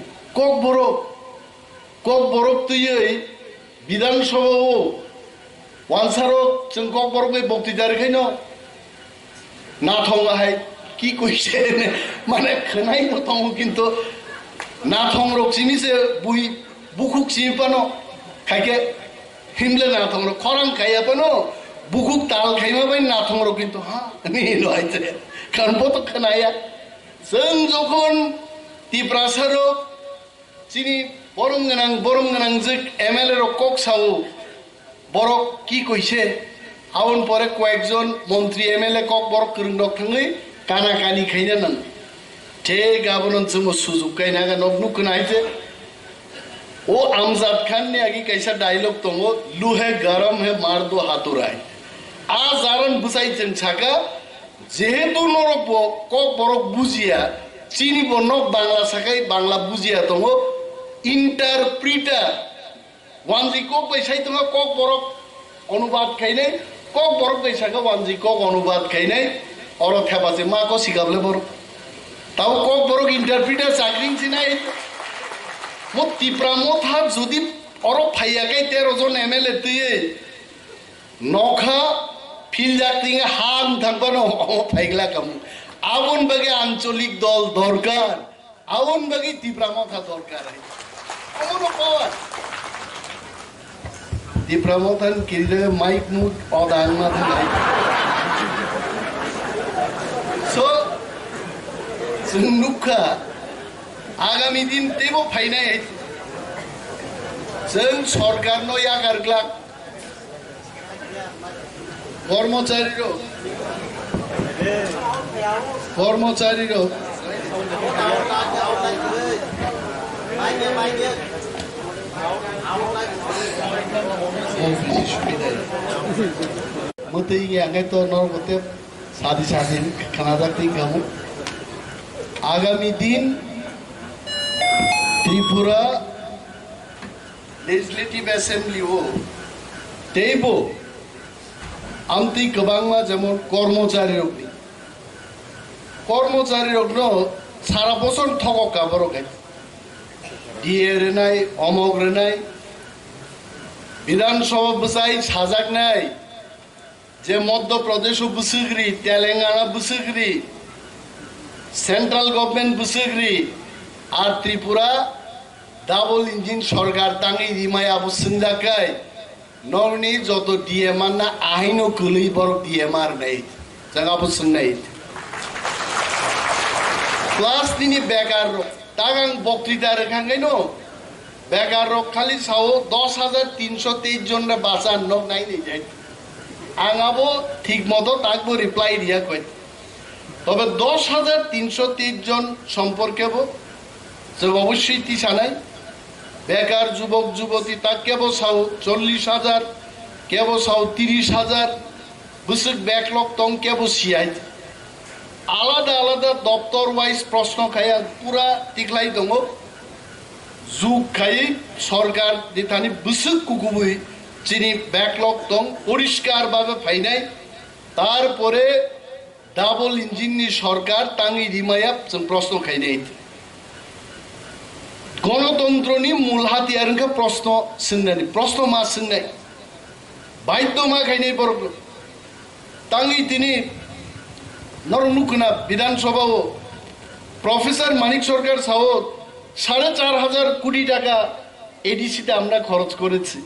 KOKBOROK तुयै विधानसभाओ वानसारो जों KOKBOROK बै बक्तिदार खायनो नाथंगाहाय की कइसे माने खोनाय नथं किन्तु नाथं रक सिमिसे बुइ बुखुक सिपानो खायके हिमले नाथं रक खरां खायापानो बुखुक ताल खायमा बाय नाथं रक किन्तु हा नि लयते कारण बत खोनाया जों जखन टिप्रासारो चिनी बरम गनां जे एमएलए रो कक साओ बरक की कइसे आउन परे कয়েকজন মন্ত্রী एमएलए KOKBOROK करंडक थाङै काना कानी खायना नन थे गाबोन जों सुजुग गायना नबनु खोनायजे ओ आमजाद खान ने आगे कैसा डायलॉग दङो लुहे गरम है मार दो हाथुराय आ जारन बुसाय जों छाका जेहेतु नरक KOKBOROK बुजिया चीनी बन्नक बांग्ला साखाय बांग्ला बुजिया दङ इंटरप्रिटर वानजी कोक बैसाय दङ KOKBOROK अनुवाद खायनाय KOKBOROK बैसाखौ वानजी कोक अनुवाद खायनाय और थेबासे माको सिगाबले बर ताव KOKBOROK इंटरप्रिटर चाकरिं सिनाय मो टिप्रा मोथा जुदि और फायाकै 13 जन एमएलए तयै नखा फिल जाक्तिं हां थांबानो फाइगला कामु आवन बागे आंचलिक दल दरकार आवन बागे टिप्रा मोथा दरकार कमनो पावर टिप्रा मोथान किरिजागो माइक मुट अदान मा थानाय सो जों नुखा आगामी दिन तेबो फाइनाय जों सरकार नो यागारग्ला कर्मचारी रो मते यांगे तो नरगते सादी सादी खाना जाती कामु आगामी दिन त्रिपुरा लेजिस्लेटिव एसेम्बली हो तेबो आमती गोबांमा जेमन कर्मचारी रकनो सारा बছর ठगक गाबरक डिए रेनाय अमक रेनाय विधानसभा बसाय साजाकनाय जे मध्य प्रदेश बुसुग्री तेलेंगाना बुसुग्री सेंट्रल गवर्नमेंट बुसुग्री और त्रिपुरा डाबल इंजिन सरकार तांगी रिमाय आबो सिंजाकाय नरनी जत डिएमआर ना आहिनो गोलै बर डिएमआर नै जागाबो सुननाय क्लास दिनी बेकार तागां बक्तृता रेखांगैनो बेकार खाली साओ 10,323 जन रे बासा नक नाइ नै जाय आंगाबो ठीक मतो ताकबो रिप्लाई दिया कय तबे 10,323 जन सम्पर्केबो जों अवश्य तिसानाय बेकार जुबक जुबती ता केबो साओ 40,000 केबो साओ 30,000 बुसुक बैकलॉग तंग केबो सियाय आलादा आलादा दफ्तर वाइज प्रश्न खाया पूरा टिकलाई दङ जुग खाय सरकार दिथानि बुसुक कुकुबुई चिनी बैकलॉग दं परिष्कार भाबे फाइनाय तारपरे डाबल इंजिन नि सरकार तांगी रिमाया जों प्रश्न खायनाय गणतन्त्रनि मूल हाथियारखौ प्रश्न मा सोंनाय बाध्य मा खायनाय बरक तांगी तिनी नरनुकना विधानसभा প্রফেসর মানিক সরকার সাহ 4,500 কোটি টাকা এডিসিতে আমরা খরচ করেছি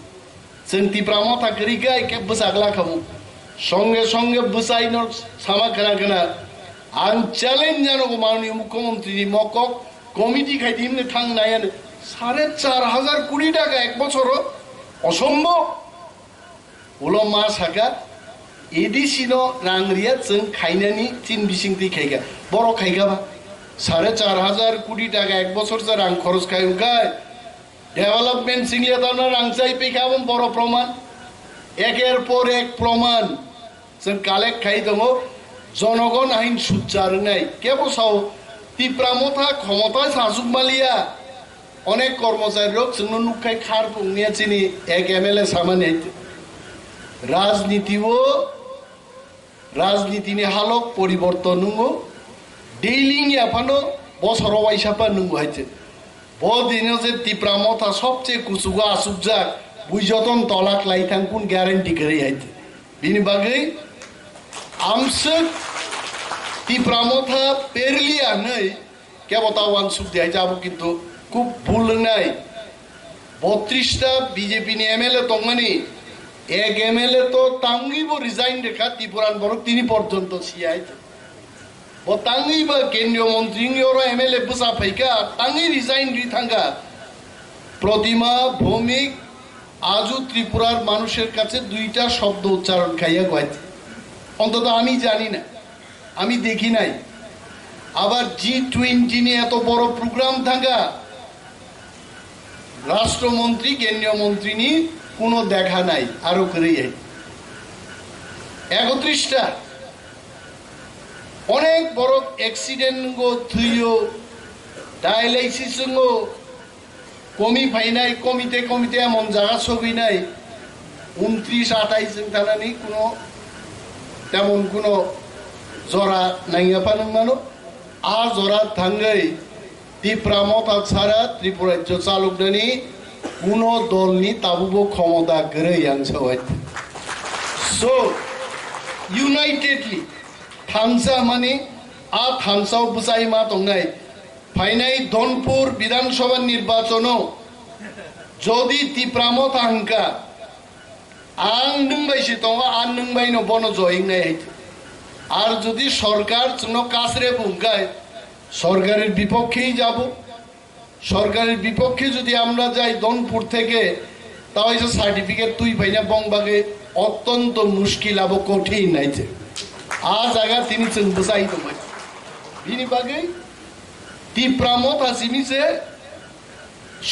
जों टिप्रामा थाकरिका एके बसागला खाबो संगे संगे बसाइनो सामा खाना खाना आं चैलेंज जानो माननीय मुख्यमंत्री मकक कमिटी खाइदिमने थांनायानो 4,500 कोटी टाका एक बছর असम्भव उलो मा साका एडिसिनो रांगरिया जों खाइनानि तीन बिसिंति खाइगा बर' खाइगाबा 4,500 कोटी टाका एक बছর जा रां खरच खाइगाय डेवलपमेंट सिंगलिया ताना रांचाइ पेखाबो बर' प्रमाण एकेर पर एक प्रमाण जों कालेक्ट खाइ दङ जनगण आइन सुचारनाय केबसाव टिप्रामथा क्षमता साजुगमालिया अनेक कर्मचारी रक जोंनो नुखाय खार बुंनिया चिनि एक MLA सामाने राजनीतिनि हालक परिवर्तन नंगौ डेलिं याफानो बसर वाइसापा नंगौ हाइते बदिनो जे टिप्रामथा सबसे कुसुगा आसुगजाक बुइजतन तलाक लाइथां कुन ग्यारेंटी करे हाइते बिनि बागै आमसक टिप्रामथा पेरलिया नै केबता वान सुखदिया जाबो किन्तु खूब भूल नाय 32टा बीजेपी नि MLA तंगमानि एक MLA तो तांगिबो रिजाइन रेखा त्रिपुरान बरक तिनि पर्यन्त सियाइते बतांगिबो केन्द्रीय मंत्री योरो MLA बुसा फैका तांगि रिजाइन रिथांगा प्रतिमा भौमिक आजु त्रिपुरार मानुषेर काছে দুইটা শব্দ উচ্চারণ খাইয়া গয়াতে অন্তত আমি জানি না আমি দেখি নাই আবার G20 নিয়ে এত বড় প্রোগ্রাম থাকা রাষ্ট্রমন্ত্রী কেন্দ্রীয় মন্ত্রী নি কোনো দেখা নাই আরো করেই 31টা অনেক বড় অ্যাক্সিডেন্ট গো থুইও ডায়ালাইসিস গো কমি ফাইনাই কমিতে এমন জায়গা ছবি নাই 29-28 জন থানানি কোনো তেমন কোনো জরা নাইয়া পানো মানো আর জরা থাঙ্গাই টিপ্রামথা ছাড়া ত্রিপুরা রাজ্য চালকদানি কোনো দলনি তাবুবো ক্ষমতা গরে আনসাওয়াই সো ইউনাইটেডলি থানসা মানে আ থানসাও বুসাই মা তংনাই ফাইনাই ধনপুর বিধানসভা নির্বাচন যদি টিপ্রামথা হাঙ্কা आं नोंबायसि दङ आं नोंबायनो बन जयिंनाय हाइते আর যদি সরকার জন্য কাছরে বুঙ্গায় সরকারের বিপক্ষেই যাব সরকারের বিপক্ষে যদি আমরা যাই দনপুর থেকে তাও এই সার্টিফিকেট তুই পাইনা বংবাগে অত্যন্ত মুশকিল আবো কঠিন নাইছে আজ আগা তিনি जों বুঝাই দম বিনি বাগে টিপ্রামত আসিমিছে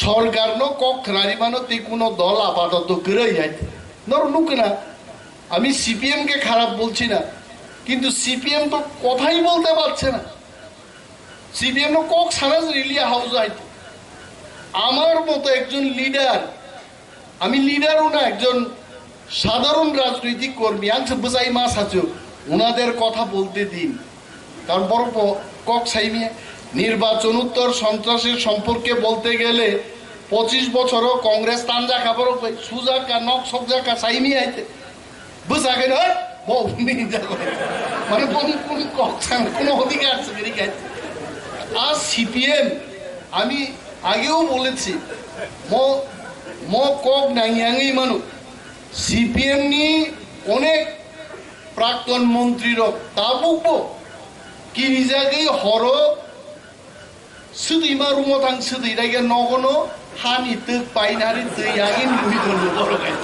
সরকারনো কখরারি মানতে কোনো দল আপাতত গরই যাইতে নরনুকনা আমি সিপিএম কে খারাপ বলছি না কিন্তু সিপিএম তো কথাই বলতে পারছে না সিপিএম নো কক সারাজ রিলিয়া হাউস আইতে আমার মতো একজন লিডার আমি লিডারও না একজন সাধারণ রাজনৈতিক কর্মী আংশ বুঝাই মাস আছে ওনাদের কথা বলতে দিন কারণ বড় কক সাইমিয়া নির্বাচনোত্তর সন্ত্রাসের সম্পর্কে বলতে গেলে 25 বছরও কংগ্রেস তানজা খাবার সুজাকা নক সবজাকা সাইমি আইতে বুঝাকে না মানে কোনো অধিকার আর সিপিএম আমি আগেও বলেছি ম কক নাইয়াঙই মানুষ সিপিএম নি অনেক প্রাক্তন মন্ত্রীর তা বুকবো কিরিজাগেই হর সুদিমা রুমতাং সুদিরাইগে নগনো হানিตึกপাইনারি दैयागिन बुइदोलो बरो गाय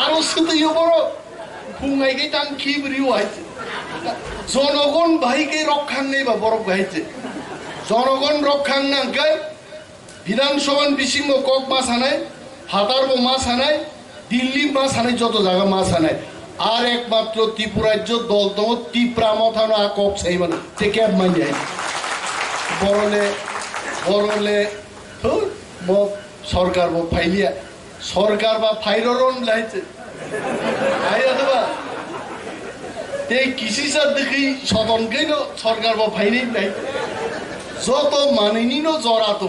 आरो सुदियो बरो फुंगाइगे तां खिबरिउ आइছে জনগণ ভাইকে রক্ষাং নেবা বড় গাইছে জনগণ রক্ষাং নাঙ্কাই বিধানসভান বিসিংহ কক মাস হানায় হাতারবো মাস হানায় দিল্লি মাস হানায় যত জায়গা মাস হানায় আর একমাত্র ত্রিপুরা রাজ্য দল তো টিপ্রামথানো আ কক সেই মানে তে ক্যাব মান যায় বড়লে তো সরকার বো ফাইলিয়া সরকার বা ফাইররন লাইছে আইয়া দেবা তে কিসি সার দেখি সদনকে ন সরকার বা ফাইনি নাই যত মানিনি ন জরা তো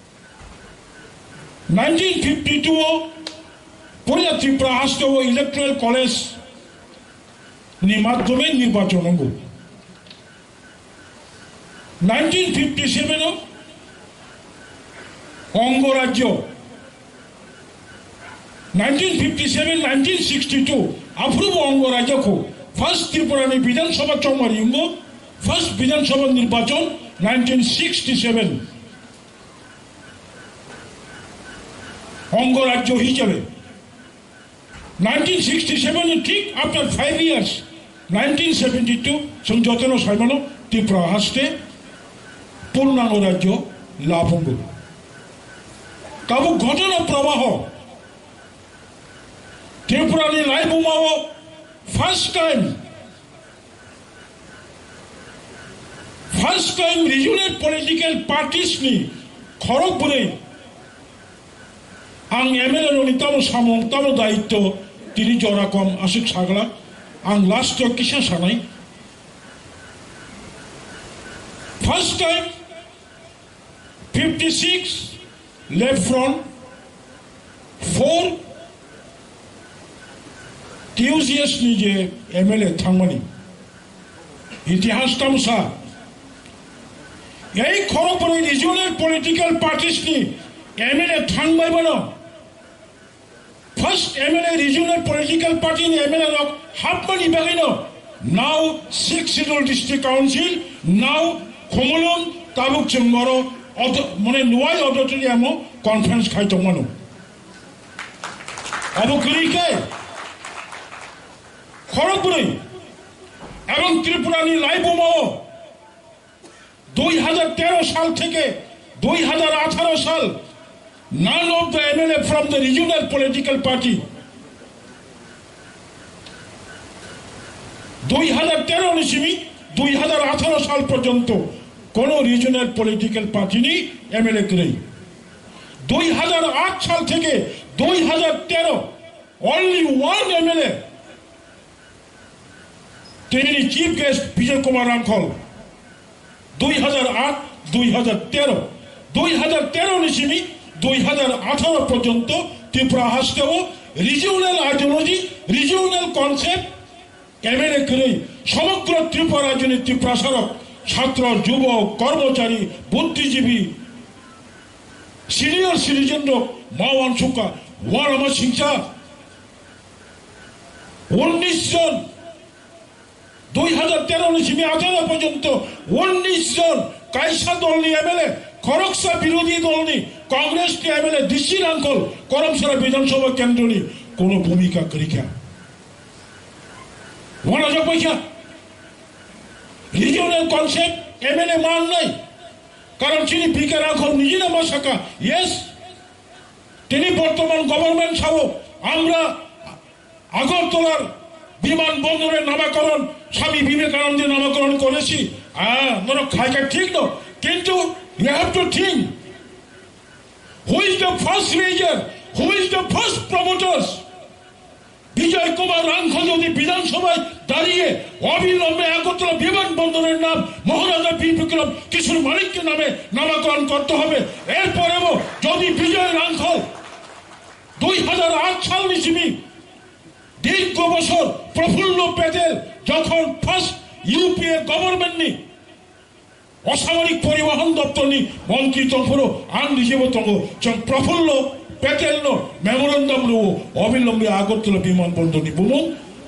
1952 পয়লা ত্রিপুরা আসতে ইলেকট্রাল কলেজ মাধ্যমে নির্বাচন হব 1957 অঙ্গরাজ্য 1957-1962 अफ्रूव अंगराज्य को फर्स्ट त्रिपुरा ने विधानसभा चौमारी फर्स्ट विधानसभा निर्वाचन 1967 अंगराज्य हिसाब 1967 ठीक आफ्टर 5 years 1972 संजोतन साइमनो त्रिपुरा हस्ते पूर्णांग राज्य लाभ होंगे तब घटना प्रवाह त्रिपुरा ने लाइव उमाओ first time regional political parties ने खड़गपुरे आं MLA नि तामो सामं तामो दायित्व तिनि जराकम आशिक सागला आं लास्ट किसा सानाय फर्स्ट टाइम 56 लेफ्ट फ्रंट 4 টিউজিএস নিজে MLA থাংমানি ইতিহাস তামসা এই খড়গপুরে রিজনাল পলিটিক্যাল পার্টিস নি MLA থাংবাই বনো first MLA regional political party নি MLA লক হাফমানি বাগাইনো নাও 6 শিডিউল ডিস্ট্রিক্ট কাউন্সিল নাও খমলন তাবুক চেম্বর মানে নোয়াই অডিটোরিয়াম কনফারেন্স খাইতো মানো অবকলিকে খড়গপুরে এবং ত্রিপুরানি লাইভ উমাও 2013 সাল থেকে 2018 সাল none of the MLA from the regional political party 2013 নিসিমি 2018 সাল পর্যন্ত কোন রিজনাল পলিটিক্যাল পার্টি নি MLA করে 2008 সাল থেকে 2013 only one MLA তিনি চিফ গেস্ট বিজয় কুমার রাঙ্খল 2008-2013 নিসিমি 2018 পর্যন্ত ত্রিপুরা হাসতেও regional ideology regional concept MLA করে সমগ্র ত্রিপুরা রাজনীতি প্রসারক ছাত্র যুবক কর্মচারী বুদ্ধিজীবী সিনিয়র সিটিজেন মাওয়ান সুকা ওয়ারামা সিংসা 19 জন 2013 নিসিমি 18 পর্যন্ত 19 জন কাইসা দলনি MLA খড়গসা বিরোধী দলনি কংগ্রেস নি MLA দিশি রাঙ্কল করমসরা বিধানসভা কেন্দ্রনি কোনো ভূমিকা করিকা মনোযোগ পয়সা রিজিওনাল কনসেপ্ট MLA মান নাই কারণ তিনি পিকে রাঙ্কল নিজে নামা সাকা ইয়েস তিনি বর্তমান গভর্নমেন্ট সহ আমরা আগরতলার বিমানবন্দরের নামকরণ স্বামী বিবেকানন্দের নামকরণ করেছি খাইকা ঠিক না কিন্তু you have to think who is the first leader, who is the first promoters বিজয় কুমার রাঙ্খল যদি বিধানসভায় দাঁড়িয়ে অবিলম্বে আগরতলা বিমানবন্দরের নাম মহারাজা বীর বিক্রম কিশোর মানিককে নামে নামকরণ করতে হবে এরপরেও যদি বিজয় রাঙ্খল 2008 সাল নিসিমি দীর্ঘ বছর প্রফুল্ল প্যাটেল যখন ফার্স্ট ইউপিএ গভর্নমেন্ট নি অসামরিক পরিবহন দপ্তর নি মন্ত্রী তফরো আন রিজেব তঙ্গ প্রফুল্ল প্যাটেল নো মেমোরান্ডাম লো অবিলম্বে আগরতলা বিমানবন্দর নি বুমুং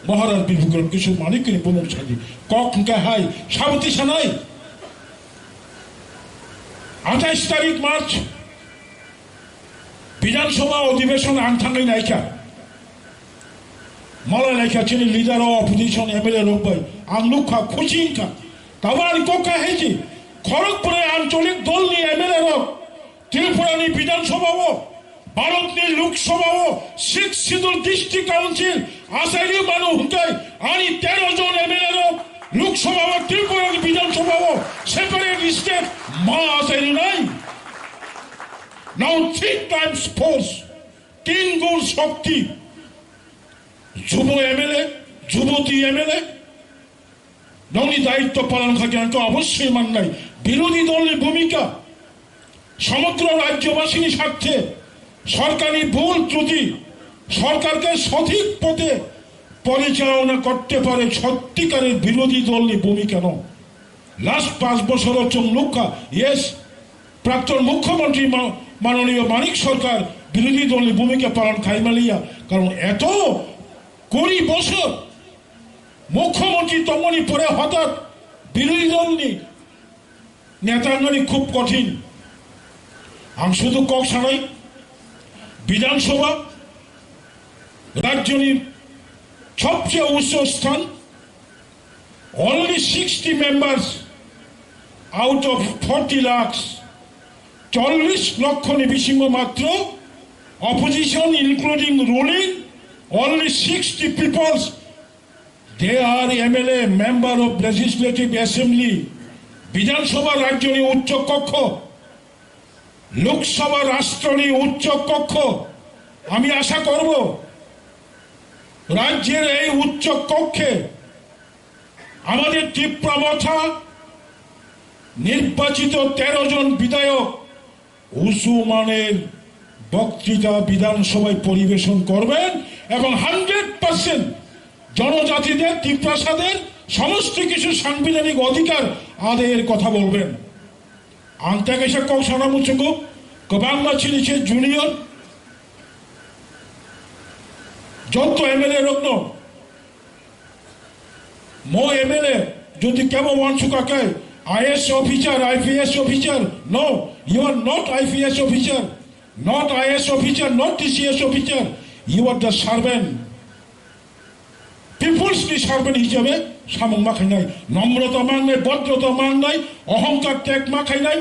মহারাজ বীর বিক্রম কিশোর মানিক নি বুমুং সাজি কক হাই সাবতি সানাই 28 তারিখ মার্চ বিধানসভা অধিবেশন আনথাঙ্গাই নাইকা मलाई लेखा चिनी लीडर ऑफ अपोजिशन MLA रोकबाई आं लुखा खुशिंका तबार कोका हेजी खड़गपुरे आंचलिक दल नि MLA रोक त्रिपुरा नि विधानसभा वो भारत नि लोकसभा वो 6 शिड्यूल डिस्ट्रिक्ट काउंसिल आसाइरी मानु हुंकाई आनी 13 जन MLA रोक लोकसभा वो त्रिपुरा नि विधानसभा वो सेपरेट स्टेट मा आसाइरी नाई नाउ 3 times force 3 गुण शक्ति যুব MLA যুবতী MLA ননি দায়িত্ব পালন খাকেন তো অবশ্যই মান নাই বিরোধী দলের ভূমিকা সমগ্র রাজ্যবাসীর স্বার্থে সরকারি ভুল ত্রুটি সরকারকে সঠিক পথে পরিচালনা করতে পারে সত্যিকারের বিরোধী দলের ভূমিকা নয়। লাস্ট 5 বছর চমলুকা ইয়েস প্রাক্তন মুখ্যমন্ত্রী মাননীয় মানিক সরকার বিরোধী দলের ভূমিকা পালন খাইমালিয়া, কারণ এত 20 বছর মুখ্যমন্ত্রী তমনি পরে হঠাৎ বিরোধী দল নেতাঙ্গনি খুব কঠিন। আমি শুধু কক ছাড়াই বিধানসভা রাজ্যের সবচেয়ে উচ্চ স্থান, only 60 members out of 40 lakhs, 40 লক্ষ নিবিসিংহ মাত্র, opposition including ruling only 60 people, they are MLA, member of legislative assembly, বিধানসভা রাজ্যের উচ্চ কক্ষ, লোকসভা রাষ্ট্রের উচ্চ কক্ষ। আমি আশা করব রাজ্যের এই উচ্চ কক্ষে আমাদের ত্রিপুরা মথা নির্বাচিত 13 জন বিধায়ক উঁচু মানের বক্তৃতা বিধানসভায় পরিবেশন করবেন এবং 100% জনজাতিদের ত্রিপ্রাসাদের সমস্ত কিছু সাংবিধানিক অধিকার আদায়ের কথা বলবেন। 안짝에서 꼭 사나무치고 그방마치리체 주니어 যত MLA রত্ন মো MLA যদি কেমন ওয়ানসুকাকে IS officer, IPS officer, no, you are not IPS officer, not IS officer, not TCS officer, you are the servant. People's servant হিসেবে সামং মাখাই নাই, নম্রতা মান নাই, ভদ্রতা মান নাই, অহংকার ত্যাগ মাখাই নাই,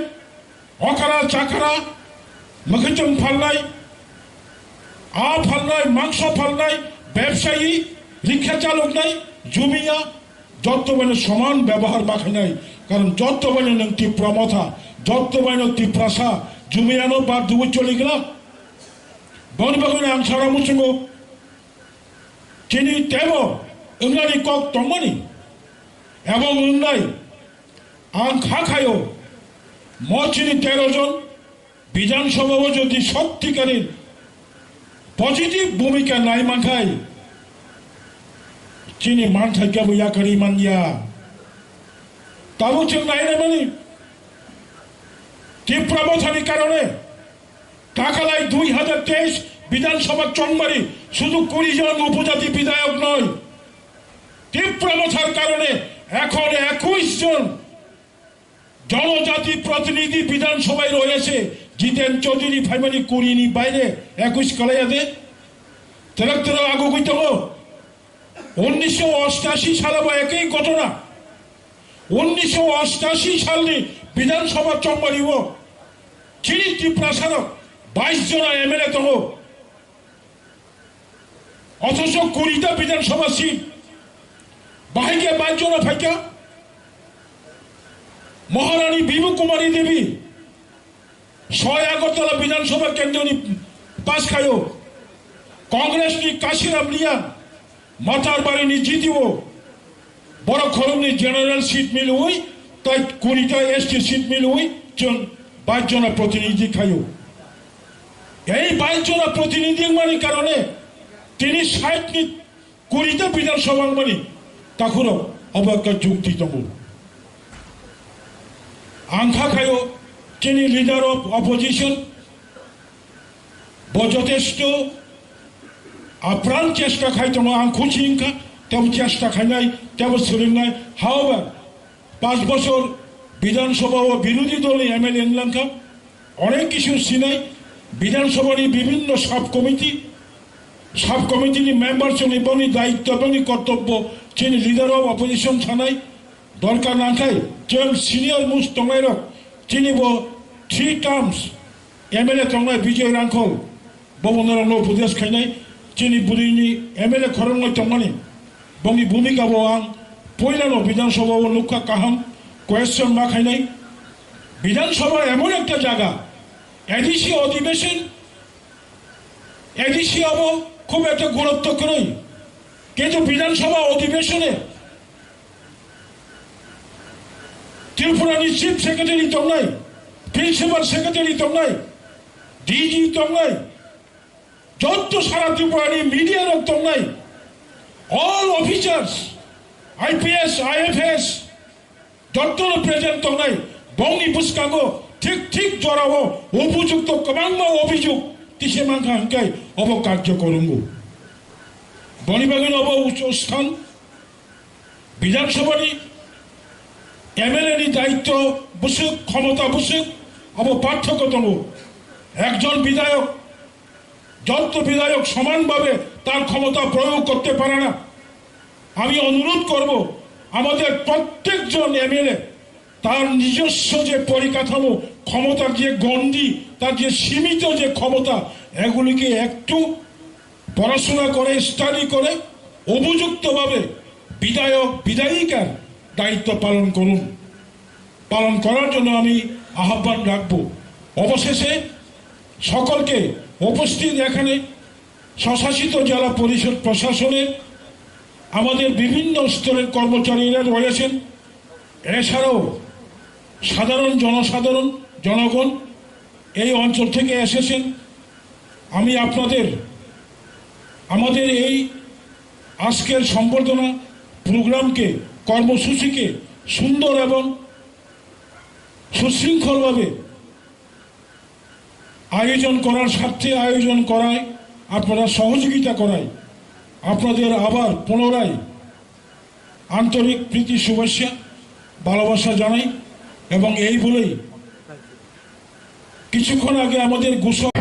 অখারা চাখারা মখচম ফাল্লাই, ফাল্লাই, মাংস ফাল্লাই, ব্যবসায়ী রিক্সা চালক নাই, জমিয়া যত মানে সমান ব্যবহার মাখাই নাই। কারণ যত মানে ত্রিপুরা মথা, যত মানে ত্রিপ্রাসা জমিয়ানো বা দুবু চলে গেলাম বনবাগানে আং সারা মুসঙ্গ চিনি তেব 응나니 꼭 동머니 এবং 응나이 আং খাখায়ও মচিনি 13 জন বিধানসভাও যদি সত্যিকারের পজিটিভ ভূমিকা নাই মাখাই চিনি মান থাকা বইয়া করি মানিয়া তাবু চিন নাই না মানে ত্রিপুরা মথানির কারণে টাকালাই 2023 বিধানসভা চংমারি শুধু 20 জন উপজাতি বিধায়ক নয়, ত্রিপুরা মথার কারণে এখন 21 জন জনজাতি প্রতিনিধি বিধানসভায় রয়েছে। জিতেন চৌধুরী ফাইমানি কুড়িনি বাইরে 21 কলাইয়াতে তেরক তেরক আগু কইতে 1988 সালে একই ঘটনা। 1988 সালে বিধানসভা চংমারিব চিনি ত্রিপ্রাসাদ 22 জন MLA তহ, অথচ 20টা বিধানসভা সিট বাহিকে 22 জন ফাইকা। মহারানী বিভু কুমারী দেবী 6 আগরতলা বিধানসভা কেন্দ্রনি পাস খায়ো, কংগ্রেসনি কাশিরাম লিয়া মাতার বাড়ি নি জিতিব, বড় খরমনি জেনারেল সিট মিল হই, তাই 20টা ST সিট মিল হই 22 জন প্রতিনিধি খায়ো। এই 22 জন প্রতিনিধি মানে কারণে তিনি 20টা বিধানসভা মানে তখন অবজ্ঞা যুক্তি তম আংখা খায়ো তিনি লিডার অফ অপোজিশন যথেষ্ট আপ্রাণ চেষ্টা খাইতম আং খুশি ইনকা তেমন চেষ্টা খাই নাই তেমন শরীর নাই। হাওয়ার 5 বছর বিধানসভা ও বিরোধী দলের MLA এনলাঙ্কা অনেক কিছু সিনাই বিধানসভার বিভিন্ন সাব কমিটির মেম্বার সঙ্গে বনি দায়িত্ব এবং কর্তব্য চিনি লিডার অফ অপোজিশন থানায় দরকার না খাই যেন সিনিয়র মুস তঙ্গাই রক চিনি 3 টার্মস MLA তঙ্গাই বিজয় রাঙ্খল ববনরা নো প্রদেশ খাইনাই চিনি বুড়িনি MLA খরঙ্গই তঙ্গানি বঙ্গি ভূমিকা আং পয়লানো বিধানসভা ও লুকা কাহাম কোয়েশ্চন মা খাইনাই। বিধানসভা এমন একটা জায়গা এডিসি অধিবেশন এডিসি হব খুব একটা গুরুত্ব নয়, কিন্তু বিধানসভা অধিবেশনে ত্রিপুরানি চিফ সেক্রেটারি তো নাই, প্রিন্সিপাল সেক্রেটারি তো নাই, ডিজি তো নাই, যত সারা ত্রিপুরানি মিডিয়া রক্তম নাই all officers IPS IFS যত প্রেজেন্ট নাই বংনি বুসকাগো ঠিক জরাবো উপযুক্ত কমাঙ্গা অভিযোগ তিসে মাঙ্কা হাঙ্কাই অবকার্য করুঙ্গু বনিবাগিন অব উচ্চ স্থান বিধানসভানি MLA নি দায়িত্ব বুসুক ক্ষমতা বুসুক অব পার্থক্য দङ একজন বিধায়ক যত বিধায়ক সমানভাবে তার ক্ষমতা প্রয়োগ করতে পারে না আমি অনুরোধ করব আমাদের প্রত্যেকজন MLA তার নিজস্ব যে পরিকাঠামো ক্ষমতার যে গণ্ডি তার যে সীমিত যে ক্ষমতা এগুলিকে একটু পড়াশোনা করে স্টাডি করে উপযুক্তভাবে বিধায়ক বিধায়িকার দায়িত্ব পালন করুন পালন করার জন্য আমি আহ্বান রাখব অবশেষে সকলকে উপস্থিত এখানে স্বশাসিত জেলা পরিষদ প্রশাসনের আমাদের বিভিন্ন স্তরের কর্মচারীরা রয়েছেন এছাড়াও সাধারণ জনসাধারণ জনগণ এই অঞ্চল থেকে এসেছেন আমি আপনাদের আমাদের এই আজকের সম্বর্ধনা প্রোগ্রামকে কর্মসূচিকে সুন্দর এবং সুশৃঙ্খলভাবে আয়োজন করার স্বার্থে আয়োজন করায় আপনারা সহযোগিতা করায় আপনাদের আবার পুনরায় আন্তরিক প্রীতি শুভেচ্ছা ভালোবাসা জানাই এবং এই বলেই কিছুক্ষণ আগে আমাদের ঘোষণা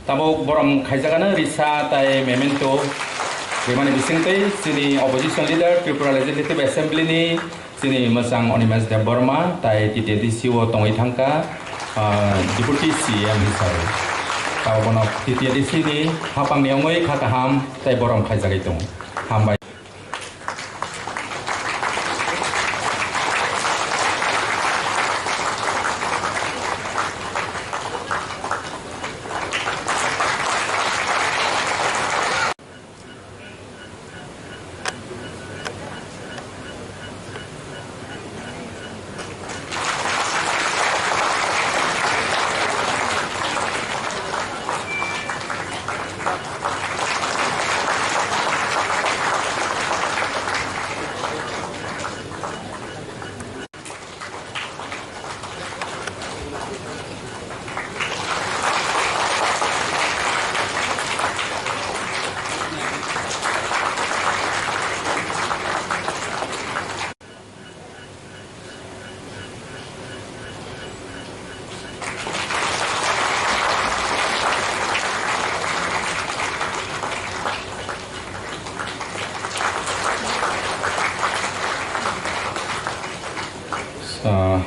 tabok borom khaijagana risa tai memento bimani bisingtei sini opposition leader Tripura Legislative Assembly ni sini masang Animesh Debbarma tai TTD siwo tongoi thangka Deputy CM hisabe tau bono TTD sini Haphang niongoi khakaham tai borom khaijagai tong hambai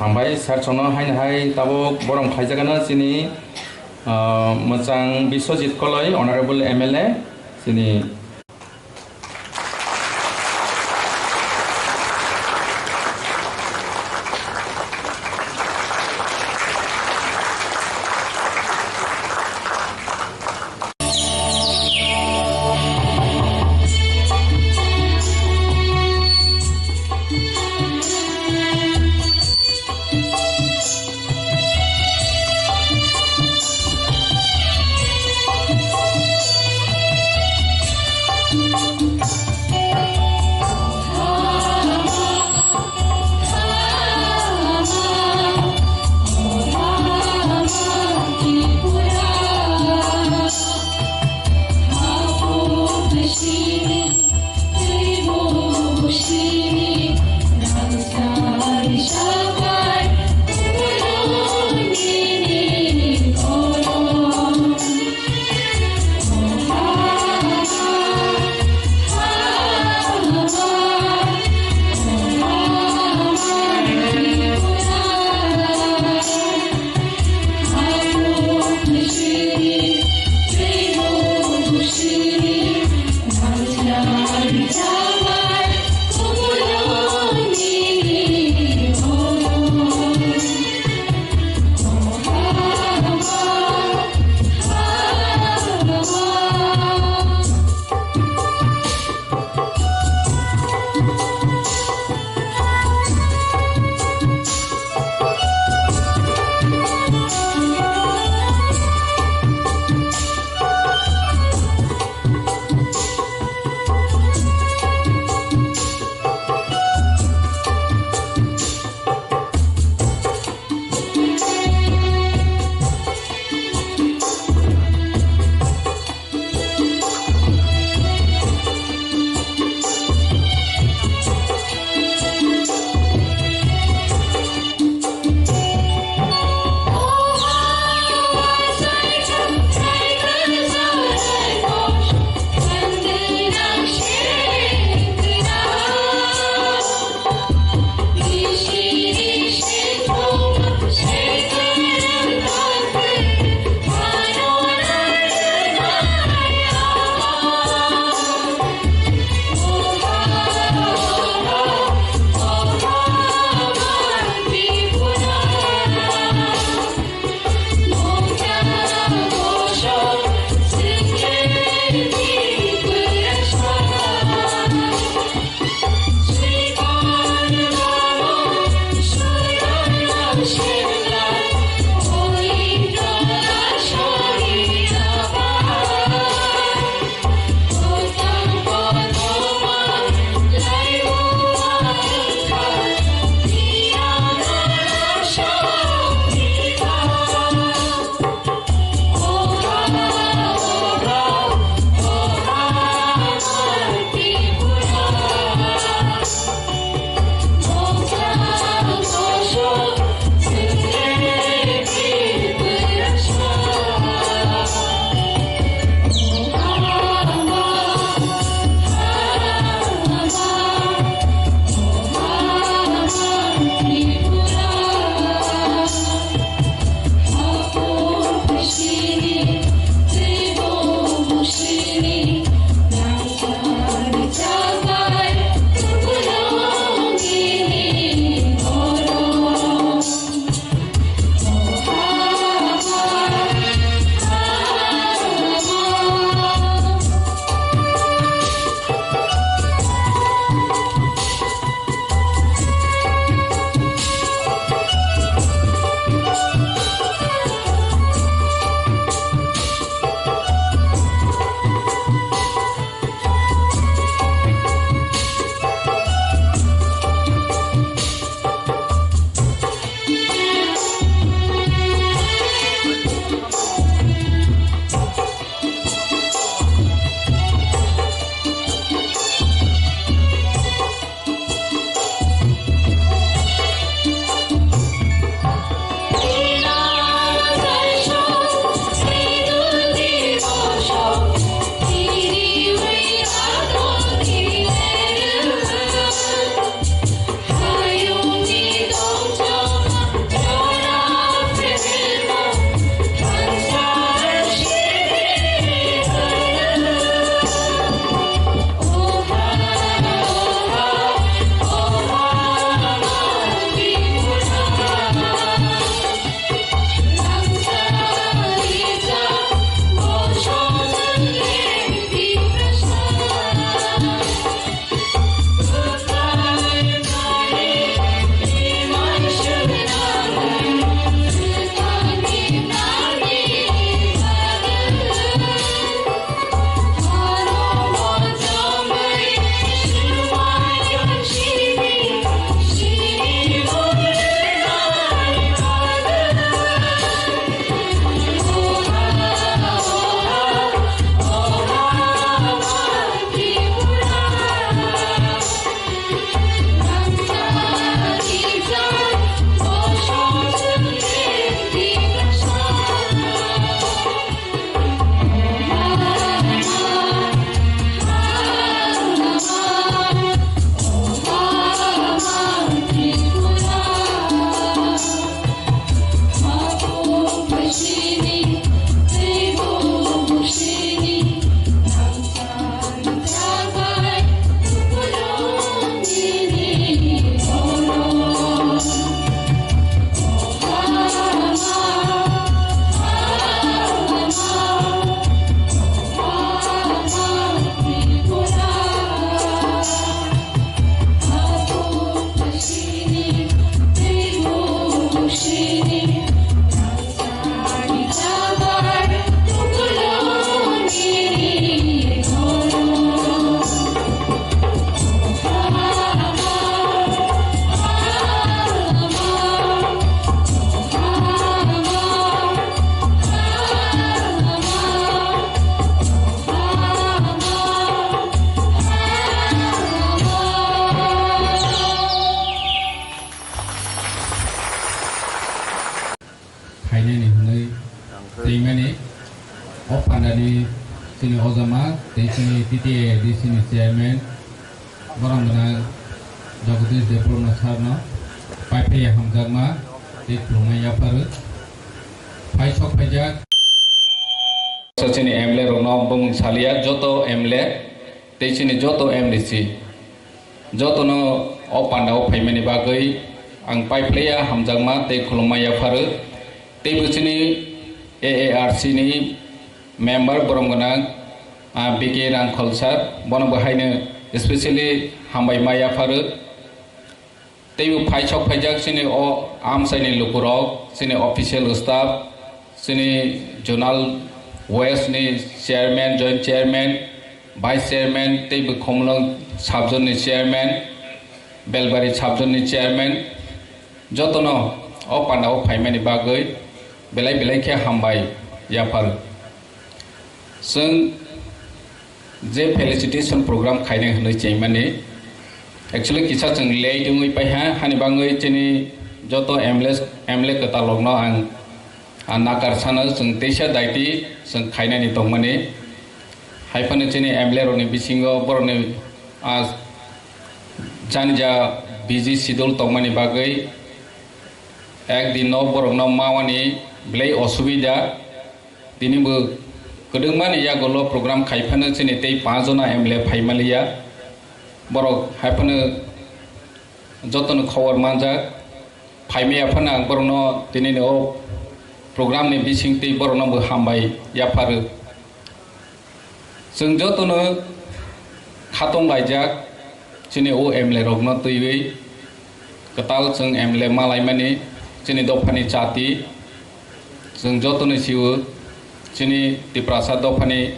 hambai sarchono hai tabok borom khaijagana sini mochang Biswajit koloi honorable MLA sini Paimani, of Pandani, Sini Ozama, the Sini TTA, the Sini Chairman, Borom, Jagdish Debbarma Sarno, Pipe Hamzama, the Yapharma, Paisok Pajak. Sini MLA Rokno Bung Salia, Joto MLA, the Sini Joto MDC, Joto no of Pandao Paimani Bagai, Ang Pipe Hamzama, the Yapharma, the Sini AARC ni member Borom BK Rang Kholsar, one of the especially Hambai Yapharma. They will Paisok Pajak Sini or Amsani Lukurok, Sini official staff, Sini Journal West ni Chairman, Joint Chairman, Vice Chairman, they will Komlong Subzone ni Chairman, Belbari Subzone ni Chairman, Jotono, or Pandao Paimani Bagui, Belai Kia Hambai Yapharma. Sung the felicitation program Kaine Chaimani. Actually, kisah ceng lay jumui payah, hani bangui cini joto MLA katalogno ang nakar sana ceng tesha daiti ceng kaina ni tongmani. Haipane cini MLA roni bisingo borone as janja busy schedule tongmani bagai. Ek dino borogno mawani blay osubida dini bu kedengmani ya golo program kaipane cini tei 5 jona MLA phaimaliya. Borok Haphang Joton Khawar Manja Paime Yapharma Borno Tinino program ni bising ti Borno Hambai Yapharma Sung Jotono Khatong Bajak Sini O MLA Rokno Tiwi Ketal Sung MLA Malaimani Sini Dopani Chati Sung Jotono Siwu Sini Tipra Dopani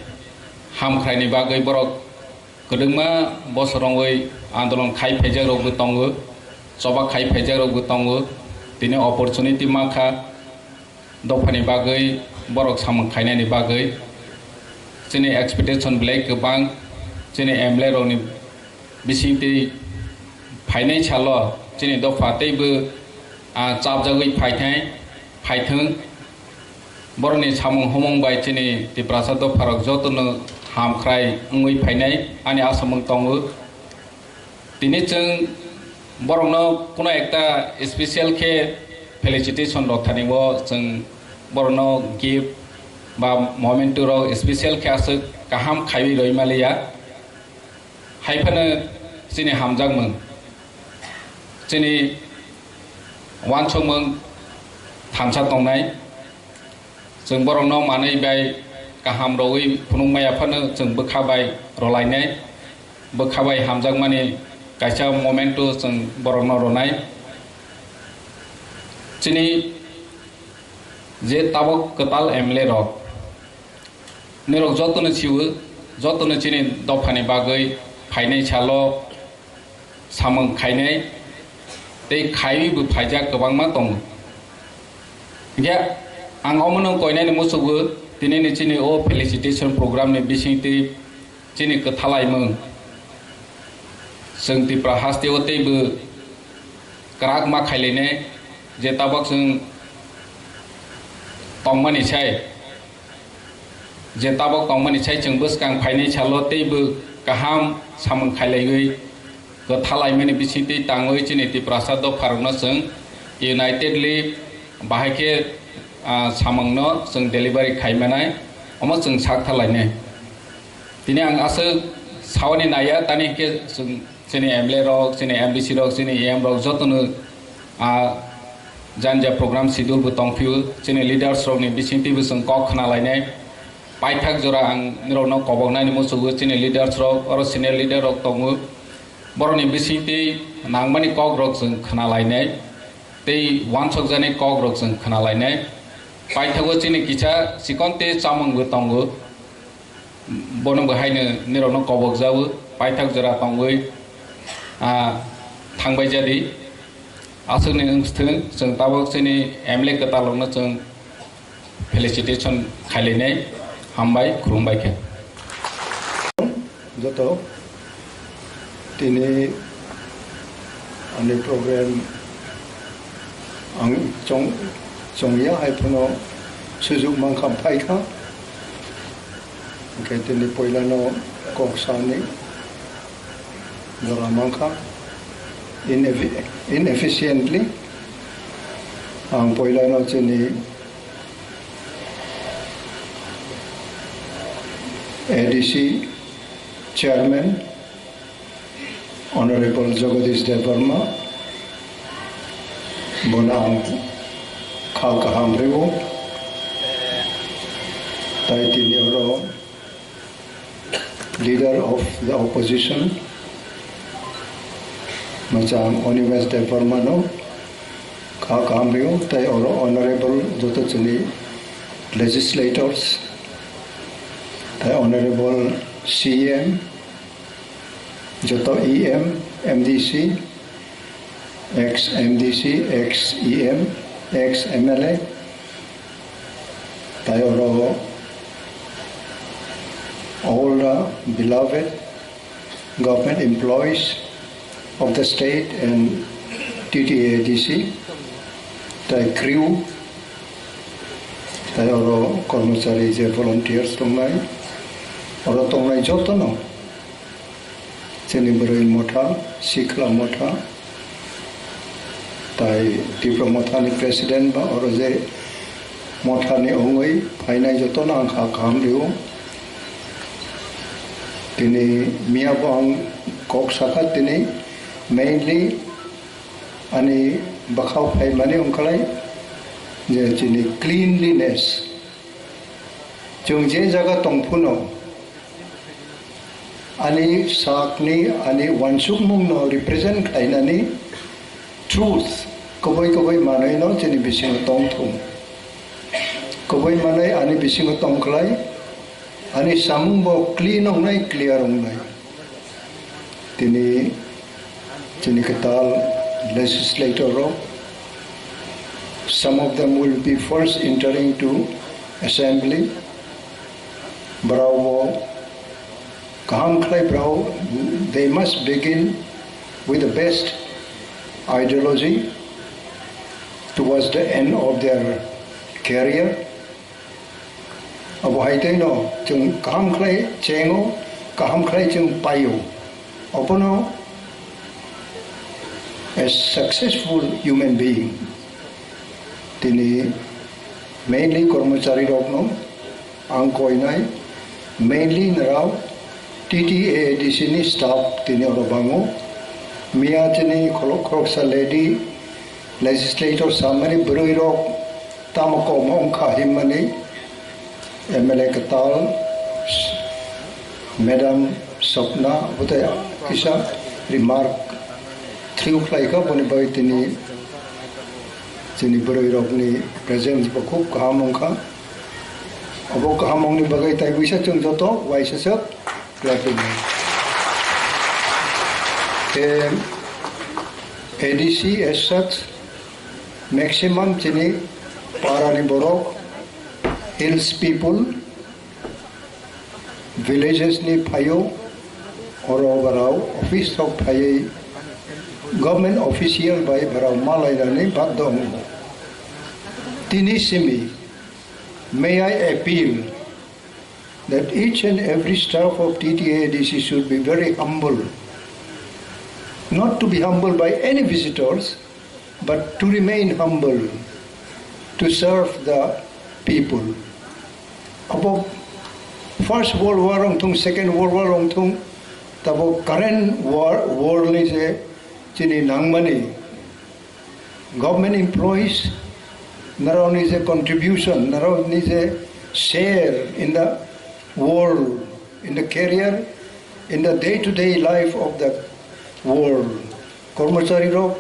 Ham Kraini Bagai Borok Kedengma bosorongoi andolon khai phaijak rok tongo soba khai phaijak rok tongo tini opportunity makha dofani bagai borok samang khainani bagai sini expectation black bang sini MLA roni bisingti phainai chalo sini dofa teibo chapjagoi phaithang boroni samang homong bai sini tiprasa dofarok jotono ham krai ngui phainai ani asamang tongo tini cheng borongno kuno ekta special ke felicitation rok thani bo cheng borongno gift ba moment ro special ke as kaham khaiwi roi malia haifana sini hamjang mong sini wanchong mong thamsa tongnai cheng borongno manai bai Kaham roi punung maya phana cheng bkhabai rolainai bkhabai hamjak mani kaisa momentu cheng borokno ronai chini je tabok katal MLA rok nirok jotono siwu jotono chini dofani bagai phainai chalo samang khainai tei khaiwi bu phaijak kwbangma tong ya ang omono koinai ni musugu Tini ni chini o felicitation program ni bisingti chini kathalai mong sung ti prahasti o teibu karak ma khailene je tabak sung tongmani chai je tabak tongmani chai chung bus kang phainai chalo teibu kaham samang khailai kathalai mani bisingti tangoi chini ti prasado pharno sung unitedly bahake samangno sung delivery khaimanai omo sung sakthalai tini ang asa sawani naya tani ke sung sini MLA rok sini MDC rok sini EM rok jotono janja program schedule bu tongphiu sini leaders rok ni bisingti bu sung kok khnalainai paithak jora ang nirokno koboknai ni musugu sini leaders rok oro senior leader rok tongu boroni bisingti nangmani kok rok sung khnalainai tei wansok jani kok rok sung khnalainai Paithago chini kicha sikonte chamang bu tongo bono bahaino nirokno kobok jau paithak jora tongoi thangbai jadi asungni ungsthung jeng tabok chini MLA katalogno jeng felicitation khalinai hambai khurumbai khe joto tini ane program ang chong ya hai puno sujuk mangkam paika tini poilano koksani daramangka inefficiently ang poilano tini ADC Chairman Honorable Jagadish Debbarma Bonang Khalkaham Rivo Taitinioro Leader of the Opposition Macam Animesh Debbarma no Khalkaham Rivo Tai Honorable Jotachini Legislators Tai Honorable CM Joto EM MDC ex-MDC, ex-EM, ex-MLA, tayo all the beloved government employees of the state and TTADC, tayo crew, tayo कर्मचारी जे volunteers tongnai, oro tongnai joto no, chini beroi motha, sikla motha. Tai Tipra Mothani President ba oro je Mothani ongoi phainai joto na angkha kham riu tini mia bang kok Sakha tini mainly ani bakhau phai mani ongkalai je tini cleanliness chung je jaga tongphuno ani sakni ani wansuk mung no represent khainani truth koboi manai no chini bising tong thum koboi manai ani bising tong klai ani samung bo clean ong nai clear ong nai tini chini katal legislator ro some of them will be first entering to assembly bravo kaham klai bravo they must begin with the best ideology towards the end of their career. Abo haitay no, chung kaham klay chengo, kaham klay chung payo. Opono, a successful human being. Tini mainly kormachari Rokno, ang koinay, mainly naraw, TTADC ni staff tini orobango, Mia tini koloksa lady legislator samani beruirok tamako mongka himani MLA katal Madam Sapna butaya isa remark thriuk laika boni bai tini beruirok ni present bakuk kahamongka abo kahamong ni bagai tai bisa chung joto waisa sak lapini ADC as such, maximum chini Parani Borok, hills people, villages ni Payo, Oro Barao, office of Paye, government official by Barao Malaydani Badong. Tinisimi, may I appeal that each and every staff of TTADC should be very humble. Not to be humbled by any visitors, but to remain humble, to serve the people. About First World War ong Second World War ong tabo current war ni je chini nangmani government employees naraw ni je contribution naraw ni je share in the world, in the career, in the day-to-day life of the world. Kormachari rok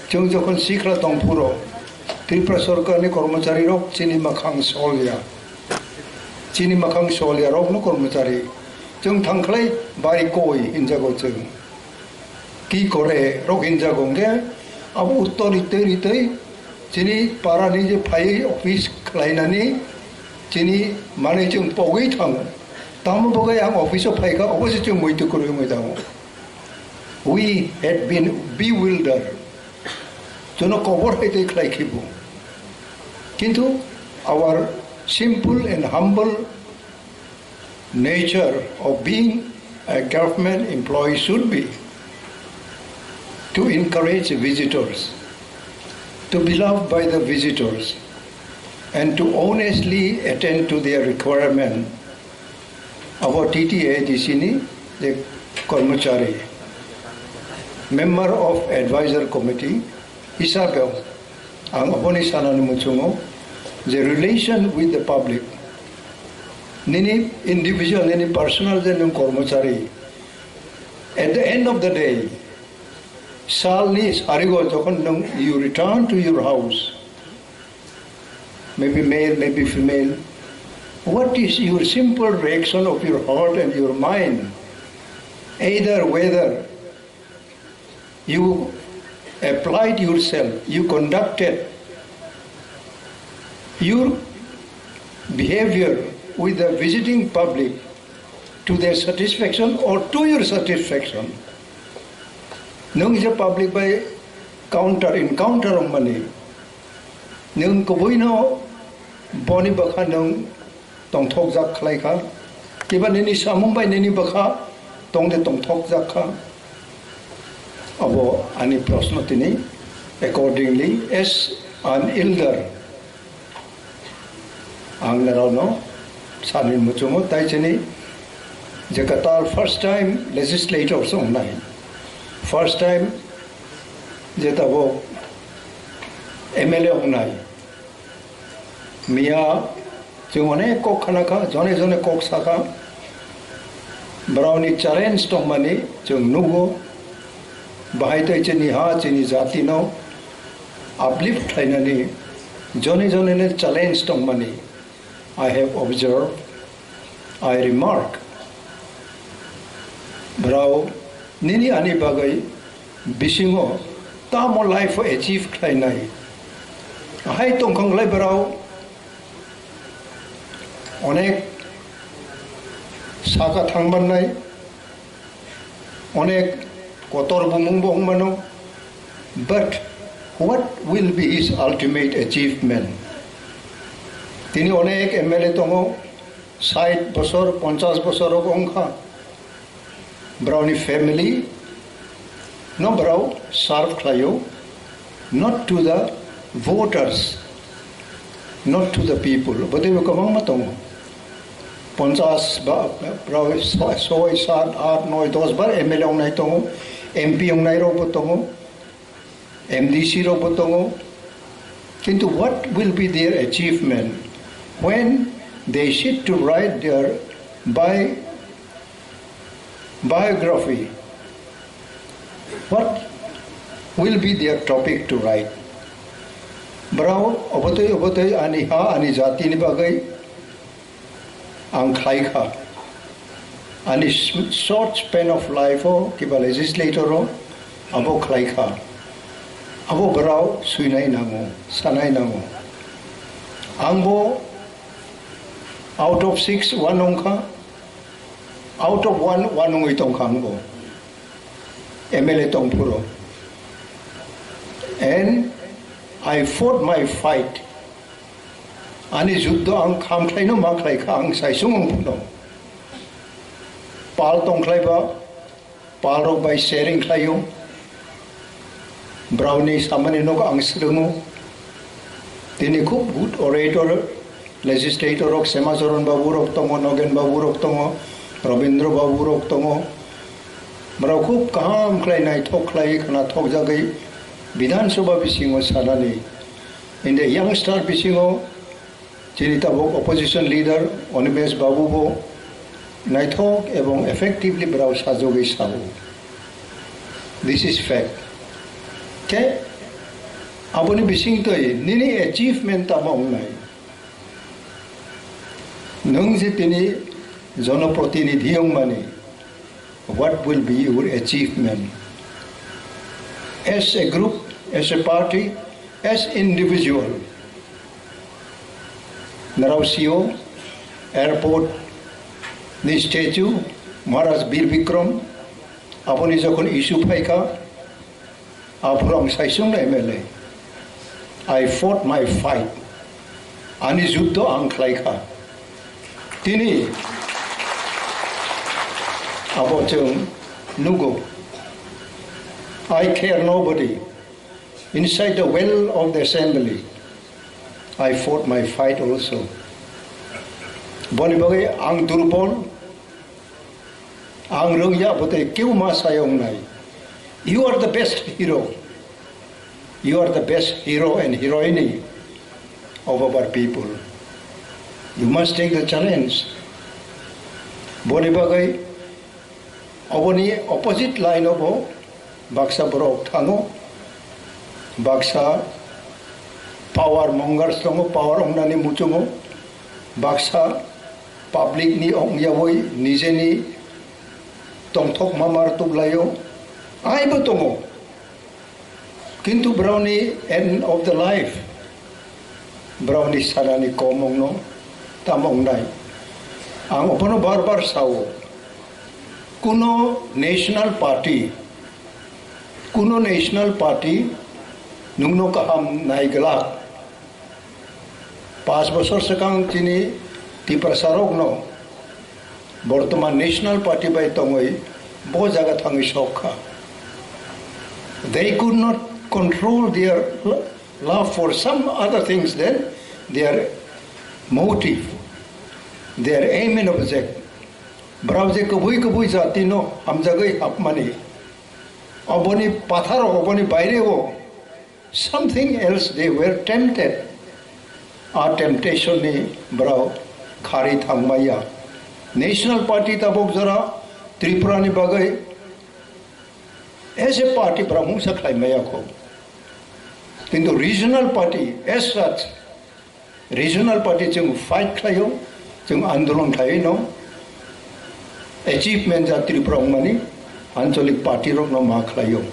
chung jokon sikla tongpuro Tripura Sarkar ni kormachari rok chini makhang solya rok no kormachari chung thangklai bai koi injago chung ki kore rok injago nge abu uttori teri chini para ni je phai office khlainani chini mane chung pogi thang tam bogai ang office of phai ka obose chung moi tu kuru moi dang. We had been bewildered. Jono kobor haite khlai khibu. Kintu our simple and humble nature of being a government employee should be to encourage visitors, to be loved by the visitors, and to honestly attend to their requirement. Our TTA di sini, the Kormachari, member of advisor committee, Isabel, ang aponi sana muchungo, the relation with the public, nini individual, nini personal, then Kormachari. At the end of the day, salni sarigo jokon you return to your house, maybe male, maybe female. What is your simple reaction of your heart and your mind? Either whether you applied yourself, you conducted your behavior with the visiting public to their satisfaction or to your satisfaction. Nung is a public by encounter of money. Nung kubuino boni baka nung tong thok jak khlai kha kiba nini samung bai nini baka tong de tong thok jak kha abo ani prashno tini accordingly as an elder ang narano sanin muchumo tai chini jakatar first time legislator song nai first time jetabo MLA ong nai Mia jone kok khana kha jone kok saka brownie challenge tong mani jung nugo bahai tai chini ha chini jati no uplift thainani jone ne challenge tong mani I have observed, I remark brau nini ani bagai bisingo ta mo life achieve thainai hai tong khang lai brau অনেক সাকা থাংবান নাই অনেক কতর বুমুংবং মানো but what will be his ultimate achievement তিনি অনেক MLA তঙ্গ 60 বছর 50 বছর অংখা brownie family no brau serve খায়ো not to the voters not to the people but they kamang matong 50 brau 6 7 8 9 10 bar MLA ong nai tong MP ong nai ro potong MDC ro potong kintu what will be their achievement when they sit to write their biography? What will be their topic to write? Brau obotoy ani ha ani jati ni bagai ang khai kha ani short span of life o kiba legislator o abo khai kha abo brau suinai nango sanai nango angbo out of 6 one ongkha out of 1 ongoi tongkha angbo MLA tongpuro and I fought my fight ani juddho ang kham khlai no ma khlai kha ang sai sung phuno pal tong khlai ba pal ro by sharing khlayo brownie samani no ang srungu tini khub good orator legislator ok semazoron babu rok tongo nogen babu rok tongo robindro babu rok tongo brau khub kam khlai nai thok khlai khana thok jagai Bidhan Sabha bisingo sanani in the youngster bisingo Chinita Bok opposition leader Animesh Babu Bo Naithok ebong effectively brau sajogi sabu. This is fact. Okay? Aboni bising toy nini achievement tamong nai. Nung si tini jonoprotinidhi yung mani. What will be your achievement? As a group, as a party, as individual. Narausio, airport, the statue, Maharaj Bir Vikram, aponi jokhon issue phaika, apurang saisung na MLA. I fought my fight. ani juddo ang khlaikha tini abo chung nugo I care nobody inside the well of the assembly I fought my fight also boni bagai ang durbol ang rongya bote keu ma sayong nai you are the best hero you are the best hero and heroine of our people you must take the challenge boni bagai aboni opposite line of baksa borok thango baksa power mongers tongo power ongnani muchungo baksa public ni ongyawoi nije ni tongthok mamar tublayo ai botongo kintu browni end of the life browni sarani komongno tamong nai ang opono barbar sawo kuno national party nungno kaham nai galak 5 বছর sekang chini Tipra Rokno বর্তমান national party by tongoi bo jaga thangi Sakha they could not control their love for some other things then their motive their aim and object browse kabui jati no hamjagai apmani aboni pathar aboni baire wo something else they were tempted our temptation ni brau khari thangmaya national party tabok jara Tripura ni bagai as a party brahmu saklai maya ko kintu regional party as such regional party chung fight khlayo chung andolon khai no achievement ja Tripura mani ancholik party Rokno ma khlayo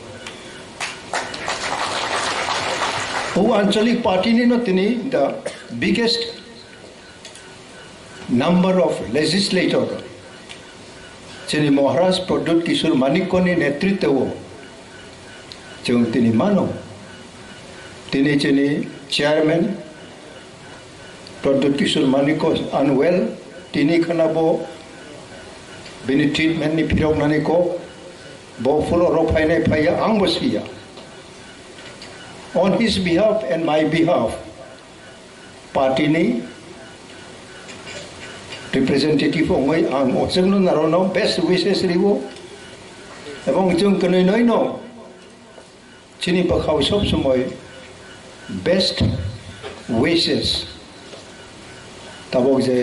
who ancholik party ni no tini the biggest number of legislator chini Maharaj Pradut Kishore Manikko ni netritwa chung tini mano tini chini chairman Pradut Kishore Manikko unwell tini khanabo bini treatment ni pirok nani ko bo full ro phainai phaya ang bosia on his behalf and my behalf party ni representative ongoi ang osengno narono best wishes ribo ebong chung kanoi noi no chini bakhaw sob somoy best wishes tabok je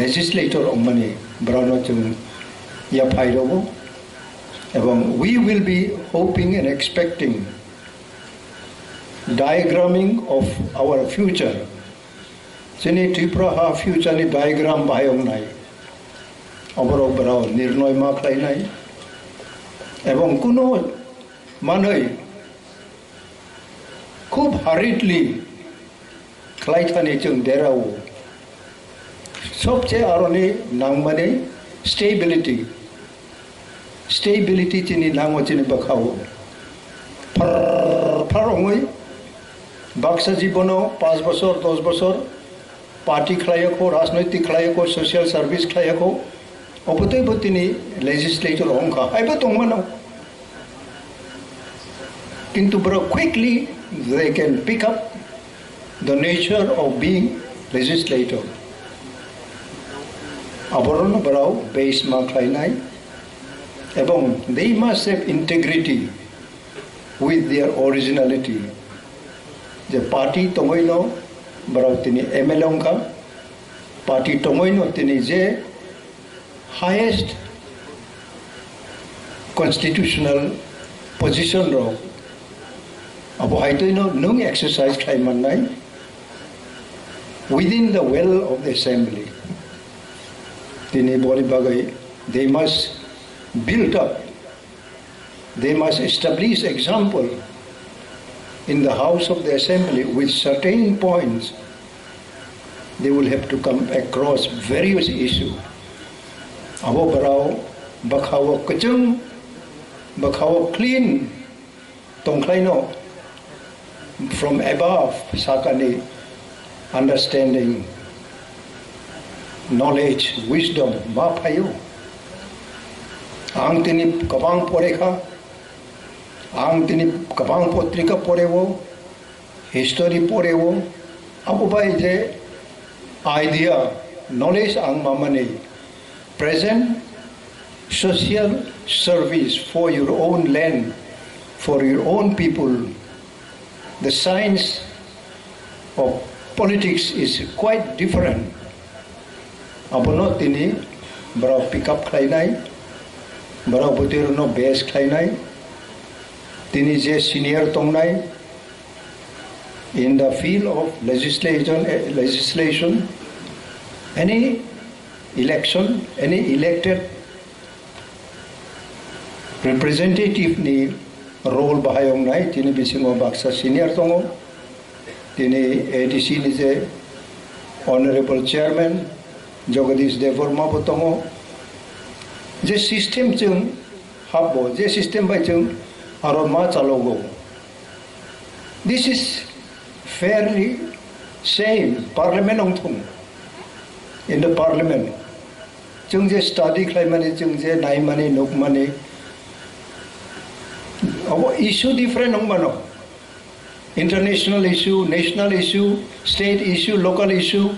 legislator ongmani brano chung Yapharma ebong we will be hoping and expecting diagramming of our future chini Tripura ha future ni diagram bayong nai oborok brao nirnoy ma khlai nai ebong kuno manoi khub hurriedly khlai thani chung derao sobche aroni nangmane stability chini nango chini bakhaw farongoi baksa jibono 5 বছর 10 বছর party khlayako rajnaitik khlayako social service khlayako opotoi botini legislator ongkha aiba tongmano kintu bro quickly they can pick up the nature of being legislator aboron brao base ma khlainai ebong they must have integrity with their originality the party tomoino brao tini MLA ongkha party tomoino tini je highest constitutional position ro abo haitoino nung exercise khlaiman nai within the well of the assembly tini boli bagai they must build up they must establish example in the house of the assembly with certain points they will have to come across various issues abo barao bakhaw kachung bakhaw clean tongkhlaino from above sakani understanding, knowledge, wisdom, ma payo. Ang tini kabang poreka, ang tini kabang potrika porewo, history porewo, apo ba je idea, knowledge ang mamani, present social service for your own land, for your own people. The science of politics is quite different. Abono tini bro pick up klainai, bro butir no base klainai, tini je senior tongnai in the field of legislation, any election, any elected representative ni role bahayong nai tini bisingo baksa senior tongo, tini ADC ni je honorable chairman Jagadish Debbarma botongo, je system chung habo, je system by chung aroma chalogo. This is fairly same parliament ongthung. In the parliament, chung je study klai mani, chung je nai mani, nuk mani. Our issue different ong mano. International issue, national issue, state issue, local issue,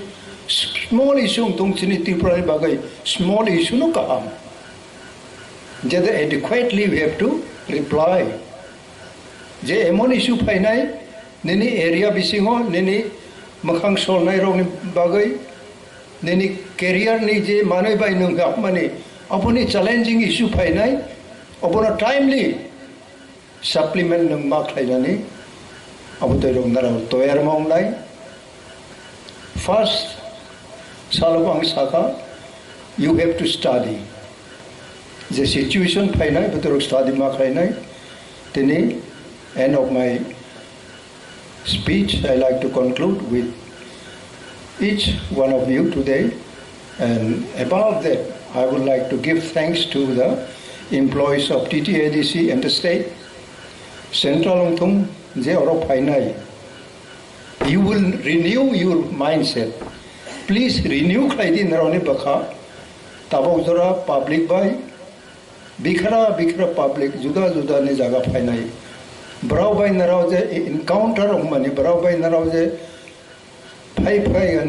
small issue tung chini Tipra bagay, small issue no kaam. Jada adequately we have to reply. Je emon issue painai, nini area bisingo, nini makhang sol nai rong ni bagay, nini career ni je manoi bai nung gap mani, apuni challenging issue painai, apuna timely supplement nung mak lai nani, apu toy rong nara toyar maung lai. First, salabang Sakha, you have to study. The situation painai, but study mak lai nai. Tini, end of my speech, I like to conclude with each one of you today. And above that, I would like to give thanks to the employees of TTADC and the state. Central Ongthung, je oro painai. You will renew your mindset. Please renew klaidi narone bakha. Tabok jora public by bikra public juda ni jaga painai. Brau by narao je encounter ongmani brau by narao je phai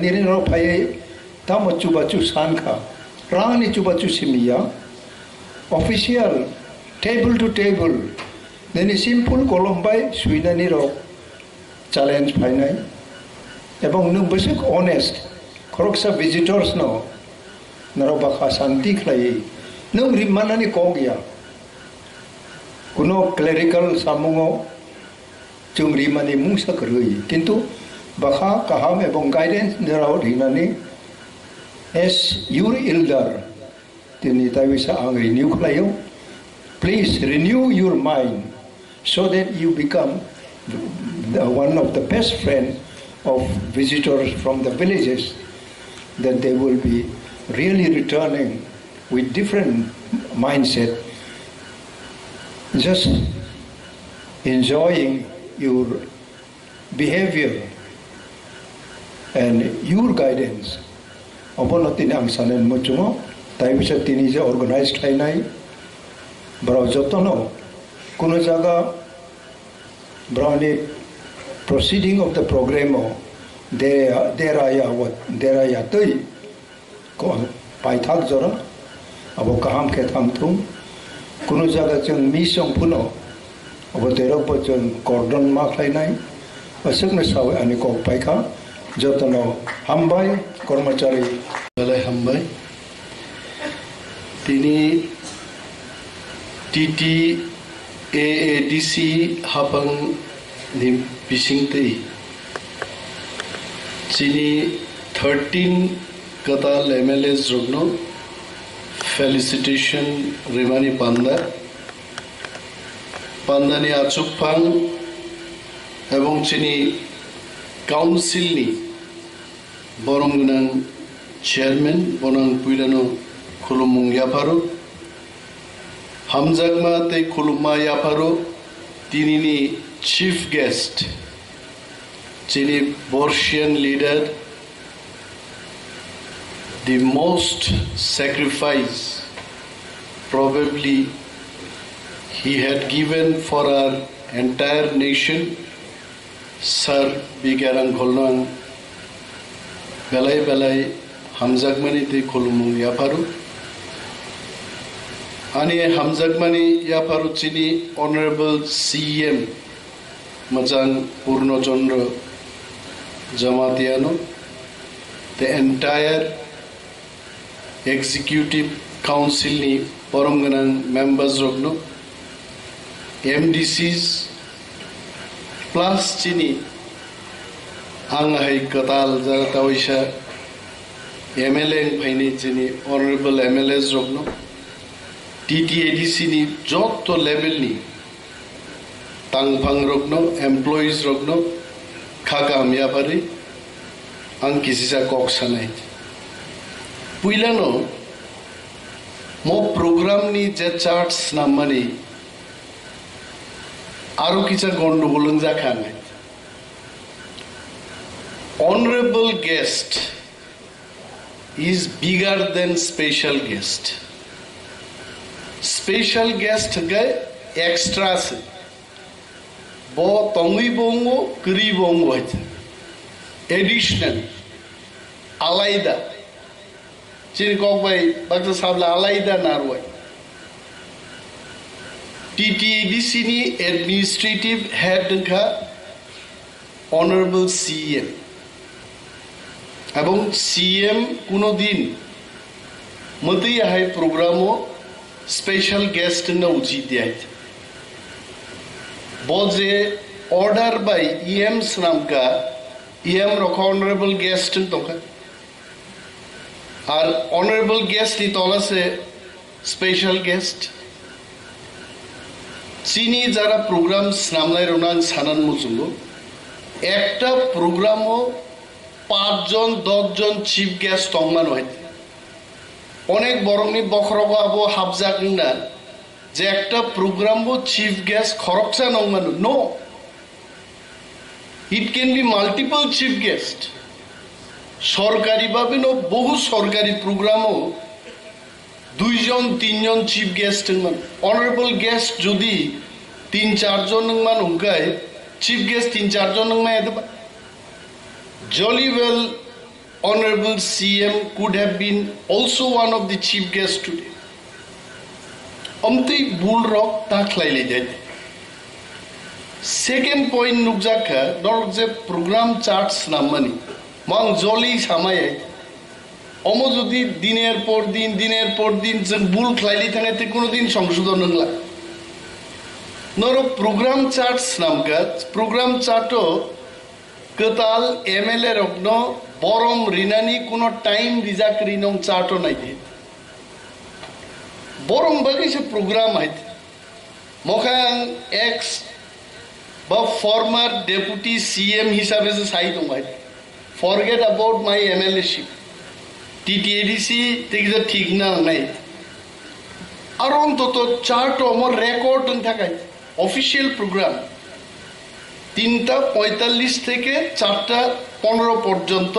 niri naro phai tamo chubachu sanka rangni chubachu simia official table to table. Then a simple Colombai, Sweden ro challenge painai. Ebong nung basic honest, koroksa visitors no, naro baka santi klai. Nung rimana ni kogya. Kuno clerical samungo, chung rimani mungsa kerui. Kintu baka kaham ebong guidance naro rinani. As your elder, tini tawisa ang renew klayo. Please renew your mind, so that you become one of the best friends of visitors from the villages, that they will be really returning with different mindset, just enjoying your behavior and your guidance. Opo natin ang sanan mo chungo, tayo sa tinisa organized kainay, bro jotono, kuno jaga brownie proceeding of the program there I toy ko paithak jora abo kaham ke thangthum kuno jaga chung misong puno abo terok po chung cordon mak lai nai asuk na sawe ani ko paikha jotono hambai kormachari balai hambai tini TTADC Haphang ni bisingtei chini 13 katal MLAs Rokno felicitation Rimani Pandani Haphang এবং চিনি কাউন্সিলনি Borom gunang chairman bonang puilano khulumung Yapharma hamjagma te khulumma Yapharma tinini chief guest Chini Borsian leader, the most sacrifice probably he had given for our entire nation. Sir Bigarang Kholnang Belai Hamzagmani te Kholumu Yaparu Ani Hamzagmani Yaparu Chini Honorable CM Majang Purno Chandra Jamatiano, the entire Executive Council ni Borom ganang members Rokno, MDCs plus Chini Anghai Katal Zaratawisha MLA Paini Chini Honorable MLAs Rokno, TTADC ni Jotto level ni Tangphang Rokno, employees Rokno, Khakam Yapari, Ankisisa Koksanai. Puilano Mo program ni je charts namani aru kicha gondogolung jakhane. Honorable guest is bigger than special guest. Special guest gaye extra se bo tongui bongo kri bongo hoite additional alaida Chini Kokbai Bakta Sabla Alaida Narwai. TTADC ni administrative head ka Honorable CM. Abong CM kuno din mati hai programo special guest na uchi diait. Boze order by EM Snam ka EM rokha honorable guest toka. Our honorable guest ni tola se special guest. Chini jara program namlai ronan sanan muchungo. Ekta program o 5 John 10 John chief guest tongman hoite. Onek borong ni bokhrogo abo habjak na je ekta program o chief guest khoroksa nongman. No. It can be multiple chief guest. সরকারি ভাবে নো বহু সরকারি প্রোগ্রামও 2 জন 3 জন chief guest মান honourable guest যদি 3-4 জন মান হুকায় চিফ গেস্ট 3-4 জন মান এতে jolly well honorable CM could have been also one of the chief guests today. Amti bull rock takhlaile jay. Second point nukjaka dor je program charts namani Mang jolly samaye omo jodi diner por din jeng bul khlaili thane te kono din সংশোধন হলা noro program charts namka program charto katal MLA Rokno Borom rinani kono time rijak rinong charto nai de Borom bagi se program hait mokhang ex ba former deputy CM hisabe se sai dong hait Forget about my MLA-ship. TTADC take the thing na nai. Aron to chart omor record thakai. Official program. 3:45 থেকে 4:15 পর্যন্ত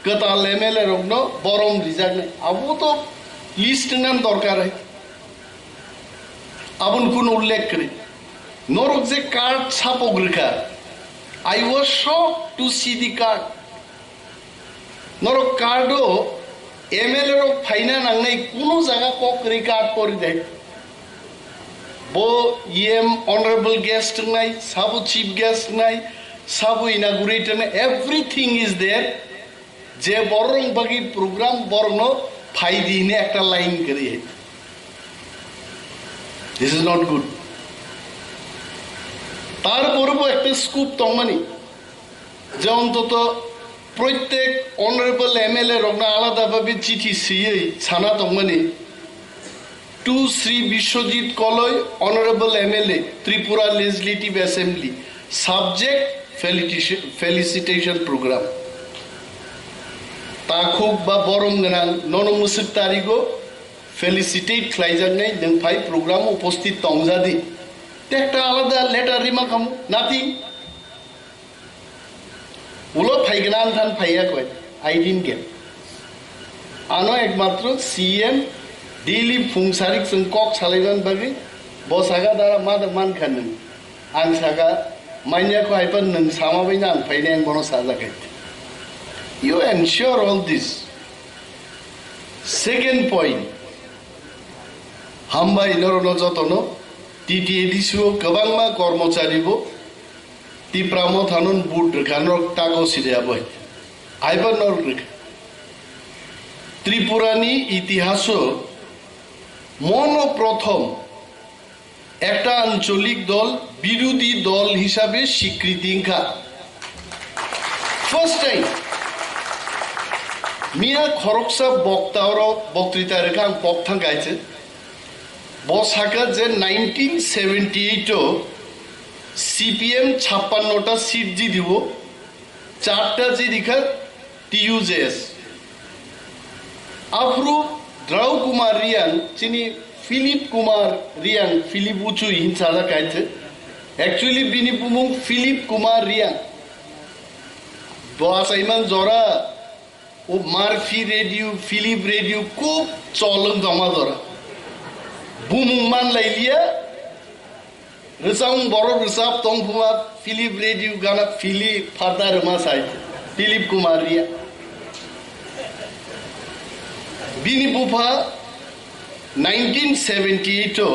Katal MLA Rokno Borom reserve নাই। আবু তো list নাম দরকার হয়। আবুন কোন উল্লেখ করে। নরক যে কার্ড ছাপক রেখা। I was shocked to see the card. Noro cardo MLA ro phaina nangnai kuno jaga kok record kori dai bo EM honorable guest nai sabu chief guest nai sabu inaugurator nai everything is there je borong bagi program borno phai dine ekta line kari hai this is not good tar porbo ekta scoop tongmani je ontoto প্রত্যেক honourable MLA রগ্ন আলাদাভাবে চিঠি সিয়ে ছানা তংমানি to Shri Biswajit Kalai honourable MLA Tripura legislative assembly subject felicitation programme তাখুক বা বরম গান ননমুসিক তারিখও ফেলিসিটেট খাইজাংনাই নং ফাই প্রোগ্রাম উপস্থিত তংজাদি একটা আলাদা লেটার রিমার্ক নাথিং उलो फाइगना आनथान फाइया कय आई डिडन्ट गेट आनो एकमात्र सीएम डेली फुंसारिक जों कक सालायबान बागै बसागा दारा मादा मानखान नों आं सागा माइनियाखौ हायपन नों सामाबायना आं फाइनाय आं बनो साजाखै you ensure all this. Second point, hamba inorono jotono TTADCO kabangma kormocaribo Tipra Mothanon bud rekanok tago sideaboy. Aiban nor Tripurani itihaso mono prothom একটা আঞ্চলিক দল বিরোধী দল হিসাবে স্বীকৃতি ফার্স্ট টাইম মিয়া খরকসা বক্তৃতা রেখা আং পক্ষাং গাইছে বসাকা যে 1978 সিপিএম 56টা সিট জি দিব 4টা জি দিখা টিইউজেএস আফরু দ্রাউ কুমার রিয়াং চিনি फिलिप कुमार रियांग फिलिप उचु हिंसाला गाइছে एक्चुअली बिनि बुमुं फिलिप कुमार रियांग बस इमान जरा ओ मार्फी रेडियो फिलिप रेडियो खूब चलन जमा जरा बुमुं मान लाइलिया रसाउं बरो रसाब तंगफुमा फिलिप रेडियो गाना फिलिप फादार मा साइ फिलिप कुमार रियांग बिनि बुफा 1978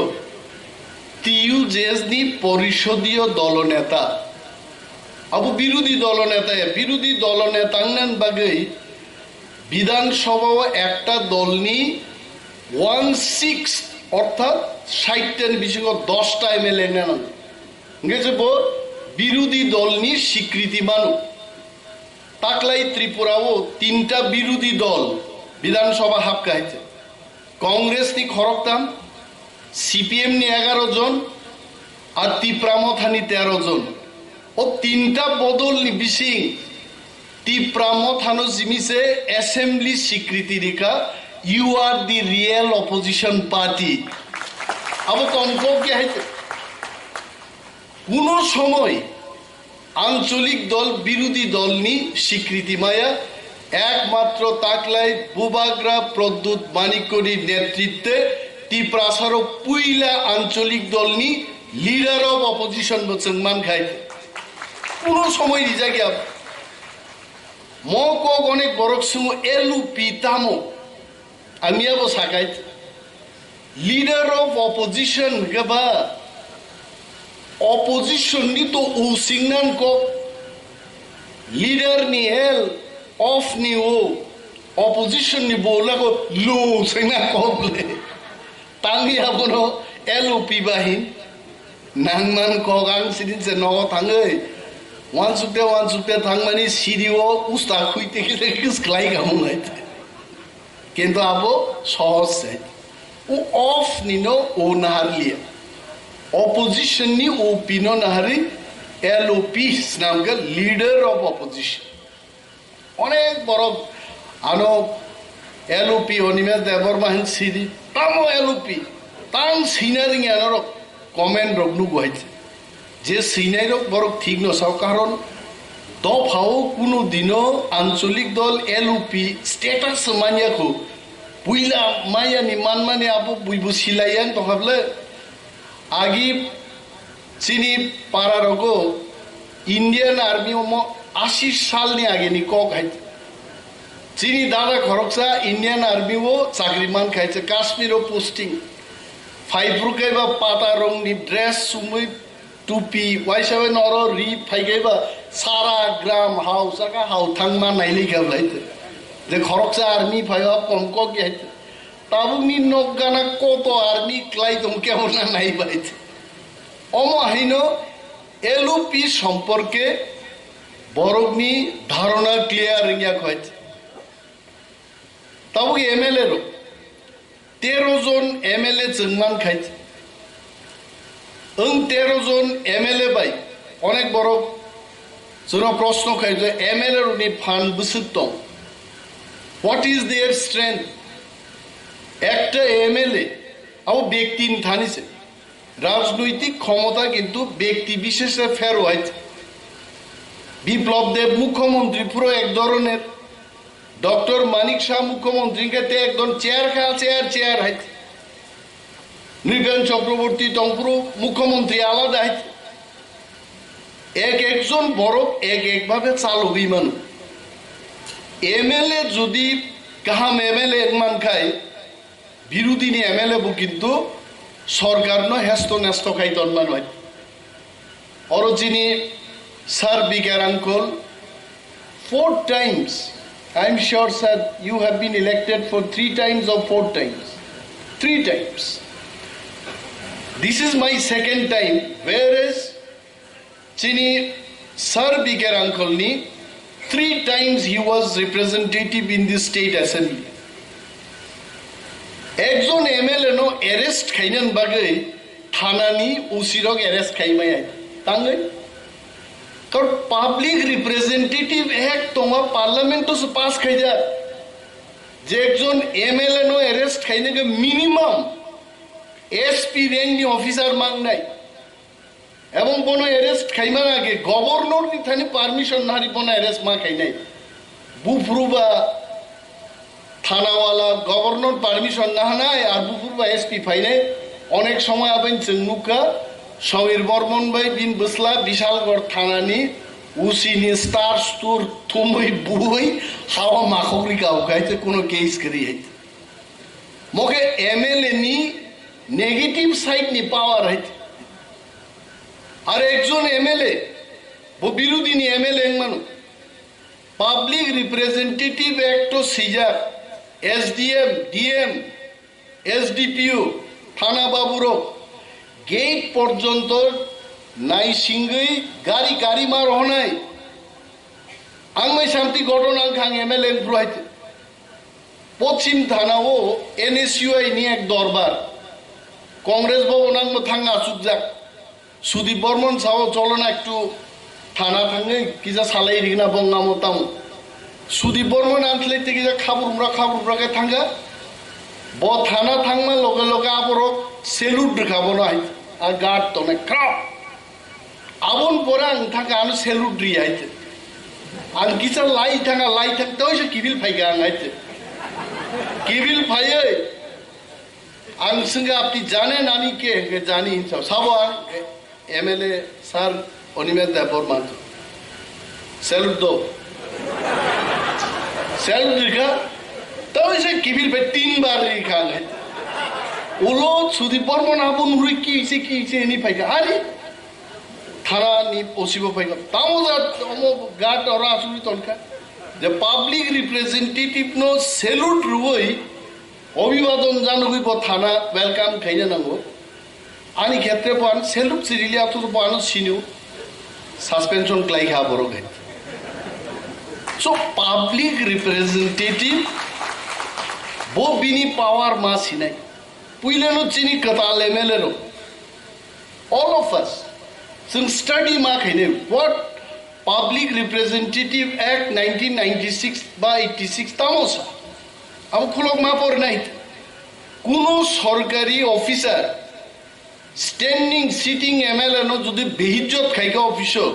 TUJS ni পরিষদীয় দলনেতা আবু বিরোধী দলনেতা নান বাগৈ বিধানসভা একটা দলনি 1/6 অর্থাৎ 60টার বেশি 10টা এমএলএ নেন গেছে বিরোধী দলনি স্বীকৃতি মানু তাকলাই ত্রিপুরাও 3টা বিরোধী দল বিধানসভা হাপকাইছে कांग्रेस नि खरकताम सीपीएम नि 11 जन और तिप्रा मथानी 13 जन ओ 3टा बदल नि बिसिं तिप्रा मथानो जिमिसे असेंबली स्वीकृति दिखा you are the real opposition party अब कमको क्या है कोनो समय आंचलिक दल विरोधी दल नि स्वीकृति माया একমাত্র তাকলাই বুবাগ্রা প্রদ্যুৎ মানিকরির নেতৃত্বে ত্রিপুরাসারো পুইলা আঞ্চলিক দলনি লিডার অফ অপোজিশন বচংমান খাইতে পুরো সময় রিজা গিয়া মক অনেক বরক সুমু এলওপি তামো আমিয়াবো সাকাইত লিডার অফ অপোজিশন গবা অপোজিশন নি তো উসিংনান ক লিডার নি এল ऑफ नी वो ऑपोजिशन नी बोला को लो सेना कोबले तांगी आपनो एलओपी बाहिन नांगमान कोगां सिदिन से नगो थांगै वान सुते थांगमानि सिडिओ उस्ता खुइते के किस क्लाई गामुंगाय किंतु आबो सहज से उ ऑफ नी नो ओ नारलिया ऑपोजिशन नी ओपी नो नारी एलओपी नाम का लीडर ऑफ ऑपोजिशन অনেক বড় আনো এলওপি অনিমেষ দেববর্মা হেন সিরি তামো এলওপি তাম সিনারিং আনার কমেন্ট রকনু গুহাইছে যে সিনাই রক বড় ঠিক নসাও কারণ দফাও কোনো দিনও আঞ্চলিক দল এলওপি স্টেটাস মানিয়াখো বুইলা মায়ানি মানমানি আবো বুইবো সিলাইয়ান তো ভাবলে আগি চিনি পাড়া রকো ইন্ডিয়ান आर्मी 80 साल नि आगे नि कक है चीनी दादा खरकसा इंडियन आर्मी वो चाकरीमान खाइছে काश्मीर पोस्टिंग फाइब्रुकैबा पाता रंग नि ड्रेस सुमै टुपी वाइसाबे नरो रि फाइगैबा सारा ग्राम हाउस का हाउ थांगमा नाइलै गाबलाइते जे खरकसा आर्मी फाइबा कमको गयाइते ताबुनि नगाना कत आर्मी क्लाई दम केमना नाइबाइते अमो हाइनो एलओपी সম্পর্কে বরগনি ধারণা ক্লিয়ার রিয়া কইছে তাও এমএলএ র 13 জন এমএলএ জংমান খাইছে 13 জন এমএলএ বাই অনেক বড় জোনা প্রশ্ন খাইছে এমএলএ র নি ফান্ড বুসুত হোয়াট ইজ देयर স্ট্রেংথ একটা এমএলএ আও ব্যক্তি থানিছে রাজনৈতিক ক্ষমতা কিন্তু ব্যক্তি বিশেষে ফের হইছে বিপ্লব দেব মুখ্যমন্ত্রী পুরো এক ধরনের, ডক্টর মানিক শাহ মুখ্যমন্ত্রীকে একদম চেয়ার খা চেয়ার হাইতে, নৃপেন চক্রবর্তী টংপুরো মুখ্যমন্ত্রী আলাদা হাইতে, একজন বড় একভাবে চালবি মানুষ। MLA যদি কাহাম MLA মান খায় বিরোধী নি MLA বু কিন্তু সরকার ন হেস্ত ন্যস্ত খাই তন্মান হয়। অরচিনি স্যার বিকার uncle 4 times, I'm sure sir you have been elected for 3 times or 4 times, 3 times. This is my second time, whereas Chini Sir Bikar Uncle ni 3 times he was representative in the state assembly. Ekjon MLA no arrest khainan bagai thana ni usirok arrest khaimai tangai kar public representative ek tonga parliament to pass khaija je ekjon MLA no arrest khaine ke minimum SP rank ni officer mang nai এবং কোনো arrest খাইমার আগে governor নি Thani permission নারি কোনো arrest মা খাই নাই বুফরুবা থানাওয়ালা governor permission না নাই আর বুফরুবা এসপি ফাই নাই অনেক সময় আবেন চেংনুকা সমীর বর্মন ভাই বিন বসলা বিশালগড় থানানি উসিনি স্টার স্টোর থুমই বুই হাওয়া মাখরি কাউ খাইতে কোনো কেস করি হইতে মোকে MLA নি নেগেটিভ সাইড নি পাওয়ার হইতে আর একজন MLA বিরোধী নি MLA মানুষ পাবলিক রিপ্রেজেন্টেটিভ অ্যাক্ট সিজার SDM DM SDPO থানা বাবুরো গেট পর্যন্ত নাই সিংহই গাড়ি মার হনাই আংমাই শান্তি ঘটনা খাং MLA ব্রহাইতে পশ্চিম থানাও NSUI নি এক দরবার কংগ্রেস ভবন আংম থাঙ্গা আসুক যাক সুদীপ বর্মন সাও চলো না একটু থানা থাঙ্গে কিজা সালাই রিগনা বঙ্গামতাম সুদীপ বর্মন আনলে থেকে যা খাবুরকে থাঙ্গা ব থানা থাংমা লগে লগে আবরক সেলুট দেখাবো না আর গার্ড তো না ক্রাপ আবন পরে আং থাকা আনো সেলুট দিয়ে আইতে আর কিসা লাই থাকতে ওই সে কিবিল ফাইকে আং আইতে কিবিল ফাইয়ে আং সঙ্গে আপনি জানেন আমি কে জানি সব MLA sir Animesh Debbarma salute দো স্যালুট রেখা তবে সে কিবিল ভাই 3 বার রেখা ওলো সুদীপ বর্মন আবন হুই কি হয়েছে এনি ফাইকা আরে থানা নি পসিব ফাইকা তাও গাট ওরা আসুনি তনকা যে পাবলিক রিপ্রেজেন্টেটিভ নো স্যালুট রুই অভিবাদন জানুই থানা ওয়েলকাম খাইনা নাঙ্গো আনি ক্ষেত্রে পান সেলুট সিরিলি আতো পানো সিনিউ সাসপেনশন ক্লাই খা বড় গাই সো পাবলিক রিপ্রেজেন্টেটিভ বো বিনি পাওয়ার মা সিনাই পুইলেনো চিনি কতাল MLA নো all of us some study মা খাইনে what Public Representative Act 1996 বা 86 তামসা আব খুলক মা পড় নাই কোন সরকারি অফিসার স্ট্যান্ডিং সিটিং MLA নো যদি বেহিজ্জত খাইকা অফিসর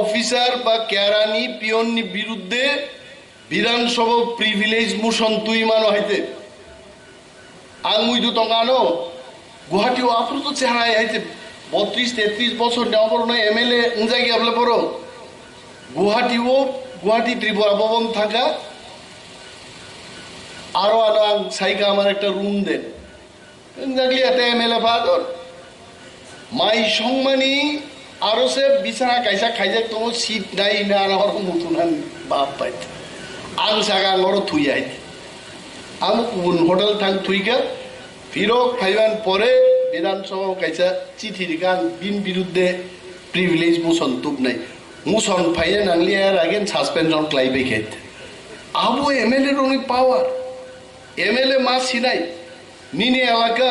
অফিসার বা কেরানি পিয়ননি বিরুদ্ধে বিধানসভা প্রিভিলেজ মোশন তুই মানো হইতে আঙুই দু টঙ্কানো গুয়াহাটিও আপ্রুত চেহারায় হইতে 32-33 বছর নেওয়া পড়ো না MLA জায়গায় আপলে পড়ো গুয়াহাটি ত্রিপুরা ভবন থাকা আরো আনো সাইকা আমার একটা রুম দেন জাগলি এতে MLA ফাদর মাই সংমানি আরো সে বিছানা কাইসা খাইজা তোমার সিট নাই না আর মতন বাপ পাইতে আং সাগা আঙরও থুই আইতে আম হোটেল থাং থুইকা ফিরক খাইবান পরে বিধানসভা কাইসা চিঠি রিকা বিন বিরুদ্ধে প্রিভিলেজ মোশন তুব নাই মোশন ফাইয়ে নাংলি আর আগেন সাসপেনশন ক্লাইবে খেতে আবু MLA এর অনেক পাওয়ার MLA মা সিনাই নিনে এলাকা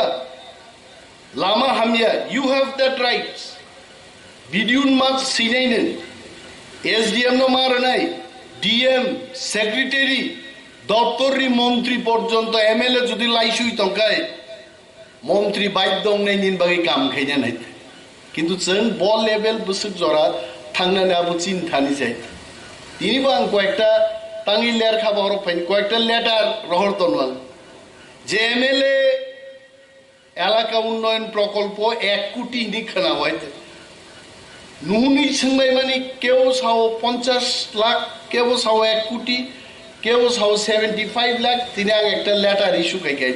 লামা হামিয়া ইউ হ্যাভ দ্যাট রাইটস বিডিউন মাছ সিনাই নেন SDM নো মার নাই DM সেক্রেটারি দপ্তরি মন্ত্রী পর্যন্ত MLA যদি লাইসুই তঙ্কায় মন্ত্রী বাধ্য নাই নিন বাকি কাম খাইনা নাই কিন্তু যেন বল লেভেল বসে জরা थांनानै आबो चिन्तानि जाय तिनिबो आं कयेकटा तांनि लेरखा बरफ फाइन कयेकटा लेटार रहरतन आं जे MLA এলাকা উন্নয়ন প্রকল্প 1 কোটি নি खोनाबाय নুনি सोंनाय माने केव साव 50 लाख केव साव 1 কোটি केव साव 75 लाख तिनी आं एकटा लेटार इस्यु खायखाय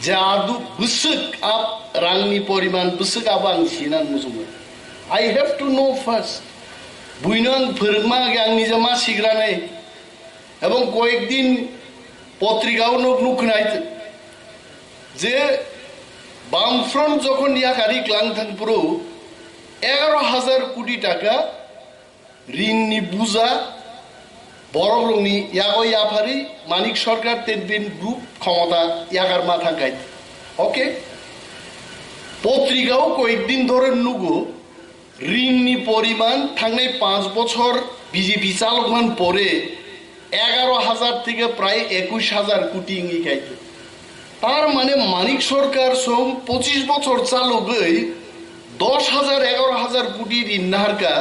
जे आदु बुसुक आप रांनि परिमाण बुसुक आप आं सिनान मुजुमो I have to know first बुइनो आं फोरोंमा आं निजा मा सिग्रानाय এবং কয়েকদিন পত্রিকাও নুখনাय যে বামফ্রন্ট যখন ইয়াকারি ক্লাংথাংপুরো 11,000 কোটি টাকা ঋণনি বুঝা বড়রংনি ইয়াগো ইয়াফারি মানিক সরকার তেনবিন গ্রুপ ক্ষমতা ইয়াগার মাথা গাইত ওকে পত্রিকাও কয়েকদিন ধরে নুগো ঋণনি পরিমাণ থাংনাই 5 বছর বিজেপি চালকমান পরে 11,000 থেকে প্রায় 21,000 কোটি ইঙ্গি গাইত তার মানে মানিক সরকার সম 25 বছর চালু গই 10,000 11,000 কোটি ঋণ নাহারকা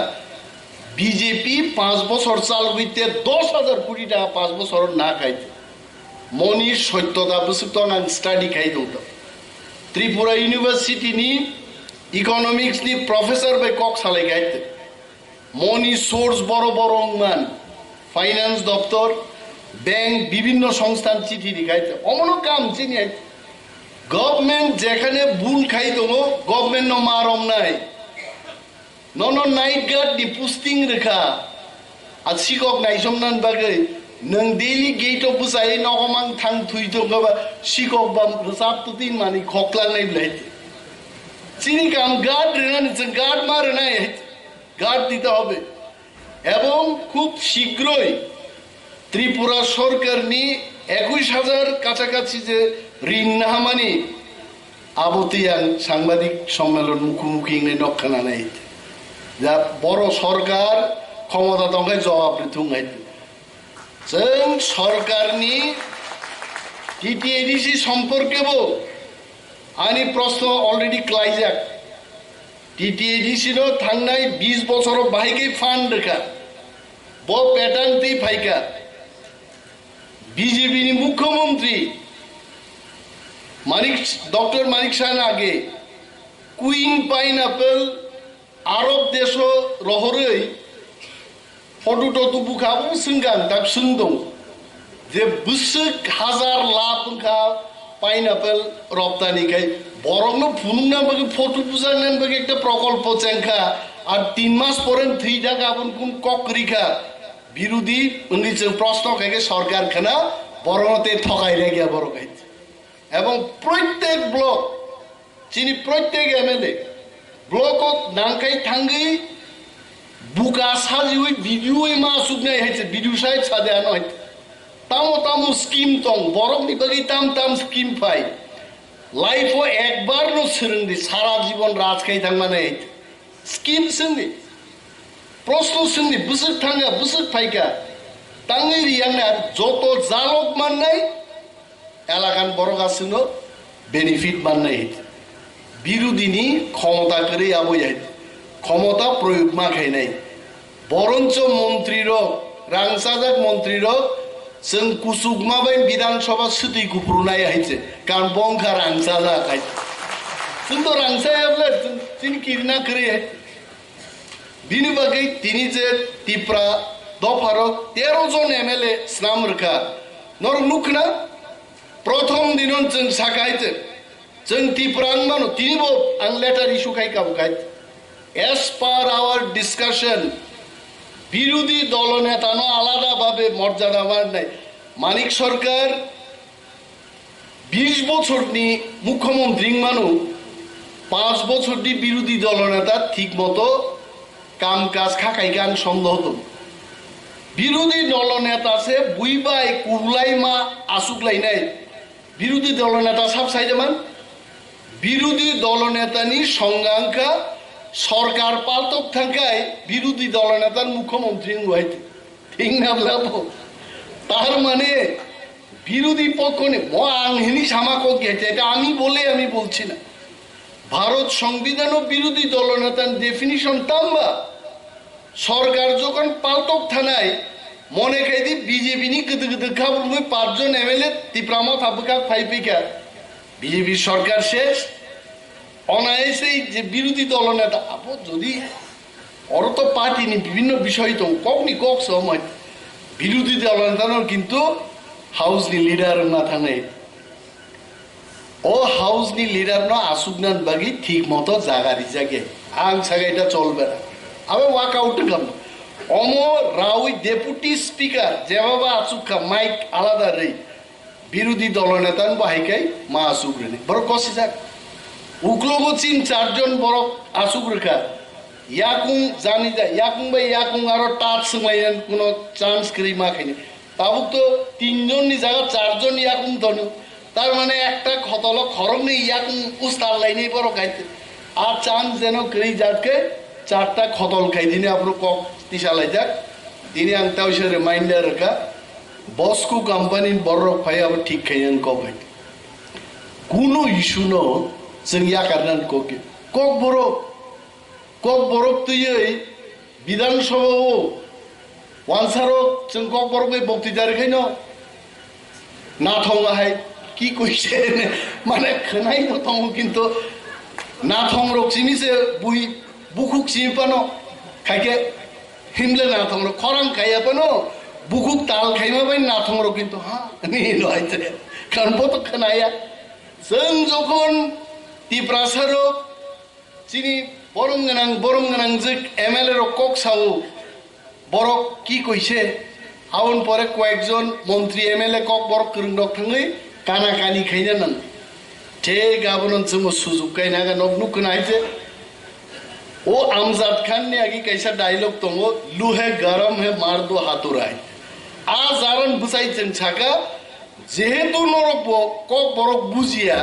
বিজেপি 5 বছর চালু গইতে 10,000 কোটি টাকা 5 বছর না খাইতে মনি সত্যতা বুঝতো না স্টাডি খাই দউত ত্রিপুরা ইউনিভার্সিটি নি ইকোনমিক্স নি প্রফেসর বে কক সালে গাইতে মনি সোর্স বড় বড় মান ফাইন্যান্স দপ্তর ব্যাংক বিভিন্ন সংস্থান চিঠি লিখাইতে অমন কাম চিনি গভর্নমেন্ট যেখানে ভুল খাই দङ গভর্নমেন্ট ন মারম নাই নন নাইট গার্ড দি পোস্টিং রেখা আর শিকক নাইসমনান বাগै नों डेली गेट अफ बुसाय नगमां थां थुइ दङबा शिকক बाम रसाब तुतिन मानि खक्लांनाय लाइते চিনি কাম গার্ড রেনানি গার্ড মারে নাই গার্ড দিতে হবে এবং খুব শীঘ্রই ত্রিপুরা সরকার নি 21,000 কাছাকাছি যে ঋণ নাহামানি আবতিয়াং সাংবাদিক সম্মেলন মুখোমুখি নক্ষানা নাই যা বড় সরকার ক্ষমতা দঙ্গায় জবাব দিতুঙ্গাই जों सरकारनि TTADC সম্পর্কেবো आंनि प्रश्न अलरेडी क्लाइजाक TTADC नो थांनाय 20 বছর बाहायकै फान्ड रेखा बो पैटर्न ती फाइका बीजेपी नि मुख्यमंत्री डॉक्टर मानिक शाह आगे कुइन पाइनएपल आरब देशो रहरै फटो टटो बुखाबो सिंगान दाब सुंदों जे बुसुक हजार लाख खा पाइनएपल रप्तानी खाय बरमनो फुनुंना बगे फटो बुजानान बगे एकटा प्रकल्प चेंखा আর 3 মাস পরে থ্রি টাকা আপন কোন ককরিখা বিরোধী উনি যে প্রশ্ন খাইকে সরকার খানা বড়তে ঠকাই লাগিয়া বড় খাইছে এবং প্রত্যেক ব্লক চিনি প্রত্যেক MLA ব্লকত নাংকাই থাঙ্গি বুকা সাজিউই ভিডিওই মা সুগনাই হইছে ভিডিও সাইড সাদে আনো হইছে তামো তামো স্কিম তং বরমনি বগি তাম তাম স্কিম পাই লাইফও একবার নো সিরন্দি সারা জীবন রাজ খাই থাং মানে स्कीम सिंनि प्रश्न सिंनि बुसुक थांगा बुसुक फाइका तांनि रियांना जतो जालक माननाय एलाकान बरगासिनो बेनिफिट माननाय बिरोधिनि क्षमता करे आबय क्षमता प्रयोग मा खायनाय बरंच मन्त्री र रांसाजाक मन्त्री र जों कुसुकमा बाय विधानसभा सुति गुफ्रुनाय हायचे कारण बंखा रांसाजा खाय जों तो रांसायाब्ला जों किरना करे बिनि बागै तिनि जे टिप्रा दफारक 13 जन MLA स्नाम रखा नर नुखना प्रथम दिनन जों साखायते जों टिप्रां मानो तिनिबो आं लेटार इस्यु खायकाबो गाय एज पार आवर डिस्काशन বিরোধী দল নেতানো আলাদা ভাবে মর্যাদা মাননাই মানিক সরকার 20 বছরনি মুখ্যমন্ত্রী মানো 5 বছরটি বিরোধী দল নেতা ঠিকমতো কাম কাজ খাকাই গান সন্দেহ তো বিরোধী দল নেতা সে বুইবাই কুরলাই মা আসুকলাই নাই বিরোধী দল নেতা সব সাইজমান বিরোধী দল নেতানি সংজ্ঞাঙ্কা সরকার পালতক থাকায় বিরোধী দল নেতার মুখ্যমন্ত্রী হইতে ঠিক না বলবো তার মানে বিরোধী পক্ষ নে আংহিনী সামাক গেছে এটা আমি বলছি না ভারত সংবিধান ও বিরোধী দলনেতার ডেফিনিশন তাম্বা সরকার যখন পাল্টক থানায় মনে খাইদি বিজেপি নি গদ গদ খাবর মই 5 জন এমএলএ টিপ্রামত হাবকা ফাইপিকা বিজেপি সরকার শেষ অনায়াসেই যে বিরোধী দলনেতা আপো যদি ওর তো পার্টি নি বিভিন্ন বিষয় তো কখনি কক সময় বিরোধী দলনেতার কিন্তু হাউস নি লিডার না থানে ও হাউস নি লিডার না আসুগনান বাগি ঠিক মতো জাগারি জাগে আং সাগাইটা চলবে না আবার ওয়াক আউট কাম অমো রাউই ডেপুটি স্পিকার যেভাবে আসুকা মাইক আলাদা রে বিরোধী দলনেতান বাহিকাই মা আসুক রে বড় কষ্ট যাক উকলোগো চিন 4 জন বড় আসুক রেখা ইয়াকুং জানি যা ইয়াকুং বাই ইয়াকুং আরো টাচ সময়ন কোনো চান্স করি মা খাইনি তাবুক তো 3 জন নি জায়গা 4 জন ইয়াকুং ধনু তার মানে একটা খতল খরং নেই ইয়াকুং উস্তার লাইনে বড় খাইতে আর চান্স যেন করি যাকে 4টা খতল খাই দিনে আপনার কক তিসালাই যাক তিনি আংটা হইছে রিমাইন্ডার রেখা বসকু কোম্পানি বড় খাই আবার ঠিক খাইয়ান কবে কোনো ইস্যু ন जों याकारनान कोके KOKBOROK तुयै विधानसभाओ वानसारो जों KOKBOROK बै बक्तृता रेखायनो नाथंगाहाय কি কইছে মানে খনাই নথং কিন্তু নাথং রকসিমিসে বুই বুকুক সিপানো খাইকে হিমলে নাথং খরাং খাইয়াপানো বুকুক তাল খাইমা বাই নাথং র কিন্তু হ্যাঁ নি লইতে কারণ বত খনায়া जों যখন টিপ্রাসারো চিনি বরম গানাং যে এমএলএ র কক সাও বড় কি কইছে আউন পরে কয়েকজন মন্ত্রী এমএলএ KOKBOROK করং ডক থাঙ্গই কানা কানি খাইনা নান ঠে গাবনন जों সুযোগ কাইনা গা নবনু কনাইছে ও আমজাদ খান ने आगे कैसा डायलॉग तंगो लूहे गरम है मार दो हाथुराय आ जारन बुसाई जों छाका जेहेतु नरक KOKBOROK बुजिया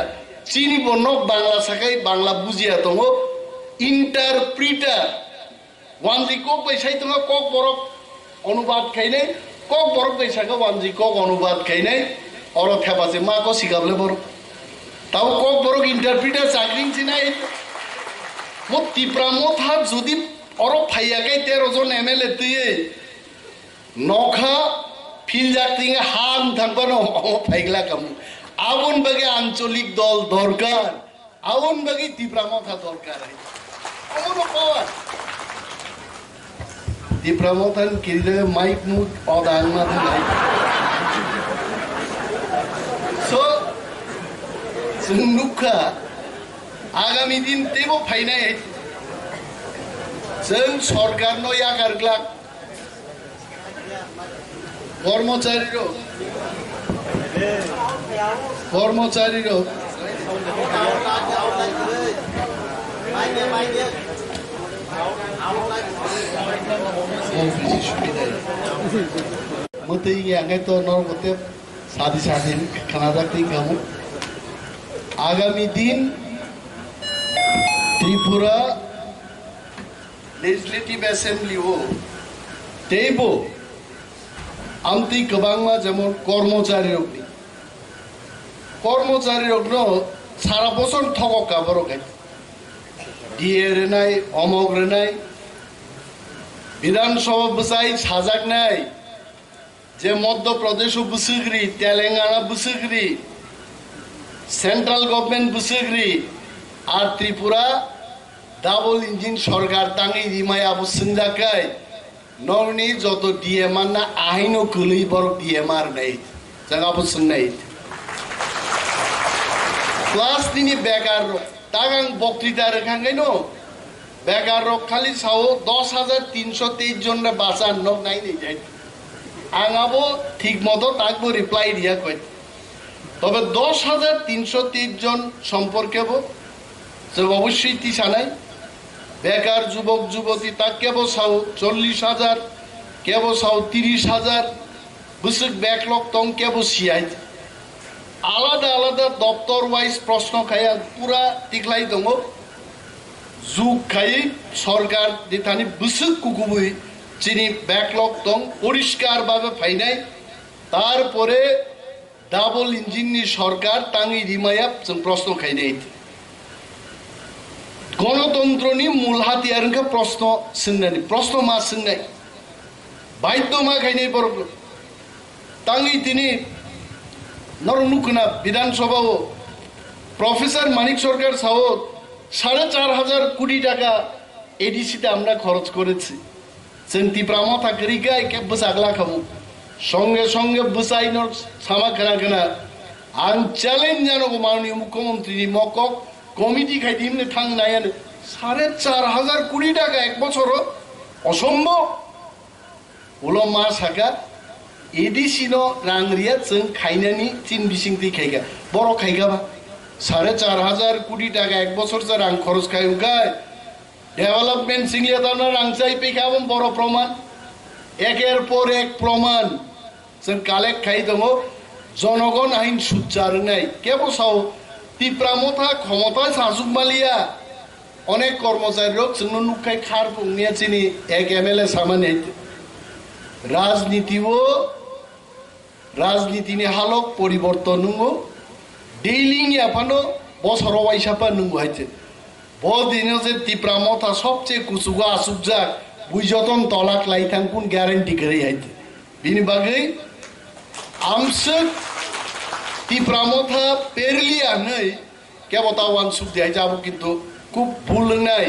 चीनी बन्नक बांग्ला साकाय बांग्ला बुजिया दङ इन्टारप्रिटार वानजि कक बैसाय दङ KOKBOROK अनुवाद खायनाय KOKBOROK बैसाखौ वानजि कक अनुवाद खायनाय अर थेबासे माको सिगाबले बर ताव KOKBOROK इन्टारप्रिटार चाकरिं सिनाय मो टिप्रा मथा जुदि अर फायाकाय 13 जन एमएलए तयै नखा फिल जाक्तिं हाम थांबानो फाइगला काम आवन बागे आंचलिक दल दरकार आवन बागे टिप्रा मथा दरकार अमनो पावर टिप्रा मथान किरिले माइक मुट अदांग मा थानाय सो जों नुखा आगामी दिन तेबो फाइनाय जों सरकारनो यागारग्ला কর্মচারীর মতে আগে তো নরমতে সাদি সাদিন খানা রাখতেই কামু আগামী দিন ত্রিপুরা लेजिस्लेटिव एसेम्बली हो तेबो आमती गोबांमा जेमन कर्मचारी रकनो सारा बছর ठगका बरखाय डिए रेनाय अमक रेनाय विधानसभा बसाई साजाकनाय जे मध्य प्रदेश बुसुग्री तेलेंगाना बुसुग्री सेंट्रल गवर्नमेंट बुसुग्री और त्रिपुरा डाबल इंजिन सरकार तांगी रिमाय आबो सिंजाकाय नरनी जत डिएमआर ना आहिनो गोलै बर डिएमआर नै जागाबो सोंनाय क्लास दिनी बेकार तागां बक्तृता रेखांगायनो बेकार खाली साव 10,323 जन रे बासा नक नाइ नै जाय आंगाबो ठीक मतो ताकबो रिप्लाई दिया कय तबे 10,323 जन सम्पर्केबो जों अवश्य तिसानाय बेकार जुबक जुबती ता केबो साव 40,000 केबो साव 30,000 बुसुक बैकलॉग तंग केबो सियाय आलादा आलादा दफ्तर वाइज प्रश्न खाया पूरा टिकलाई दङ जुग खाय सरकार दिथानि बुसुक कुकुबुई चिनि बैकलॉग तंग परिष्कार भाबे फाइनाय तारपरे डाबल इंजिन नि सरकार तांगी रिमाया जों प्रश्न खायनाय गणतन्त्रनि मूल हाथियारखौ प्रश्न मा सोंनाय बाध्य मा खायनाय बरफ तांगि तिनि नरनुकना विधानसभा प्रफेसर मानिक सरकार साहो 4,500 কোটি টাকা এডিসিতে আমরা খরচ করেছি जों टिप्रा मथा करिका एके बसागला खामु संगे संगे बसाइनो सामा खोना खोना आं चैलेंज जानांगौ माननीय मुख्यमंत्री मकक कमिटी खायदिमने थांनायानो 4,500 কোটি টাকা एक বছর असम्भव उलो मा साखा एडिसिनो रांरिया जों खायनानि चिन बिसिंति खायगा बर' खायगाबा 4,500 কোটি টাকা एक বছর जो रां खरच खायगाय डेवलपमेंट सिंगलिया ताना रांचाय पेखाबम बर' प्रमाण एकेर पर एक प्रमाण जों कालेक्ट खाय दङ जनगण आइन सुचारनाय केबसाव टिप्रा मथा क्षमता साजुक मालिया अनेक कर्मचारी रक जोंनो नुखाय खार बुंनिया चिनि एक MLA सामाने राजनीतिनि हालक परिवर्तन नंगौ डेलिंग याफानो बसराव वाइसापा नंगौ हायते बदिनो जे टिप्रा मथा सबचेয়ে कुसुगा आसुकजाक बुइजतन तलाक लाइथांकुन ग्यारेंटी करे हायते बिनि बागै आमसो टिप्रा मथा पेरलिया नै केबता वान सुखदि हाय जाबो किन्तु खूब भूल नाय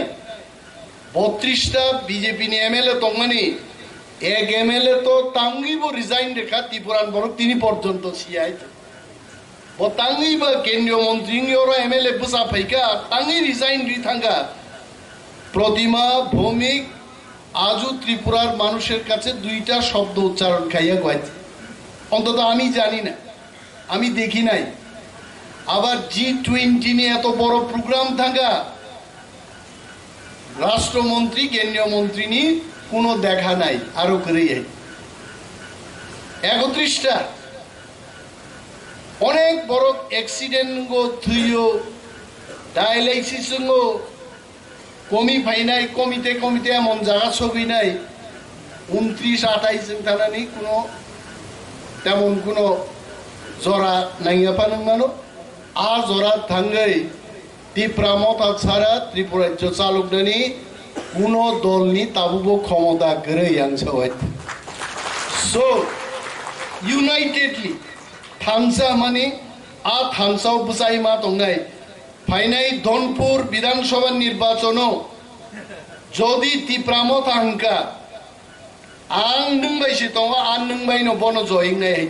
32टा बीजेपी नि MLA तंगानि एक MLA तो तांगिबो रिजाइन रेखा त्रिपुरान बरक तिनि पर्यन्त सियाइते तांगिबो केंद्रीय मंत्री और MLA बुसा फैका तांगि रिजाइन रि थांगा प्रतिमा भौमिक आजु त्रिपुरार मानुषेर काছে দুইটা শব্দ উচ্চারণ খাইয়া গয়াছে অন্তত আমি জানি না আমি দেখি নাই আবার G20 নিয়ে এত বড় প্রোগ্রাম থাকা রাষ্ট্রমন্ত্রী কেন্দ্রীয় মন্ত্রী নি কোনো দেখা নাই আরো করে 31টা অনেক বড় অ্যাক্সিডেন্ট গো থুইও ডায়ালাইসিস গো কমি ফাইনাই কমিতে এমন জায়গা ছবি নাই 29-28 জন থানানি কোনো তেমন কোনো জরা নাইয়া পানো মানো আ জরা থাঙ্গাই টিপ্রা মথা ছাড়া ত্রিপুরা রাজ্য চালকদানি কোনো দলনি তাবুবো ক্ষমতা করে ইয়াংসাওয়াই সো ইউনাইটেডলি थांसा माने आ थांसाव बुसाई मा दंनाय फाइनाय धनपुर विधानसभा निर्वाचन जदि टिप्रा मथा हांका आं नोंबायसि दङ आं नोंबायनो बनो जयिंनाय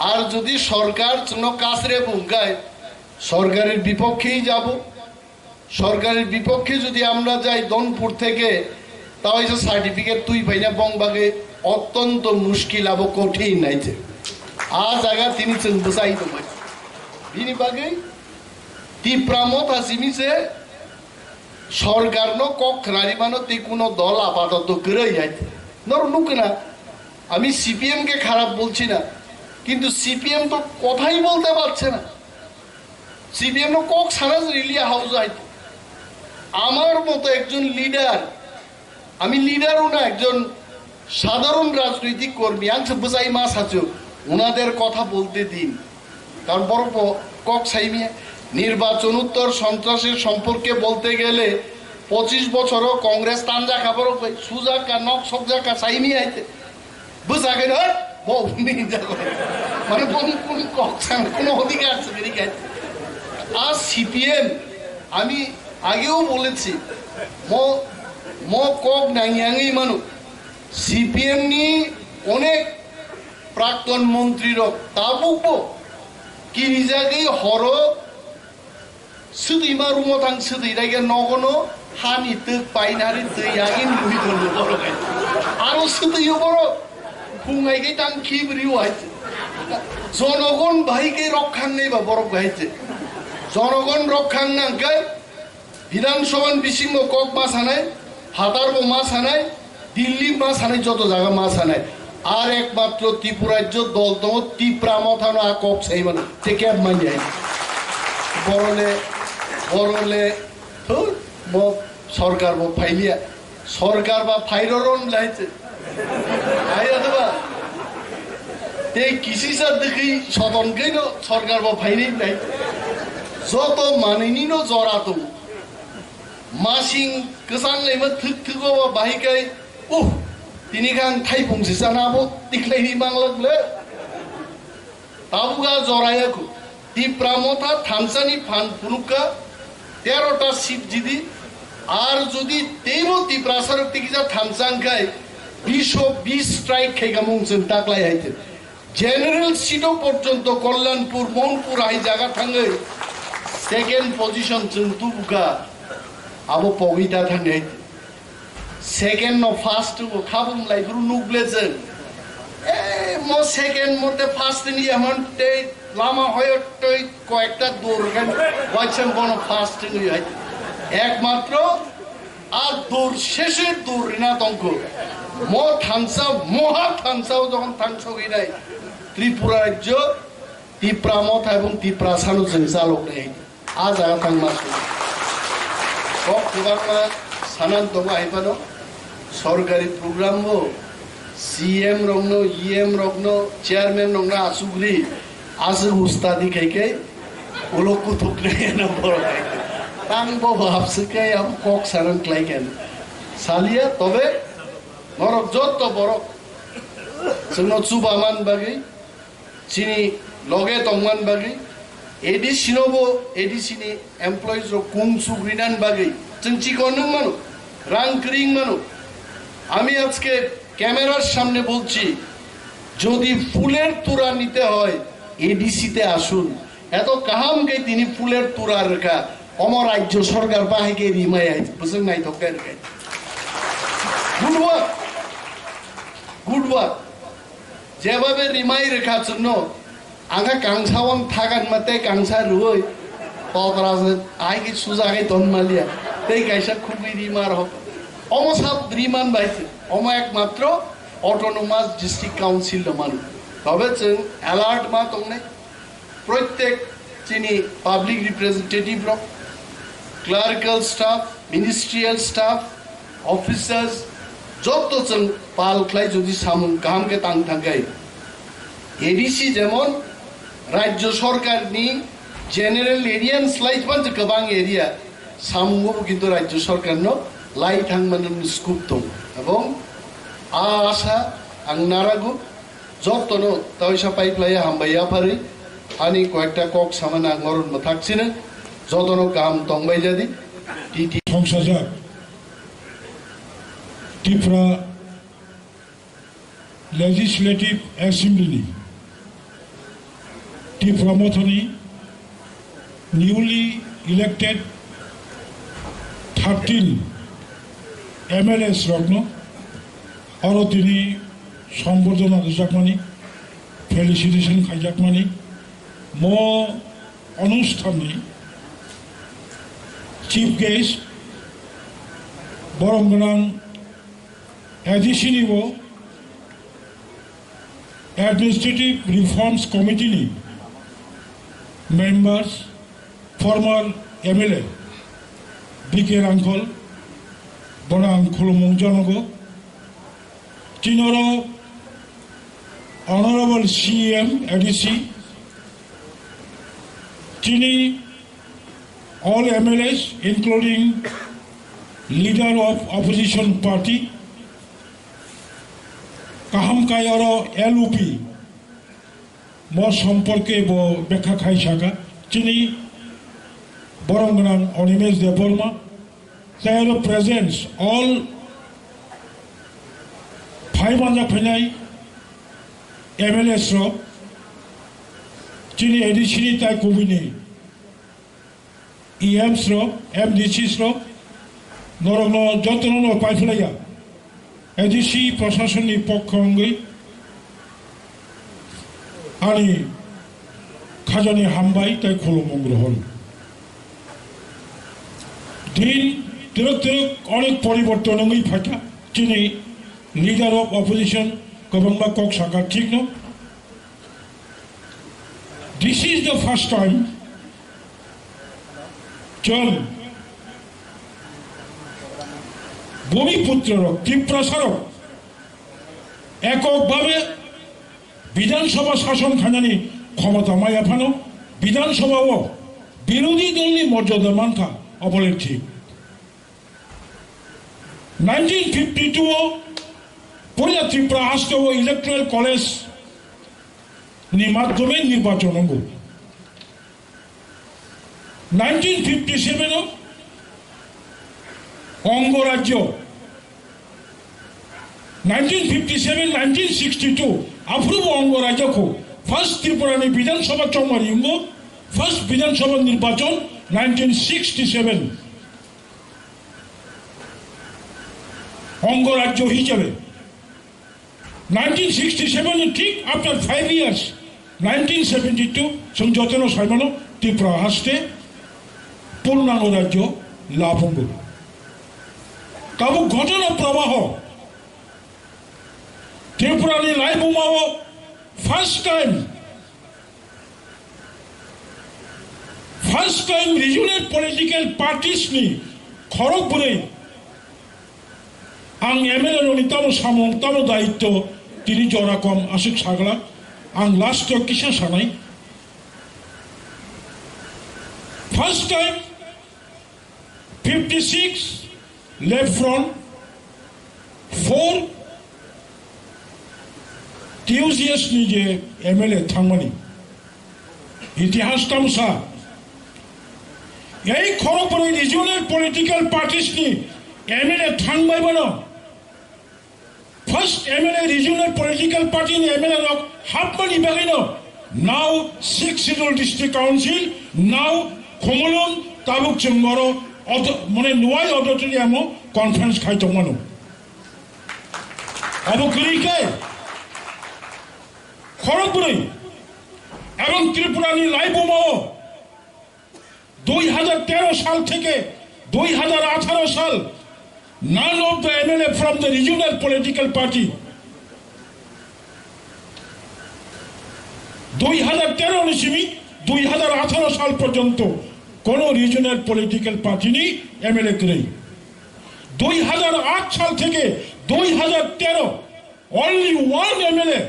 আর যদি সরকার কোনো কাছরে বুঙ্গায় সরকারের বিপক্ষেই যাব সরকারের বিপক্ষে যদি আমরা যাই দনপুর থেকে তাও এই সার্টিফিকেট তুই পাইনা বংবাগে অত্যন্ত মুশকিল আবো কঠিন নাইছে आ जागा तिनी जों बुसाइ दङ बिनि बागै टिप्रा मथा जिमिसे सरकारनो कखरारि मानो তে কোনো দল আপাতত করেই আছে নর নুকনা আমি সিপিএম কে খারাপ বলছি না কিন্তু সিপিএম তো কথাই বলতে পারছে না সিপিএম নো কক সারা রিলিয়া হাউস আইতো আমার মতো একজন লিডার আমি লিডারও না একজন সাধারণ রাজনৈতিক কর্মী আংশ বুসাই মাস আছে উনাদের কথা বলতে দিন কারণ বড় কক সাইমিয়া নির্বাচনোত্তর সন্ত্রাসের সম্পর্কে বলতে গেলে 25 বছরও কংগ্রেস তানজা খাবার সুজাকা নক সবজাকা সাইমিয়া আইতে বুঝাগে না মানে কোন কক কোনো অধিকার আছে আর সিপিএম আমি আগেও বলেছি ম কক নাইয়াঙ্গি মানুষ সিপিএম নি অনেক প্রাক্তন মন্ত্রীর তাবুকবো কিরিজাগে হর সুদিমা রুমথাং সুদিরাগে নগনো হানি তক পাইনারি তৈয়াগিন লুই করলো বড় গাই আরো সুদিও বড় ফুঙ্গাইগে টাং খিবরিও আইছে জনগণ ভাইকে রক্ষাং নেই বা বড় গাইছে জনগণ রক্ষাং নাঙ্কাই বিধানসভান বিসিংহ কক মাছ হানায় হাতারবো মাছ হানায় দিল্লি মাছ হানায় যত জায়গা মাছ হানায় আর একমাত্র ত্রিপুরা রাজ্য দল তো টিপ্রা মথানো আর কক সেই মানে থেকে মান যায় বরলে সরকার বা ফাইলিয়া সরকার বা ফাইরন লাইছে আইয়া দেবা এই কৃষি সার দেখি সদনকেই সরকার বা ফাইনি নাই যত মানিনি জরা তো मासिं गोसांलायमोन थึक थึगो बाहायखाय दिनैखां थाइफंसो जानाबो दिख्लायनि बांलागले ताबुगा जरायाखु टिप्रा मथा थामसानि फान फुनुका 13টা সিট যদি আর যদি তেমো টিপ্রা সরক থেকে যা থামসাংখাই 20 স্ট্রাইক খাইগামুং जों টাকলাই হাইতে জেনারেল সিটও পর্যন্ত কল্যাণপুর মনপুর আই জায়গা থাঙ্গে সেকেন্ড পজিশন जों তুবুকা আবো পগিটা থাঙ্গে সেকেন্ড ন ফার্স্ট ও খাবুম লাইফরু নুগলেছে মো সেকেন্ড মতে ফার্স্ট নি আমতে লামা হয়তই কয়েকটা দৌড়গান ওয়াইছেন কোন ফার্স্ট নি হাই একমাত্র আর দৌড় শেষের দৌড় রিনা তঙ্ক মো থানসা মহা থানসাও যখন থানসা হই নাই ত্রিপুরা রাজ্য টিপ্রা মথা এবং টিপ্রা সানু जों চালক নাই আজ আগা থাংমাস KOKBOROK সানান দঙ্গ আইপানো সরকারি programme O CM Rokno, EM Rokno, Chairman Rokno Asugri, Asu Ustadi Keke, Uloku Tukre na Borok. Tang bo hapsike am kok saran klaiken. Salia tobe norok jotto borok. Sungno Subaman bagi, Chini Loge Tongman bagi, Edi Shinobo, Edi Sini employees ro Kung Sugrinan bagi, Chinchi Konung manu, Rang Kring manu. আমি আজকে ক্যামেরার সামনে বলছি যদি ফুলের তোড়া নিতে হয় এডিসিতে আসুন এত কাহামকে তিনি ফুলের তোড়া রেখা অমর রাজ্য সরকার বাহিকে রিমাই আইছে বুঝছেন নাই তো কেন গুড ওয়ার্ক যেভাবে রিমাই রেখার জন্য আগা কাংসাওয়াং থাকান মাতে কাংসা রুই ততরাজ আইকে সুজাগে তন্মালিয়া তেই কাইসা খুবই রিমার হোক অমসাব রিমান বাইছে অম একমাত্র অটোনোমাস ডিস্ট্রিক্ট কাউন্সিল মানুষ তবে जों অ্যালার্ট মা তংনে প্রত্যেক চিনি পাবলিক রিপ্রেজেন্টেটিভ র clerical staff ministerial staff officers যত जों পালখ্লাই যদি সামুন কামকে তাং থাকাই এডিসি যেমন রাজ্য সরকারনি জেনারেল এরিয়ান স্লাইজমান যে গোবাং এরিয়া সামুবো কিন্তু রাজ্য সরকার ন লাই থাংমানন স্কুপ দं এবং আশা আং নারাগু যতনো তয়সা পাইপ্লাই হামবাইয়া পারি আনি কয়েকটা কক সামান আং মরণ থাকছিনে যতনো কাম তংবাইলাদি টিটি সংসদ Tripura legislative assembly Tipra Mothani newly elected 13 MLAs Rokno আরো তিনি সম্বর্ধনা দিজাকমানি ফেলিসিটেশন খাইজাকমানি মো অনুষ্ঠানে চিফ গেস্ট বরম গনাং এডিশনিও Administrative Reforms Committee members, former MLA, BK Rankol, Bonang Kulumongjonogo, Chinoro, Honorable CM, ADC, Chini, all MLAs, including leader of opposition party, কাহামকায়র LOP ম সম্পর্কে ব্যাখ্যা খাই শাখা চিনি বরমগনাং Animesh Debbarma their presence all 500 ফেনাই MLAs র চিনি এডিসি তাই কবিনি EMs র MDCs র নরগ্ন যতন পাইফলাইয়া এডিসি প্রশাসনিক পক্ষ অঙ্গে আনি খাজানি হামবাই তাই খোলমগ্রহণ দিন তিরক তিরক অনেক পরিবর্তন অঙ্গেই ফাঁকা চিনি লিডার অফ অপোজিশন গভর্নর কক শাখা ঠিক ন this is the first time চল ভূমিপুত্র ত্রিপ্রাসারক এককভাবে বিধানসভা শাসন খানানি ক্ষমতা মায়াফানো বিধানসভাও বিরোধী দলনি মর্যাদা মানখা অবলের ঠিক 1952 পয়লা ত্রিপুরা আসতে ইলেকট্রাল কলেজ মাধ্যমে নির্বাচন হব 1957 অঙ্গরাজ্য 1957-1962 अफ्रूव अंगराज्य को फर्स्ट त्रिपुरा ने विधानसभा चौमारी फर्स्ट विधानसभा निर्वाचन 1967 अंगराज्य हिसाब 1967 ठीक आफ्टर 5 years 1972 संजोतनो साइमनो त्रिपुरा हस्ते पूर्णांग राज्य लाभंग तब घटना प्रवाह त्रिपुरा ने लाइव उमाओ first time regional political parties नि खरगपुरे आं एमएलए नि तब सामं तब दायित्व तिनी जराकम आशिक सागला आं लास्ट किसा सानाय फर्स्ट टाइम 56 लेफ्ट फ्रंट 4 টিউজিএস নিজে এমএলএ থাঙ্গনি ইতিহাস তামসা এই খরগপুরে রিজনাল পলিটিক্যাল পার্টিস নি এমএলএ থাঙ্গবাই বনো first MLA regional political party নি এমএলএ লক হাফমানি বাগাইনো নাও 6 শিডিউল ডিস্ট্রিক্ট কাউন্সিল নাও খমলন তাবুক চমরো মানে নোয়াই অডিটোরিয়ামো কনফারেন্স খাইতো মনো অবকলিকে খড়গপুরে এবং ত্রিপুরানি লাইভ উমাও 2013 সাল থেকে 2018 সাল none of the MLA from the regional political party 2013 নিসিমি 2018 সাল পর্যন্ত কোন রিজনাল পলিটিক্যাল পার্টি নি এমএলএ করে 2008 সাল থেকে 2013 only one MLA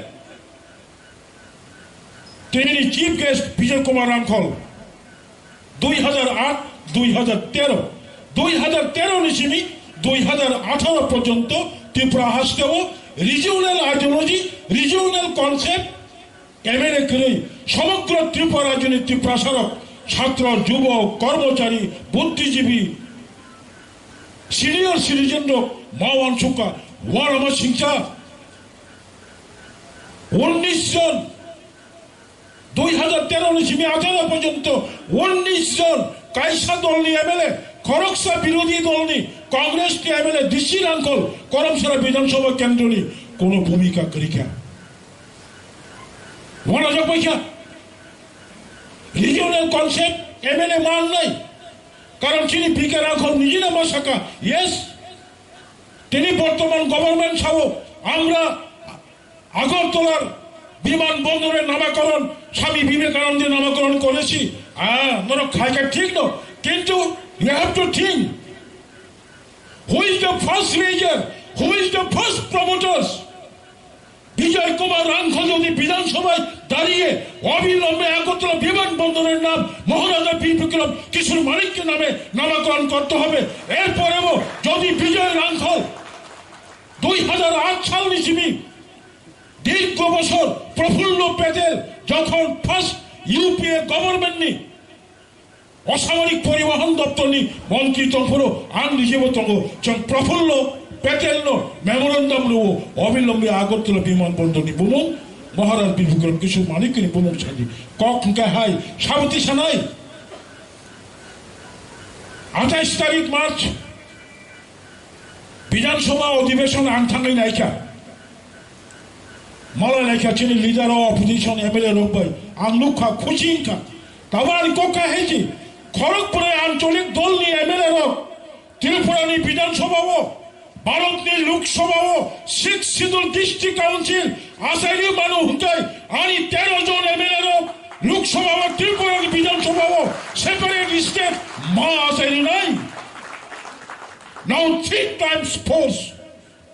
তিনি চিফ গেস্ট বিজয় কুমার রাঙ্খল 2008-2013 নিসিমি 2018 পর্যন্ত ত্রিপুরা হাসতেও regional ideology regional concept MLA করে সমগ্র ত্রিপুরা রাজনীতি প্রসারক ছাত্র যুবক কর্মচারী বুদ্ধিজীবী সিনিয়র সিটিজেন মাওয়ান সুকা ওয়ারমা সিংচা 19 জন 2013 নিসিমি 18 পর্যন্ত 19 জন কাইসা দলনি এমএলএ খড়গসা বিরোধী দলনি কংগ্রেস টি এমএলএ ডিসি রাঙ্কল করমসরা বিধানসভা কেন্দ্রনি কোন ভূমিকা করিকা মনোযোগ পয়সা রিজিওনাল কনসেপ্ট এমএলএ মান নাই কারণ তিনি পিকে রাঙ্কল নিজে না সাখা ইয়েস তিনি বর্তমান গভর্নমেন্ট সহ আমরা আগরতলার বিমানবন্দরের নামকরণ স্বামী বিবেকানন্দের নামকরণ করেছি খাইকা ঠিক না কিন্তু you have to think who is the first leader, who is the first promoters বিজয় কুমার রাঙ্খল যদি বিধানসভায় দাঁড়িয়ে অবিলম্বে আগরতলা বিমানবন্দরের নাম মহারাজা বীর বিক্রম কিশোর মানিককে নামে নামকরণ করতে হবে এরপরেও যদি বিজয় রাঙ্খল 2008 সাল নিসিমি দীর্ঘ বছর প্রফুল্ল প্যাটেল যখন ফার্স্ট ইউপিএ গভর্নমেন্ট নি অসামরিক পরিবহন দপ্তর নি মন্ত্রী তখন আন নিজেও তখন প্রফুল্ল প্যাটেল মেমোরেন্ডাম নেব অবিলম্বে আগরতলা বিমানবন্দর নি বুমো মহারাজ বীর বিক্রম কিশোর মানিক নি বুমো সাজি কক হাই সাবতি সানাই 28 তারিখ মার্চ বিধানসভা অধিবেশন আনথাঙ্গাই নাইকা মালালাইকা চিনি লিডার অফ অপোজিশন এমএলএ রোববাই আংলুখা খুচিংকা তাবার কোকা হেজি খড়গপুরে আঞ্চলিক দল নিয়ে এমএলএ রক ত্রিপুরানি বিধানসভাও ভারতনি লোকসভাও 6 শিডিউল ডিস্ট্রিক্ট কাউন্সিল আসাইনি মানু হুকাই আনি 13 জন এমএলএ রক লোকসভাও ত্রিপুরানি বিধানসভাও সেপারেট স্টেট মা আসাইনি নাই নাও 3 টাইমস ফোর্স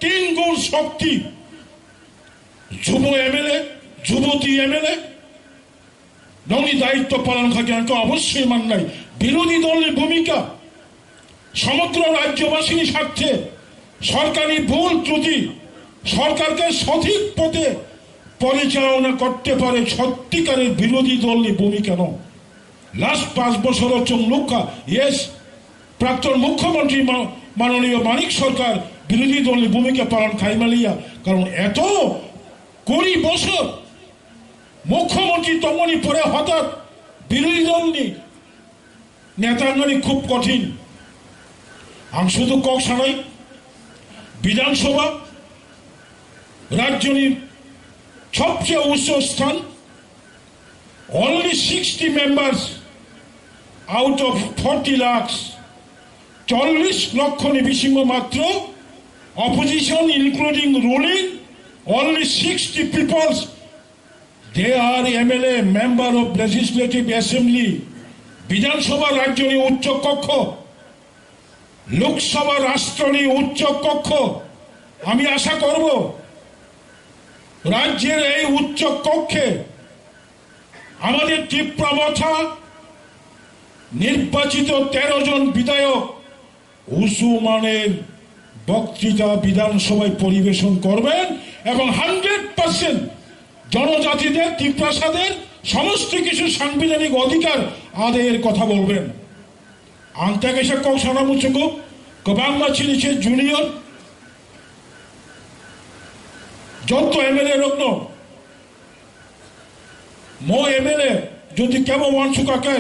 3 গুণ শক্তি যুব এমএলএ যুবতী এমএলএ ননি দায়িত্ব পালন থাকে অবশ্যই মান নাই বিরোধী দলের ভূমিকা সমগ্র রাজ্যবাসীর স্বার্থে সরকারি ভুল ত্রুটি সরকারকে সঠিক পথে পরিচালনা করতে পারে সত্যিকারের বিরোধী দলের ভূমিকা নয়। লাস্ট 5 বছর চমলুকা ইয়েস প্রাক্তন মুখ্যমন্ত্রী মাননীয় মানিক সরকার বিরোধী দলের ভূমিকা পালন খাইমালিয়া, কারণ এত 20 বছর মুখ্যমন্ত্রী তমনি পরে হঠাৎ বিরোধী দল নেতাঙ্গনি খুব কঠিন। আমি শুধু কক সানাই বিধানসভা রাজ্যের সবচেয়ে উচ্চ স্থান, only 60 members out of 40 lakhs, 40 লক্ষ নিবিসিংহ মাত্র, opposition including ruling only 60 people, they are MLA member of legislative assembly। বিধানসভা রাজ্যের উচ্চ কক্ষ, লোকসভা রাষ্ট্রের উচ্চ কক্ষ। আমি আশা করব রাজ্যের এই উচ্চ কক্ষে আমাদের ত্রিপুরা মথা নির্বাচিত 13 জন বিধায়ক উঁচু মানের বক্তৃতা বিধানসভায় পরিবেশন করবেন এবং 100% জনজাতিদের ত্রিপুরাসাদের সমস্ত কিছু সাংবিধানিক অধিকার আদায়ের কথা বলবেন। আন্তাকেশা কক সানামুচুঙ্গো কবাংমা ছিলিছে জুনিয়র যত MLA রত্ন মো MLA যদি কেবল ওয়ানসুকাকে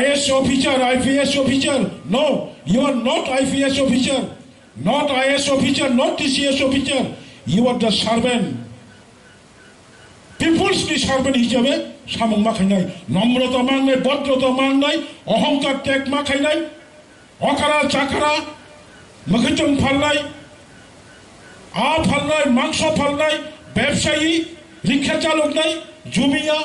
IS officer, IPS officer, no, you are not IPS officer, not IS officer, not TCS officer, you are the servant, people's servant হিসাবে সামং মাখাই নাই, নম্রতা মান নাই, ভদ্রতা মান নাই, অহংকার ত্যাগ মাখাই নাই, অকারা চাকারা মখিচং ফাল্লাই, ফাল্লাই, মাংস ফাল্লাই, ব্যবসায়ী রিক্সা চালক নাই, জুমিয়া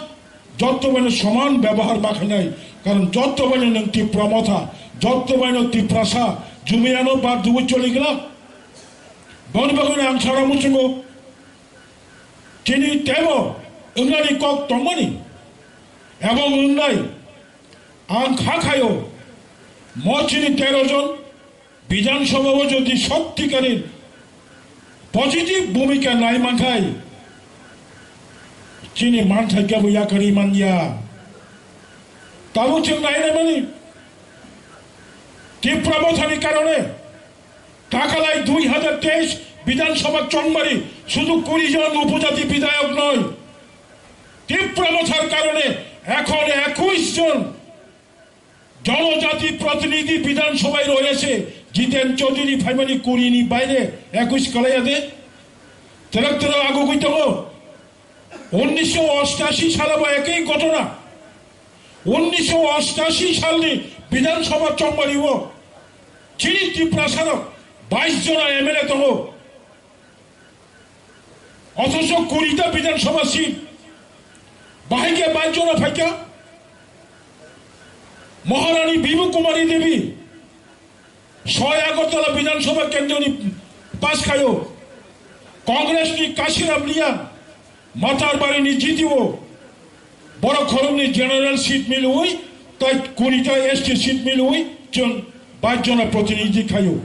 যত মানে সমান ব্যবহার মাখাই নাই। কারণ যত মানে ত্রিপুরা মথা যত মানে ত্রিপ্রাসা জুমিয়ানো বা দুবু চলে গেলাম বনবাগনে আং ছাড়া মুচুঙ্গো চিনি তেব ইংরানি কক তমনি এবং ইংরাই আং খাখায়ও চিনি 13 জন বিধানসভাও যদি সত্যিকারের পজিটিভ ভূমিকা নাই মাখায় চিনি মান থাকে বইয়া করি মানিয়া তাবু চেন নাই না মানে ত্রিপুরা মথানির কারণে টাকালাই 2023 বিধানসভা চংমারি শুধু 20 জন উপজাতি বিধায়ক নয়, ত্রিপুরা মথার কারণে এখন 21 জন জনজাতি প্রতিনিধি বিধানসভায় রয়েছে। জিতেন চৌধুরী ফাইমানি কুড়িনি বাইরে 21 কলাইয়াতে তেরো আগু কইতব 1988 সালে বা একই ঘটনা 1988 সালে বিধানসভা চংমারিব চিনি ত্রিপ্রাসার 22 জন MLA তহ অথচ 20টা বিধানসভা সিট বাহিকে 22 জন ফাইকা মহারানী বিভু কুমারী দেবী 6 আগরতলা বিধানসভা কেন্দ্র পাস খায়ও কংগ্রেস নি কাশিরাম লিয়া মাতার বাড়ি নি জিতিব বড় খরম নি জেনারেল সিট মিল হই তাই 20টা ST সিট মিল হই 22 জন প্রতিনিধি খায়ও।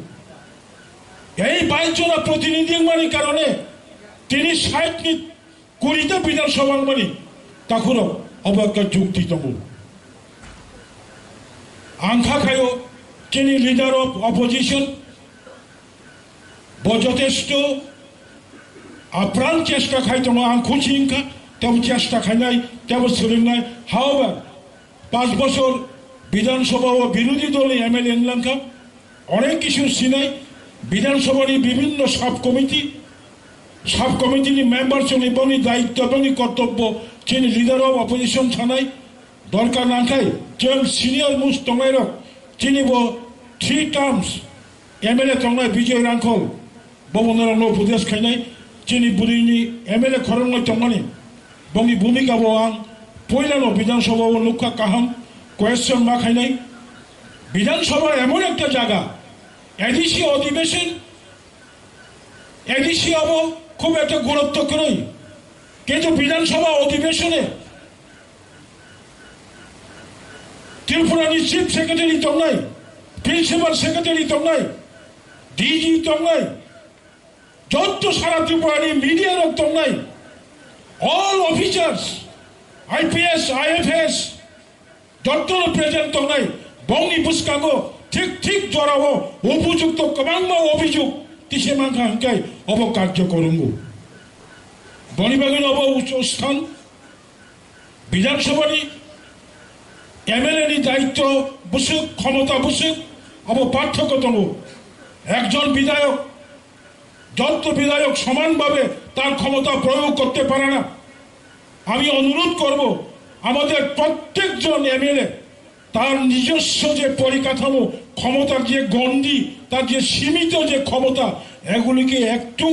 এই 22 জন প্রতিনিধি মানে কারণে তিনি 60 নি 20টা বিধানসভা মানে তখন অবাক্য যুক্তি তমু আংখা খায়ও তিনি লিডার অফ অপোজিশন যথেষ্ট আপ্রাণ চেষ্টা খাইতো আং খুশি ইনকা তেমন চেষ্টা খাই নাই তেমন শরীর নাই। হাওয়ার 5 বছর বিধানসভা ও বিরোধী দলে MLA এনলাঙ্কা অনেক কিছু সিনাই বিধানসভার বিভিন্ন সাব কমিটির মেম্বার চলে বনি দায়িত্ব এবং কর্তব্য তিনি লিডার অফ অপোজিশন থানাই দরকার না খাই যেমন সিনিয়র মুস তঙ্গাইর তিনি 3 টার্মস MLA তঙ্গাই বিজয় রাঙ্খল বমনার উপদেশ খাইনাই চিনি বুড়িনি MLA খরং তঙ্গানি বঙ্গি ভূমিকা আং পয়লানো বিধানসভা লুকা কাহাম কোয়েশ্চন মা খাইনাই। বিধানসভা এমন একটা জায়গা এডিসি অধিবেশন এডিসি হব খুব একটা গুরুত্ব নয়, কিন্তু বিধানসভা অধিবেশনে ত্রিপুরানি চিফ সেক্রেটারি তঙ্গাই প্রিন্সিপাল সেক্রেটারি তঙ্গাই DG তঙ্গাই যত সারা ত্রিপুরানি মিডিয়ার রক্তম নাই অল অফিসার্স IPS IFS যত প্রেজেন্ট তো নাই বংনি বুসকাগো ঠিক ঠিক জড়াবো উপযুক্ত কমাংমা অভিযোগ তিসে মাংখা হাঙ্কাই অবকার্য করুঙ্গু বনিবাগিন অব স্থান বিধানসভানি MLA নি দায়িত্ব বুসুক ক্ষমতা বুসুক অব পার্থক্য তম একজন বিধায়ক যত বিধায়ক সমানভাবে তার ক্ষমতা প্রয়োগ করতে পারে না আমি অনুরোধ করব আমাদের প্রত্যেকজন MLA তার নিজস্ব যে পরিকাঠামো ক্ষমতার যে গণ্ডি তার যে সীমিত যে ক্ষমতা এগুলিকে একটু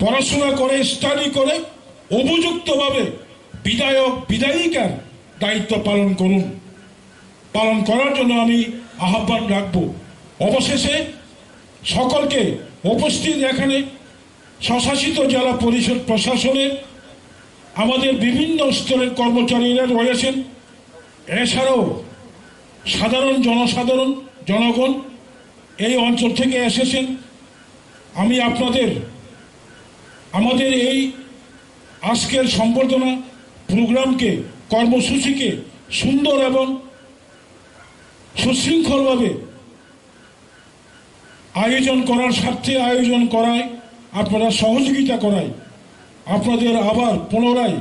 পড়াশোনা করে স্টাডি করে উপযুক্তভাবে বিধায়ক বিধায়িকার দায়িত্ব পালন করুন পালন করার জন্য আমি আহ্বান রাখব অবশেষে সকলকে উপস্থিত এখানে স্বশাসিত জেলা পরিষদ প্রশাসনের আমাদের বিভিন্ন স্তরের কর্মচারীরা রয়েছেন এছাড়াও সাধারণ জনসাধারণ জনগণ এই অঞ্চল থেকে এসেছেন আমি আপনাদের আমাদের এই আজকের সম্বর্ধনা প্রোগ্রামকে কর্মসূচিকে সুন্দর এবং সুশৃঙ্খলভাবে আয়োজন করার স্বার্থে আয়োজন করায় আপনারা সহযোগিতা করায় আপনাদের আবার পুনরায়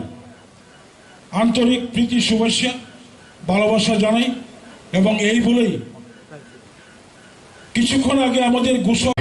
আন্তরিক প্রীতি শুভেচ্ছা ভালোবাসা জানাই এবং এই বলেই কিছুক্ষণ আগে আমাদের ঘোষণা